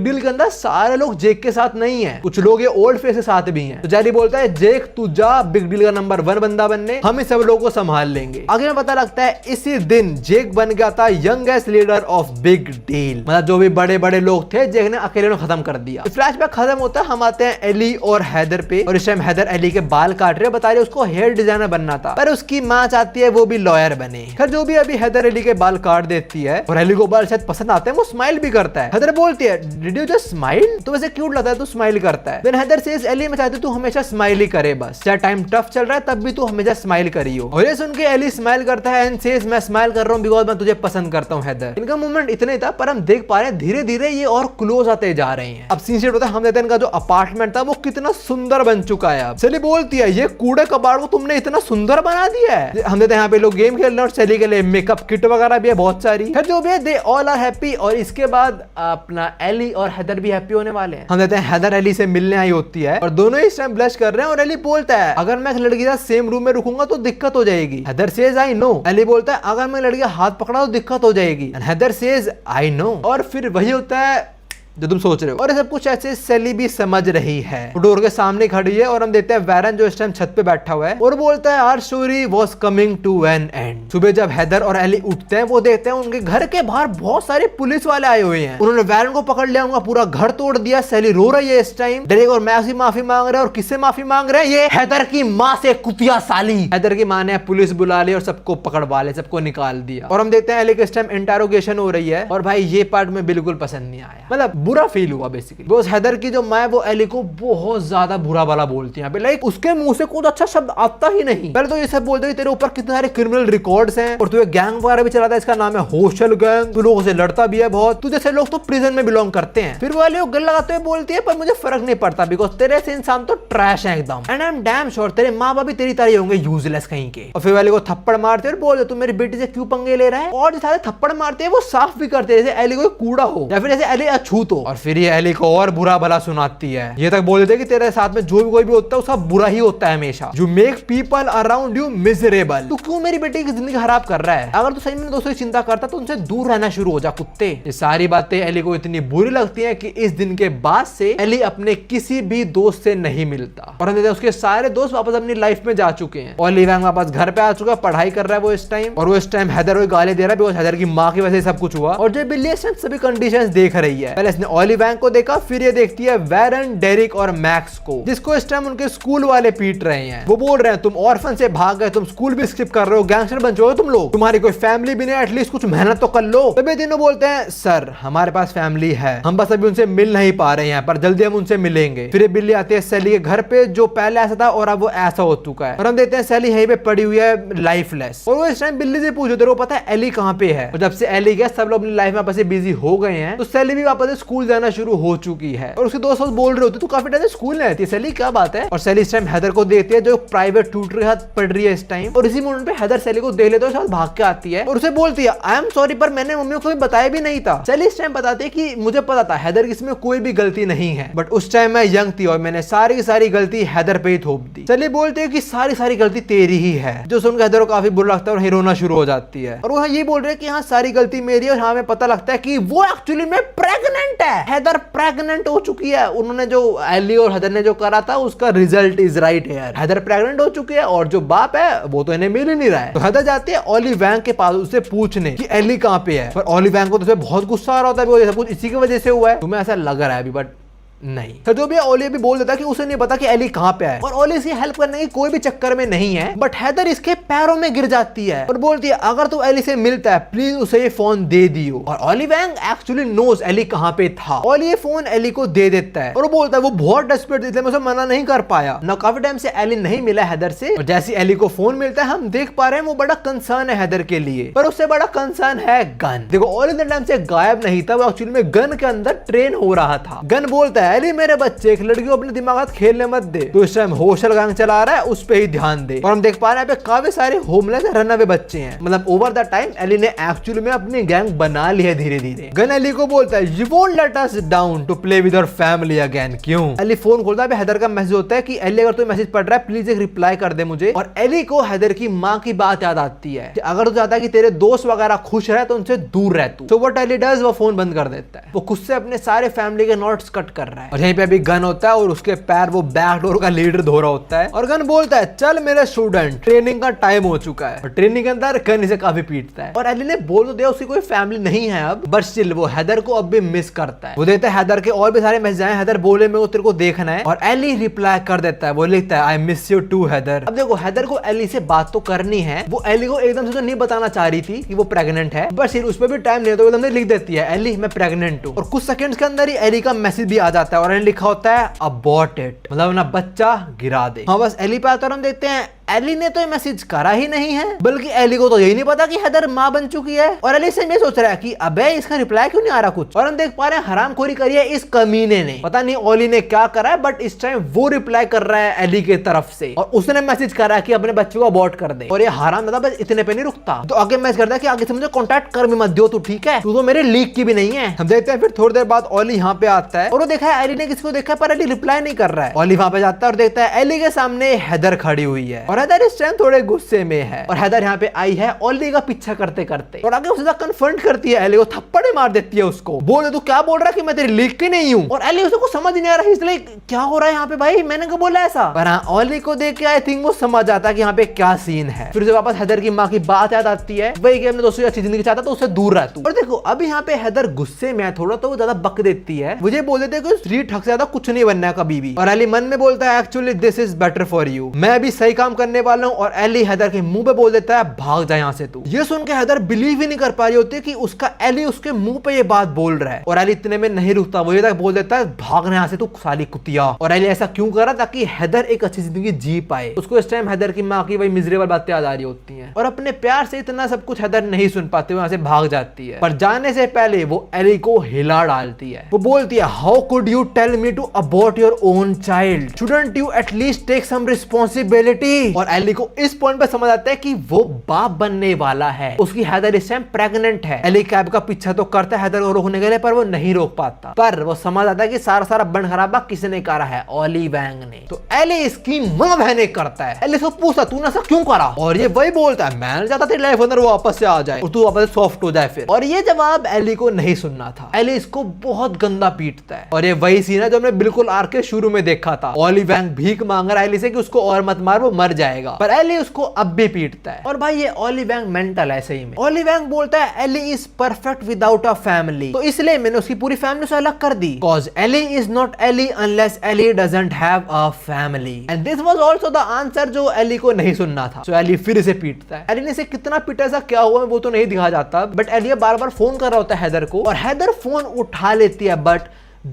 डील के अंदर सारे लोग जेक के साथ नहीं है, कुछ लोग ये ओल्ड फेस के साथ भी हैं। तो जेरी बोलता है जेक तू जा बिग डील का नंबर 1 बंदा बनने, हम इस सब लोगों को संभाल लेंगे। आगे में पता लगता है इसी दिन जेक बन गया था youngest leader of big deal, मतलब जो भी बड़े बड़े लोग थे जेक ने अकेले में खत्म कर दिया। फ्लैशबैक खत्म होता है, हम आते हैं एली और हैदर पे, और इस टाइम हैदर एली के बाल काट रहे, बता रहे उसको हेयर डिजाइनर बनना था, पर उसकी माँ चाहती है वो भी लॉयर बने। खैर जो भी अभी हैदर एली के बाल काट देती है और एली को बाल शायद पसंद आते हैं, वो स्माइल भी करता है। हैदर बोलती है डिड यू जस्ट स्माइल, तो वैसे क्यूट लगता है, तू स्माइल करता है। देन हैदर सेज एली मैं चाहती तू हमेशा स्माइल ही करे, बस चाहे टाइम टफ चल रहा है तब भी तू हमेशा स्माइल करियो। और ये सुन के एली स्माइल करता है एंड सेज मैं स्माइल कर रहा हूं बिकॉज़ मैं तुझे पसंद करता हूं हैदर। इनका मूवमेंट इतना ही था, पर हम देख पा रहे हैं धीरे धीरे ये और क्लोज आते जा रहे हैं। अब सीन सेट होता है, हम देखते हैं इनका जो अपार्टमेंट था वो कितना सुंदर बन चुका है। अब सेली बोलती है ये कूड़े कबाड़ को तुमने इतना सुंदर बना दिया है। हम देखते हैं यहाँ पे लोग गेम खेल रहे हैं और सेली के लिए मेकअप किट वगैरह भी है बहुत सारी। फिर जो भी है दे ऑल आर हैप्पी, और इसके बाद अपना एली और हैदर भी हैप्पी होने वाले हैं। हम देखते हैं हैदर एली से मिलने आई होती है और दोनों इस टाइम ब्लश कर रहे हैं। और एली बोलता है अगर मैं एक लड़की के साथ सेम रूम में रुकूंगा तो दिक्कत हो जाएगी। Haider says I know. Ellie बोलता है अगर मैं लड़की का हाथ पकड़ा तो दिक्कत हो जाएगी। Haider says I know. और फिर वही होता है जो तुम सोच रहे हो। और ये सब कुछ ऐसे सेली भी समझ रही है, डोर के सामने खड़ी है और हम देखते हैं वैरन जो इस टाइम छत पे बैठा हुआ है और बोलता है our story was coming to an end. सुबह जब हैदर और एली उठते हैं वो देखते हैं उनके घर के बाहर बहुत सारे पुलिस वाले आए हुए हैं। उन्होंने वैरन को पकड़ लिया, उनका पूरा घर तोड़ दिया। सेली रो रही है इस टाइम। डेरेक और मैक्स भी माफी मांग रहे हैं, और किससे माफी मांग रहे हैं? ये हैदर की माँ से, कुतिया साली। हैदर की माँ ने पुलिस बुला ली और सबको पकड़वा लिया, सबको निकाल दिया। और हम देखते हैं एली के इस टाइम इंटरोगेशन हो रही है। और भाई ये पार्ट में बिल्कुल पसंद नहीं आया, मतलब बुरा फील हुआ बेसिकली। हैदर की जो माँ वो एली को बहुत ज्यादा बुरा भला बोलती है, लाइक उसके मुंह से कुछ अच्छा शब्द आता ही नहीं। पहले तो ये सब बोलते हैं तेरे ऊपर कितने सारे क्रिमिनल रिकॉर्ड्स हैं और तू एक गैंग वगैरह भी चलाता है, इसका नाम है होशल गैंग, तू लोगों से लड़ता भी है बहुत, तू जैसे लोग तो प्रिजन में बिलोंग करते हैं। फिर वो एली को गले लगाते हुए बोलती है पर मुझे फर्क नहीं पड़ता बिकॉज तेरे से इंसान तो ट्रैश है एकदम, and I am damn sure तेरे माँ बाप भी तेरी तरह होंगे यूजलेस कहीं के। और फिर वाले को थप्पड़ मारते और बोलते तू मेरी बेटी से क्यों पंगे ले रहा है। और जो सारे थप्पड़ मारते हैं वो साफ भी करते हैं जैसे एली कोई कूड़ा हो या फिर जैसे एली अछूत हो। और फिर ये एली को और बुरा भला सुनाती है, ये तक बोल देते हैं कि तेरे साथ में जो भी कोई भी होता है उसका बुरा ही होता है हमेशा। You make people around you miserable. तू क्यों मेरी बेटी की जिंदगी खराब कर रहा है? अगर तू सही में दोस्तों की चिंता करता तो उनसे दूर रहना शुरू हो जा कुत्ते। ये सारी बातें एली को इतनी बुरी लगती है कि इस दिन के बाद से एली अपने किसी भी दोस्त से नहीं मिलता। और उसके सारे दोस्त वापस अपनी लाइफ में जा चुके हैं। ओली वैंग वापस घर पे आ चुका है, पढ़ाई कर रहा है वो इस टाइम। और वो इस टाइम हैदर को गाली दे रहा है बिकॉज़ हैदर की माँ की वजह से सब कुछ हुआ। और जो बिल्ली इस टाइम सभी कंडीशंस देख रही है। पहले इसने ओली वैंग को देखा, फिर ये देखती है वैरन, डेरिक और मैक्स को, जिसको इस टाइम उनके स्कूल वाले पीट रहे हैं। वो बोल रहे हैं तुम ऑर्फन से भाग गए, तुम स्कूल भी स्किप कर रहे हो, गैंगस्टर बन चुके हो तुम लोग, तुम्हारी कोई फैमिली भी नहीं, एटलीस्ट कुछ मेहनत तो कर लो। तभी तीनों बोलते हैं सर हमारे पास फैमिली है, हम बस अभी उनसे मिल नहीं पा रहे हैं, पर जल्दी हम उनसे मिलेंगे। फिर बिल्ली आती है सैली के घर पे, जो पहले ऐसा था और अब वो ऐसा हो चुका है। और हम देखते हैं सैली यहीं पे पड़ी हुई है लाइफलेस। और वो इस टाइम बिल्ली से पूछो तेरे को पता है एली कहाँ पे है। और जब से एली गया सब लोग अपनी लाइफ में वापस बिजी हो गए हैं, तो सैली भी वापस स्कूल जाना शुरू हो चुकी है। और उसके दोस्त बोल रहे होते तू काफी टाइम स्कूल में रहती है सैली, क्या बात है। और सैली इस टाइम हैदर को देखती है जो प्राइवेट ट्यूटर के साथ पढ़ रही है इस टाइम। और इसी मोमेंट पे हैदर सैली को देख लेते हैं, भाग के आती है और उसे बोलती है आई एम सॉरी पर मैंने मम्मी को बताया भी नहीं था। सैली इस टाइम बताती है कि मुझे पता था हैदर की इसमें कोई भी गलती नहीं है, बट उस टाइम मैं यंग थी और मैंने सारी की सारी गलती हैदर पे ही थोप दी। सैली बोलती है कि सारी गलती तेरी ही है, जो सुनकर हैदर को काफी बुरा लगता है और रोना शुरू हो जाती है। और वो ये बोल रहे हैं कि हाँ सारी गलती मेरी है। और हाँ हमें पता लगता है कि वो एक्चुअली में प्रेग्नेंट है, हैदर प्रेग्नेंट हो चुकी है। उन्होंने जो एली और हैदर ने जो करा था उसका रिजल्ट इज राइट है, हैदर प्रेग्नेंट हो चुकी है और जो बाप है वो तो इन्हें मिल ही नहीं रहा है। तो हैदर जाती है ओली वैंग के पास उससे पूछने कि एली कहाँ पे है। पर ओली वैंग को तो बहुत गुस्सा आ रहा होता है, सब कुछ इसी की वजह से हुआ है, तुम्हें ऐसा लग रहा है अभी, बट नहीं। तो जो भी ओली भी बोल देता है कि उसे नहीं पता कि एली कहाँ पे है और ओली इसकी हेल्प करने की कोई भी चक्कर में नहीं है, बट हैदर इसके पैरों में गिर जाती है और बोलती है अगर तू एली से मिलता है प्लीज उसे ये फोन दे दियो। और ओली वैंग एक्चुअली नोज एली कहाँ पे था। ओली ये फोन एली को दे देता है और वो बोलता है वो बहुत डेस्परेट इसलिए मैं उसे मना नहीं कर पाया ना। काफी टाइम से एली नहीं मिला हैदर से और जैसे एली को फोन मिलता है हम देख पा रहे हैं वो बड़ा कंसर्न है हैदर के लिए, पर उससे बड़ा कंसर्न है गन। देखो ओली इतने टाइम से गायब नहीं था, वो एक्चुअली में गन के अंदर ट्रेन हो रहा था। गन बोलता है एली मेरे बच्चे एक लड़की को अपने दिमाग हाथ खेलने मत दे, तो इस टाइम होशल गैंग चला रहा है उस पे ही ध्यान दे। और हम देख पा रहे हैं यहाँ पे काफी सारे होमलेस रनअवे बच्चे हैं, मतलब ओवर द टाइम एली ने एक्चुअली में अपनी गैंग बना ली है धीरे धीरे। गन एली को बोलता है you won't let us down to play with our family again. क्यों? एली फोन खोलता है, हैदर का मैसेज होता है कि एली अगर तू मैसेज पढ़ रहा है प्लीज एक रिप्लाई कर दे मुझे। और एली को हैदर की माँ की बात याद आती है कि अगर तू चाहता है कि तेरे दोस्त वगैरह खुश रहे तो उनसे दूर रह तू। तो व्हाट एली डज वो फोन बंद कर देता है, वो खुद से अपने सारे फैमिली के नोट्स कट कर रहा है। और यहीं पे अभी गन होता है और उसके पैर वो बैक डोर का लीडर धो रहा होता है और गन बोलता है चल मेरे स्टूडेंट ट्रेनिंग का टाइम हो चुका है। और ट्रेनिंग के अंदर गन इसे काफी पीटता है और एली ने बोल तो दिया उसकी कोई फैमिली नहीं है अब, बट स्टिल वो हैदर को अब भी मिस करता है। वो देता है हैदर के और भी सारे मैसेज आए, हैदर बोले मेरे को तेरे को देखना है और एली रिप्लाई कर देता है, वो लिखता है I miss you too Haider. अब देखो हैदर को एली से बात तो करनी है, वो एली को एकदम से तो नहीं बताना चाह रही थी कि वो प्रेग्नेंट है, बस फिर उस पर भी टाइम नहीं तो एकदम से लिख देती है एली मैं प्रेग्नेंट हूँ। और कुछ सेकंड्स के अंदर ही एली का मैसेज भी आ जाता है और लिखा होता है अबॉर्ट इट, मतलब अपना बच्चा गिरा दे। हाँ बस एली पे आकर हम देखते हैं एली ने तो ये मैसेज करा ही नहीं है, बल्कि एली को तो यही नहीं पता कि हैदर माँ बन चुकी है। और एली से ये सोच रहा है कि अबे इसका रिप्लाई क्यों नहीं आ रहा कुछ। और हम देख पा रहे हैं हरामखोरी करी है इस कमीने ने, पता नहीं ओली ने क्या करा है, बट इस टाइम वो रिप्लाई कर रहा है एली के तरफ से और उसने मैसेज करा है कि अपने बच्चे को अबॉर्ट कर दे। और ये हरामजादा बस इतने पे नहीं रुकता, तो आगे मैसेज करता है कि आगे से मुझे कॉन्टैक्ट कर भी मत दियो तू, ठीक है, तू तो मेरे लीक की भी नहीं है। हम देखते हैं फिर थोड़ी देर बाद ओली यहाँ पे आता है और वो देखा है एली ने किसी को देखा है पर एली रिप्लाई नहीं कर रहा है। ओली वहां पे जाता है और देखता है एली के सामने हैदर खड़ी हुई है और हैदर इस टाइम थोड़े गुस्से में है। और हैदर यहाँ पे आई है ओली का पीछा करते करते और आगे उससे कन्फ्रंट करती है एली को, थप्पड़े मार देती है उसको, बोले तू क्या बोल रहा है कि मैं तेरी लीक की नहीं हूँ। और एली उसे कुछ समझ नहीं आ रहा है, इसलिए क्या हो रहा है यहाँ पे भाई, मैंने क्या बोला ऐसा। पर हाँ ओली को देख के आई थिंक वो समझ जाता है कि यहाँ पे क्या सीन है। फिर उसे वापस हैदर की माँ की बात याद आती है, वही कि अपने दोस्तों की अच्छी जिंदगी चाहता तो उससे दूर रह तू। और देखो अब यहाँ पे हैदर गुस्से में है थोड़ा, तो वो ज्यादा बक देती है, मुझे बोल देते कि स्ट्रीट ठग से ज्यादा कुछ नहीं बनना है कभी भी। और एली मन में बोलता है actually this is better for you, मैं अभी सही काम करने वाला हूँ। और एली हैदर के मुंह पे बोल देता है भाग जा यहाँ से तू। ये सुन के हैदर बिलीव ही नहीं कर पा रही होती कि उसका एली उसके मुंह पे ये बात बोल रहा है। और एली इतने में नहीं रुकता, वो ये तक बोल देता है भागना यहाँ से तू साली कुतिया। और एली ऐसा क्यों कर रहा ताकि हैदर एक अच्छी जिंदगी जी पाए। उसको इस टाइम हैदर की माँ की वही मिजरेबल बातें याद आ रही होती हैं और अपने प्यार से इतना सब कुछ हैदर नहीं सुन पाते, वो यहाँ से भाग जाती है। पर जाने से पहले वो एली को हिला डालती है, वो बोलती है how could you tell me to abort your own child, shouldn't you at least take some responsibility. और एली को इस पॉइंट पे समझ आता है कि वो बाप बनने वाला है, उसकी हैदर इस टाइम प्रेग्नेंट है। एली कैब का पीछा तो करता है हैदर को रोकने के लिए, पर वो नहीं रोक पाता। पर वो समझ आता है कि सारा बन खराबा किसने करा है, ओली वैंग ने। तो एली इसकी मां बहने करता है। एली से पूछता तूने ऐसा क्यों करा, और ये वही बोलता है मैं चाहता तेरी लाइफ अंदर वापस से आ जाए और तू वापस सॉफ्ट हो जाए फिर। और ये जवाब एली को नहीं सुनना था, एली इसको बहुत गंदा पीटता है। और ये वही सीन है जो हमने बिल्कुल आर के शुरू में देखा था, ओली वैंग भीख मांग रहा है एली से कि उसको और मत मार वो मर जाएगा, पर एली उसको अब भी पीटता है। और भाई ये ओली वैंग मेंटल है सही में। ओली वैंग बोलता है Eli is perfect without a family, तो इसलिए मैंने उसकी पूरी फैमिली से अलग कर दी, cause Eli is not Eli unless Eli doesn't have a family. And this was also the answer जो एली को नहीं सुनना था। सो एली फिर से पीटता है। एली ने इसे कितना पीटा, ऐसा क्या हुआ वो तो नहीं दिखा जाता, बट एली बार बार फोन कर रहा होता है हैदर को और हैदर फोन उठा लेती है, बट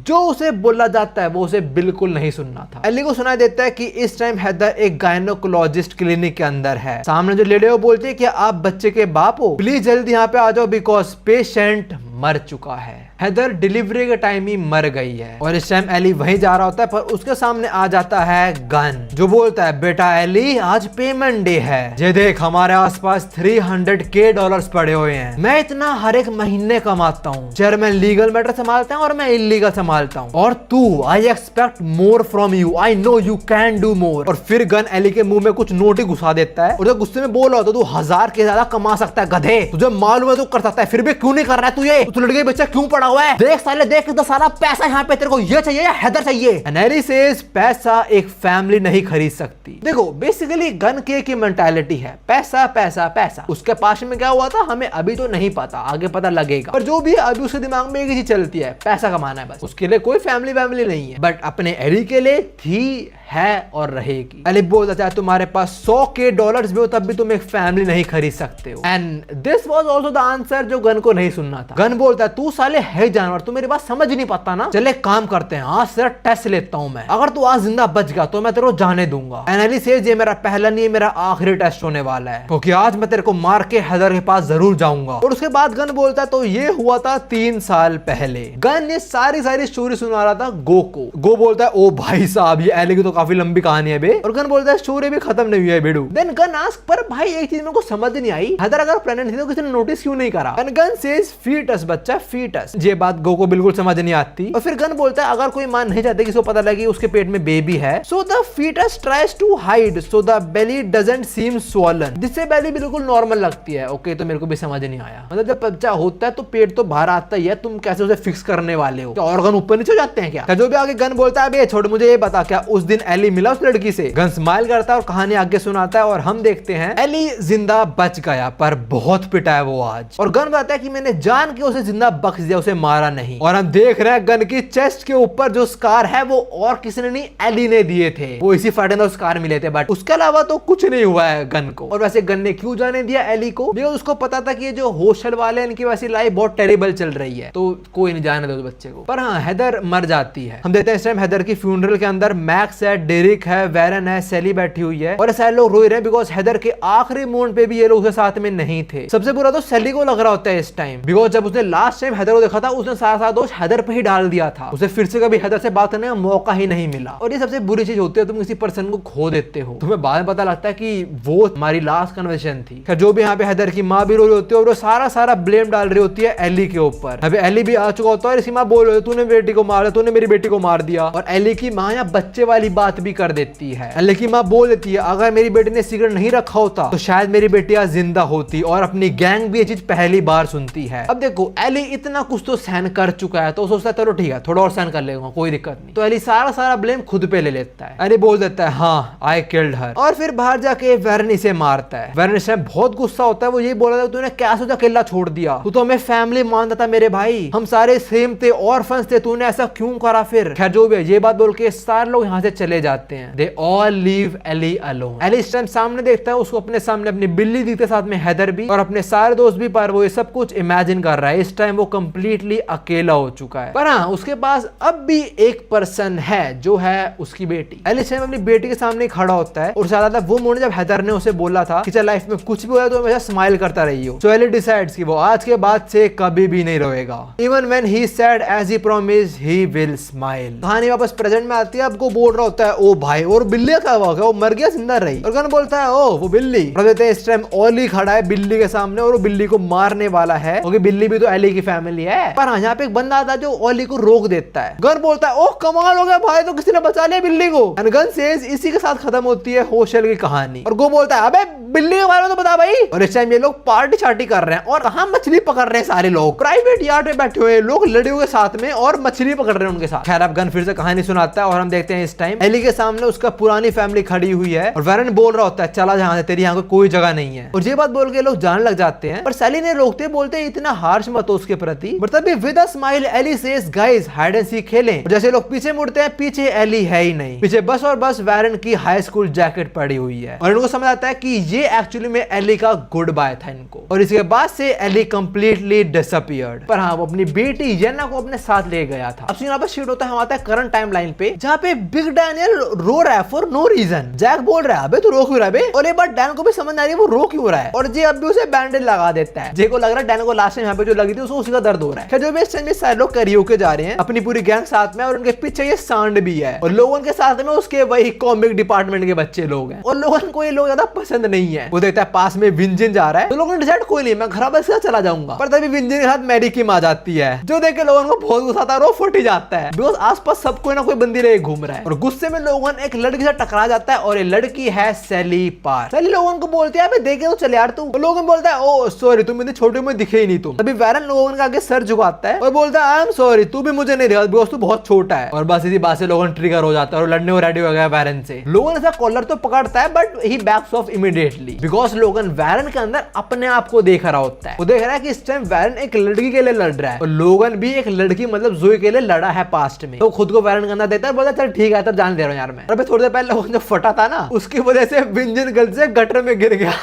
जो उसे बोला जाता है वो उसे बिल्कुल नहीं सुनना था। एली को सुनाई देता है कि इस टाइम हैदर एक गायनोकोलॉजिस्ट क्लिनिक के अंदर है। सामने जो लेडी है वो बोलती है कि आप बच्चे के बाप हो, प्लीज जल्दी यहाँ पे आ जाओ बिकॉज पेशेंट मर चुका है। हैदर डिलीवरी के टाइम ही मर गई है। और इस टाइम एली वहीं जा रहा होता है, पर उसके सामने आ जाता है गन, जो बोलता है बेटा एली आज पेमेंट डे है, ये देख हमारे आसपास $300K पड़े हुए हैं, मैं इतना हर एक महीने कमाता हूँ, चेयरमैन लीगल मैटर संभालता हूँ और मैं इलीगल संभालता हूँ, और तू I expect more from you, I know you can do more. और फिर गन एली के मुंह में कुछ नोट ही घुसा देता है और जब गुस्से में बोल रहा होता है तू 1000 के ज्यादा कमा सकता है गधे, तुझे मालूम है तू कर सकता है, फिर भी क्यों नहीं कर रहा है तू, ये तू लड़के बच्चा क्यों पढ़ा पड़ा हुआ है, देख साले देख कितना सारा पैसा यहाँ पे, तेरे को ये चाहिए या हैदर चाहिए। एंड एली सेज पैसा एक फैमिली नहीं खरीद सकती। देखो बेसिकली गन के की मेंटालिटी है पैसा पैसा पैसा। उसके पास में क्या हुआ था हमें अभी तो नहीं पता, आगे पता लगेगा, पर जो भी अभी उसके दिमाग में एक चीज चलती है पैसा कमाना है बस। उसके लिए कोई फैमिली वैमिली नहीं है, बट अपने एली के लिए थी, है और रहेगी। एली बोलता चाहे तुम्हारे पास $100K भी हो तब भी तुम एक फैमिली नहीं खरीद सकते हो। And this was also the answer जो गन को नहीं सुनना था। गन बोलता है तू साले है जानवर, तू मेरी बात समझ नहीं पाता ना, चले काम करते हैं, आज तेरा टेस्ट लेता हूं मैं, अगर तू आज जिंदा बच गया तो मैं तेरे को जाने दूंगा। एंड एली सेज ये मेरा पहला नहीं मेरा आखिरी टेस्ट होने वाला है, क्योंकि आज मैं तेरे को मार के हैदर के पास जरूर जाऊंगा। और उसके बाद गन बोलता है तो ये हुआ था 3 साल पहले। गन ये सारी स्टोरी सुना रहा था गो को। गो बोलता है ओ भाई साहब ये एली की तो काफी लंबी कहानी है बे। और गन बोलता है स्टोरी भी खत्म नहीं हुई है बेडू। देन गन आस्क पर भाई एक चीज मेरे को समझ नहीं आई, हैदर अगर प्रेग्नेंट थी तो किसी ने नोटिस क्यों नहीं करा। एंड गन सेज फीटस बच्चा फीटस। ये बात गो को बिल्कुल समझ नहीं आती। और फिर गन बोलता है अगर कोई मां नहीं चाहती किसी को पता लगे उसके पेट में बेबी है, so the fetus tries to hide so the belly doesn't seem swollen, जिससे बेली बिल्कुल नॉर्मल लगती है। ओके तो मेरे को भी समझ नहीं आया, मतलब जब बच्चा होता है तो पेट तो बाहर आता ही है, तुम कैसे उसे फिक्स करने वाले हो, क्या ऑर्गन ऊपर नीचे हो जाते हैं क्या। जो भी आगे गन बोलता है बे छोड़ मुझे ये बता क्या उस दिन एली मिला उस लड़की से। गन स्माइल करता है और कहानी आगे सुनाता है और हम देखते हैं एली जिंदा बच गया पर बहुत पिटा है वो आज। और गन बताता है कि मैंने जान के उसे जिंदा बख्श दिया, उसे मारा नहीं। और हम देख रहे हैं गन की चेस्ट के ऊपर जो स्कार है वो और किसी ने नहीं एली ने दिए थे, वो इसी फाइट में स्कार मिले थे, बट उसके अलावा तो कुछ नहीं हुआ है गन को। और वैसे गन ने क्यों जाने दिया एली को, बिकॉज़ उसको पता था कि ये जो हॉस्टल वाले हैं इनकी वैसी लाइफ बहुत टेरिबल चल रही है, तो कोई नहीं जाने दो उस बच्चे को। पर हाँ हैदर मर जाती है। हम देखते हैं इस टाइम हैदर की फ्यूनरल के अंदर मैक्स है, डेरिक है, वेरन है, सेली बैठी हुई है और सारे लोग रोए रहे हैं बिकॉज हैदर के आखिरी मोमेंट पे भी ये लोग उसके साथ में नहीं थे। सबसे बुरा तो सेली को लग रहा होता है इस टाइम, बिकॉज जब उसने लास्ट टाइम हैदर को देखा था उसने सारा दोष हैदर पे ही डाल दिया था, उसे फिर से कभी हैदर से बात करने का मौका ही नहीं मिला। और ये सबसे बुरी चीज होती है तुम किसी पर्सन को खो देते हो, तुम्हें बाद में पता लगता है कि वो हमारी लास्ट कन्वर्सेशन थी। जो भी यहाँ पे हैदर की माँ भी रो रही होती है और वो सारा ब्लेम डाल रही होती है एली के ऊपर। अभी एली भी आ चुका होता है और इसकी माँ बोल रही है तूने बेटी को मारा, तूने मेरी बेटी को मार दिया। और एली की माँ यहाँ बच्चे वाली बात भी कर देती है। एली की माँ बोल देती है अगर मेरी बेटी ने सिगरेट नहीं रखा होता तो शायद मेरी बेटी आज जिंदा होती। और अपनी गैंग भी ये चीज पहली बार सुनती है। अब देखो एली इतना कुछ तो सहन कर चुका है तो सोचता है चलो ठीक है थोड़ा और सहन कर लेगा कोई दिक्कत नहीं, तो एली सारा ब्लेम खुद पे ले लेता है। एली बोल देता है हाँ आई किल्ड हर। और फिर बाहर जाके वेरन इसे मारता है। वेरन इस टाइम बहुत गुस्सा होता है, वो ये बोल रहा था तूने क्या सोचा अकेला छोड़ दिया, तू तो हमें फैमिली मानता था मेरे भाई, हम सारे सेम थे ऑर्फन्स थे, तूने ऐसा क्यों करा। फिर खैर जो भी है ये बात बोल के सारे लोग यहाँ से चले जाते हैं। They all leave Ellie alone. Ellie इस टाइम सामने देखता है उसको अपने सामने अपनी बिल्ली दिखते साथ में हैदर भी और अपने सारे दोस्त भी, पर वो ये सब कुछ इमेजिन कर रहा है। इस टाइम वो कंप्लीटली अकेला हो चुका है। पर हाँ उसके पास अब भी एक पर्सन है जो है उसकी बेटी। एली इस टाइम अपनी बेटी के सामने खड़ा होता है और ज्यादा वो मोड़ जब हैदर ने उसे बोला था कि चल लाइफ में कुछ भी हो तो हमेशा स्माइल करता रही हो, तो एली डिसाइड्स कि वो आज के बाद से कभी भी नहीं रोएगा। Even when he said as he promised he will smile. कहानी वापस प्रेजेंट में आती है। अब को बोल रहा होता है ओ भाई और बिल्ली क्या हुआ, वो मर गया जिंदा रही। और गन बोलता है ओ वो बिल्ली। देते हैं इस टाइम ओली खड़ा है बिल्ली के सामने और वो बिल्ली को मारने वाला है क्योंकि बिल्ली भी तो एली की फैमिली है। पर हाँ यहाँ पे एक बंदा आता है जो ओली को रोक देता है। गन बोलता है ओ कमाल हो गया भाई, तो किसी ने बचा लिया बिल्ली को। एंड गन सेज इसी के साथ खत्म होती है हॉस्टल की कहानी। और गो बोलता है अबे बिल्ली के बारे में तो बता भाई। और इस टाइम ये लोग पार्टी चार्टी कर रहे हैं और कहाँ मछली पकड़ रहे हैं सारे लोग, प्राइवेट यार्ड में बैठे हुए लोग लड़ियों के साथ में और मछली पकड़ रहे हैं उनके साथ। खैर अब गन फिर से कहानी सुनाता है और हम देखते हैं इस टाइम एली के सामने उसका पुरानी फैमिली खड़ी हुई है और वेरन बोल रहा होता है चला जहाँ से, तेरी यहाँ कोई जगह नहीं है। और ये बात बोल के लोग जाने लग जाते हैं। पर सेली ने रोकते बोलते इतना हार्श मत हो उसके प्रति। मतलब with a smile Ellie says guys hide and seek खेलें। और जैसे लोग पीछे मुड़ते हैं पीछे एली है ही नहीं, पीछे बस और बस वेरन की हाई स्कूल जैकेट पड़ी हुई है। और इनको समझ आता है कि ये एक्चुअली में एली का गुड बाय था इनको। और इसके बाद से एली कंप्लीटली डिसअपीयर्ड। पर हाँ वो अपनी बेटी येना को अपने साथ ले गया था। अब यहाँ पर शिफ्ट होता है आता है करंट टाइमलाइन पे जहाँ पे बिग डैनियल रो रहा है फॉर नो रीजन। जैक बोल रहा है अबे तू रो क्यों रहा है। और ये बात डैन को भी समझ आ रही है वो रो क्यों रहा है। और जे अब भी उसे बैंडेज लगा देता है। जे को लग रहा है डैन को लास्ट टाइम यहाँ पे जो लगी थी उसको उसी का दर्द हो रहा है। जो भी सारे लोग करियोके जा रहे हैं अपनी पूरी गैंग साथ में और उनके पीछे ये सांड भी है और लोगों के साथ में उसके वही कॉमिक डिपार्टमेंट के बच्चे लोग हैं और लोगों को ये लोग ज्यादा पसंद नहीं है। वो देखता है पास में विंजन जा रहा है तो लोगों ने डिसाइड कोई नहीं मैं घर बस चला जाऊंगा। पर तभी विंजन के साथ मैरी किम आ जाती है जो देख के लोगों को बहुत गुस्सा आता है और वो फट ही जाता है बिकॉज आसपास सब कोई ना कोई बंदी रहे घूम रहा है। और गुस्से में लोगन एक लड़की से टकरा जाता है और ये लड़की है सैली पार्क। सैली लोगन को बोलती है देखे तो चले यार तू। लोगन बोलता है ओ सॉरी तुम इतने छोटे में दिखे ही नहीं तुम। तभी वैरन लोगन का आगे सर झुकाता है और बोलता है आई एम सॉरी तू भी मुझे नहीं दिखा बिकॉज़ तू बहुत छोटा है। और बस इसी बात से लोगन ट्रिगर हो जाता है और लड़ने को रेडी हो गया वैरन से। लोगन ऐसा कॉलर तो पकड़ता है but he backs off immediately because Logan Warren के अंदर अपने आप को देख रहा होता है। वो देख रहा है कि इस टाइम वैरन एक लड़की के लिए लड़ रहा है और लोगन भी एक लड़की मतलब जोई के लिए लड़ा है पास्ट में। तो खुद को वैरन करना देता है, बोलता चल ठीक है तब जान दे रहा हूँ यार मैं। और थोड़ी देर पहले लोगन जो फटा था ना उसकी वजह से विंजन गलती से गटर में गिर गया।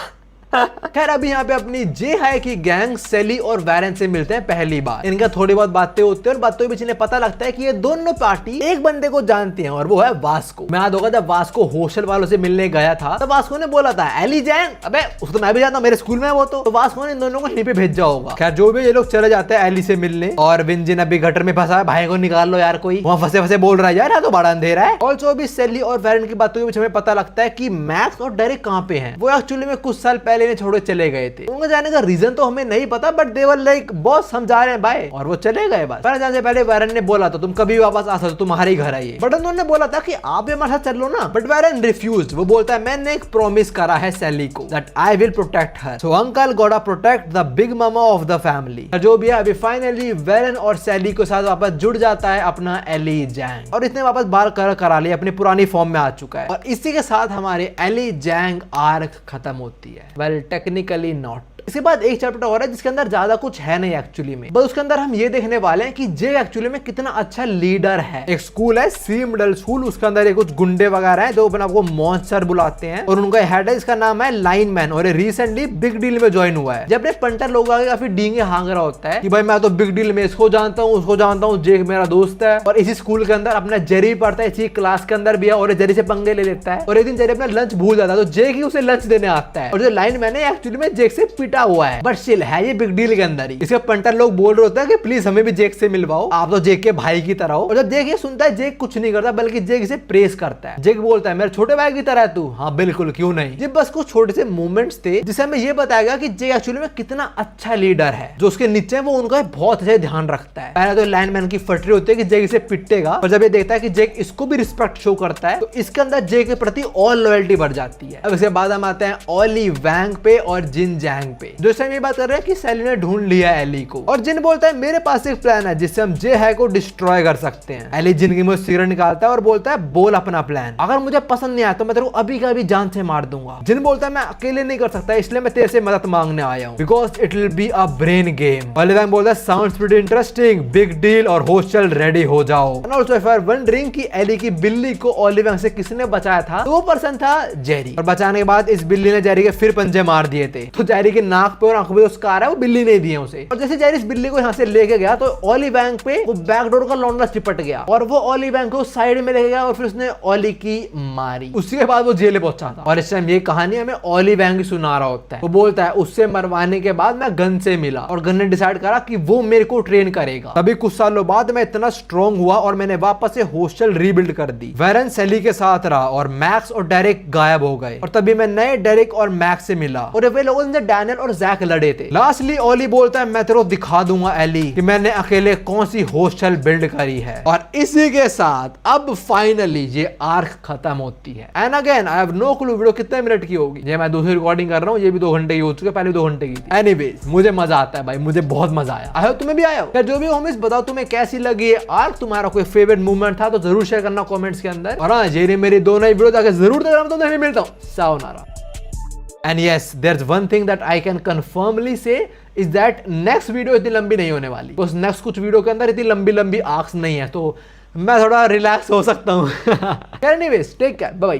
खैर अभी यहाँ पे अपनी जे हाई की गैंग सैली और वैरन से मिलते हैं पहली बार। इनका थोड़ी बहुत बातें होती है और बातों के बीच इन्हें पता लगता है कि ये दोनों पार्टी एक बंदे को जानती हैं और वो है वास्को। मैं याद होगा जब वास्को हॉस्टल वालों से मिलने गया था तो वास्को ने बोला था एली जैंग, अबे उसको तो मैं भी जानता हूँ मेरे स्कूल में वो तो वास्को ने इन दोनों को यहीं पे भेजा होगा। खैर जो भी ये लोग चले जाते हैं एली से मिलने और विंजन अभी गटर में फंसा है, भाई को निकाल लो यार, कोई वहाँ फंसे फंसे बोल रहा है यार तो बड़ा अंधेरा है। ऑल्सो अभी सैली और वैरन की बातों के बीच हमें पता लगता है कि मैक्स और डेरिक कहाँ पे हैं। वो एक्चुअली में कुछ साल पहले इन्हें छोड़ चले गए थे। उनके जाने का रीजन तो हमें नहीं पता but they were like boss हम जा रहे हैं बाय और वो चले गए। बस जाने से पहले वैरन ने बोला तो तुम कभी वापस आ सकते, तुम्हारे ही घर आइए। बट उन्होंने बोला था कि आप भी हमारे साथ चल लो ना, बट वैरन रिफ्यूज्ड। वो बोलता है मैंने एक प्रॉमिस करा है सैली को that I will protect her, so uncle gotta protect the big mama of the family. जो भी है अभी फाइनली वैरन और सैली के साथ वापस जुड़ जाता है अपना एली जैंग और इसने वापस बार करा लिया, अपनी पुरानी फॉर्म में आ चुका है। और इसी के साथ हमारे एली जैंग आर्क खत्म होती है। Well technically not. इसके बाद एक चैप्टर और है जिसके अंदर ज्यादा कुछ है नहीं एक्चुअली में, बस उसके अंदर हम ये देखने वाले हैं कि जे एक्चुअली में कितना अच्छा लीडर है। एक स्कूल है सी मिडल स्कूल, उसके अंदर ये कुछ गुंडे वगैरह हैं जो अपने आपको मॉन्स्टर बुलाते हैं और उनका हेड है जिसका नाम है लाइन मैन और ये रिसेंटली बिग डील में ज्वाइन हुआ है। जब अपने पंटर लोग आगे काफी डींगे हांग रहा होता है कि भाई मैं तो बिग डील में इसको जानता हूँ उसको जानता हूँ, जे मेरा दोस्त है। और इसी स्कूल के अंदर अपना जेरी पढ़ता है, इसी क्लास के अंदर भी है और जेरी से पंगे ले लेता है। और एक दिन जेरी अपना लंच भूल जाता है तो जे की उसे लंच देने आता है और जो लाइन मैन है एक्चुअली में जेक से पिटा हुआ है बट है ये बिग डील के अंदर ही। इसके पंटर लोग बोल रहे होते हैं कि प्लीज हमें भी जेक से मिलवाओ, आप तो जेक के भाई की तरह हो। और जब जेक ये सुनता है जेक कुछ नहीं करता बल्कि जेक इसे प्रेस करता है। जेक बोलता है मेरे छोटे भाई की तरह है तू। हाँ बिल्कुल क्यों नहीं। ये बस कुछ छोटे से मूवमेंट्स थे जिससे हमें ये बताया गया कि जेक एक्चुअली में कितना अच्छा लीडर है। जो उसके नीचे है वो उनका बहुत अच्छा ध्यान रखता है। पहले तो लाइनमैन की फटरी होती है कि जेक इसे पिटेगा और जब ये देखता है कि जेक इसको भी रिस्पेक्ट शो करता है तो इसके अंदर जेक के प्रति और लॉयल्टी बढ़ जाती है। अब इसके बाद हम आते हैं ओली वैंग पे और जिन जैंग पे। जो इस ये बात कर रहे हैं कि सैली ने ढूंढ लिया एली को और जिन बोलता है मेरे पास एक प्लान है जिससे हम जे है को डिस्ट्रॉय कर सकते हैं। एली जिन की मुझे सिगरेट निकालता है और बोलता है बोल अपना प्लान, अगर मुझे पसंद नहीं आया तो मैं तेरे को अभी का अभी जान से मार दूंगा। जिन बोलता है मैं अकेले नहीं कर सकता इसलिए मैं तेरे से मदद मांगने आया हूँ because it will be a brain game. Ollie Wang बोलता है sounds pretty interesting, big deal और हॉस्टल रेडी हो जाओ। And also if you are wondering कि एली की बिल्ली को ओली वैंग से किसने बचाया था तो वो पर्सन था जेरी। और बचाने के बाद इस बिल्ली ने जेरी के फिर पंजे मार दिए थे तो जेरी के नाक पे और आंखों पे उसका आ रहा है वो बिल्ली ने दिए उसे। और जैसे जेरी इस बिल्ली को यहाँ से लेके गया तो ओली वैंग पे वो बैकडोर का लौंडा चिपट गया और वो ओली वैंग को साइड में लेके गया और फिर उसने ओली की मारी। उसके बाद वो जेल पहुंचा था और इस टाइम ये कहानी हमें ओली वैंग सुना रहा होता है। वो बोलता है उससे मरवाने के बाद मैं गन से मिला और गन ने डिसाइड करा कि वो मेरे को ट्रेन करेगा। तभी कुछ सालों बाद मैं इतना स्ट्रॉन्ग हुआ और मैंने वापस से हॉस्टल रीबिल्ड कर दी। वैरन सैली के साथ रहा और मैक्स और डेरिक गायब हो गए और तभी मैं नए डेरिक और मैक्स से मिला और वे लोगों से डैनियल और जैक लड़े थे। लास्टली ओली बोलता है मैं तेरे को दिखा दूंगा एली कि मैंने अकेले कौन सी हॉस्टल बिल्ड करी है। और इसी के साथ अब फाइनली ये आर्क खत्म होती है। And again I have no clue video कितने मिनट की होगी। ये मैं दूसरी रिकॉर्डिंग कर रहा हूँ, ये भी 2 घंटे की हो चुकी है, पहले 2 घंटे की थी। एनीवेज मुझे मजा आता है भाई, मुझे बहुत मजा आया। आई होप तुम्हें भी आया हो। जो भी होमिस बताओ तुम्हें कैसी लगी है आर्क, तुम्हारा कोई फेवरेट मूवमेंट था तो जरूर शेयर करना कमेंट्स के अंदर। और हाँ ये मेरी 2 नई वीडियो जाके जरूर देखना। तो मैं मिलता हूँ, sayonara. And yes, there's one thing that I can confirmly say is that next video इतनी लंबी नहीं होने वाली। बस नेक्स्ट कुछ वीडियो के अंदर इतनी लंबी आर्क्स नहीं है तो मैं थोड़ा रिलैक्स हो सकता हूँ। Anyways take care, bye bye.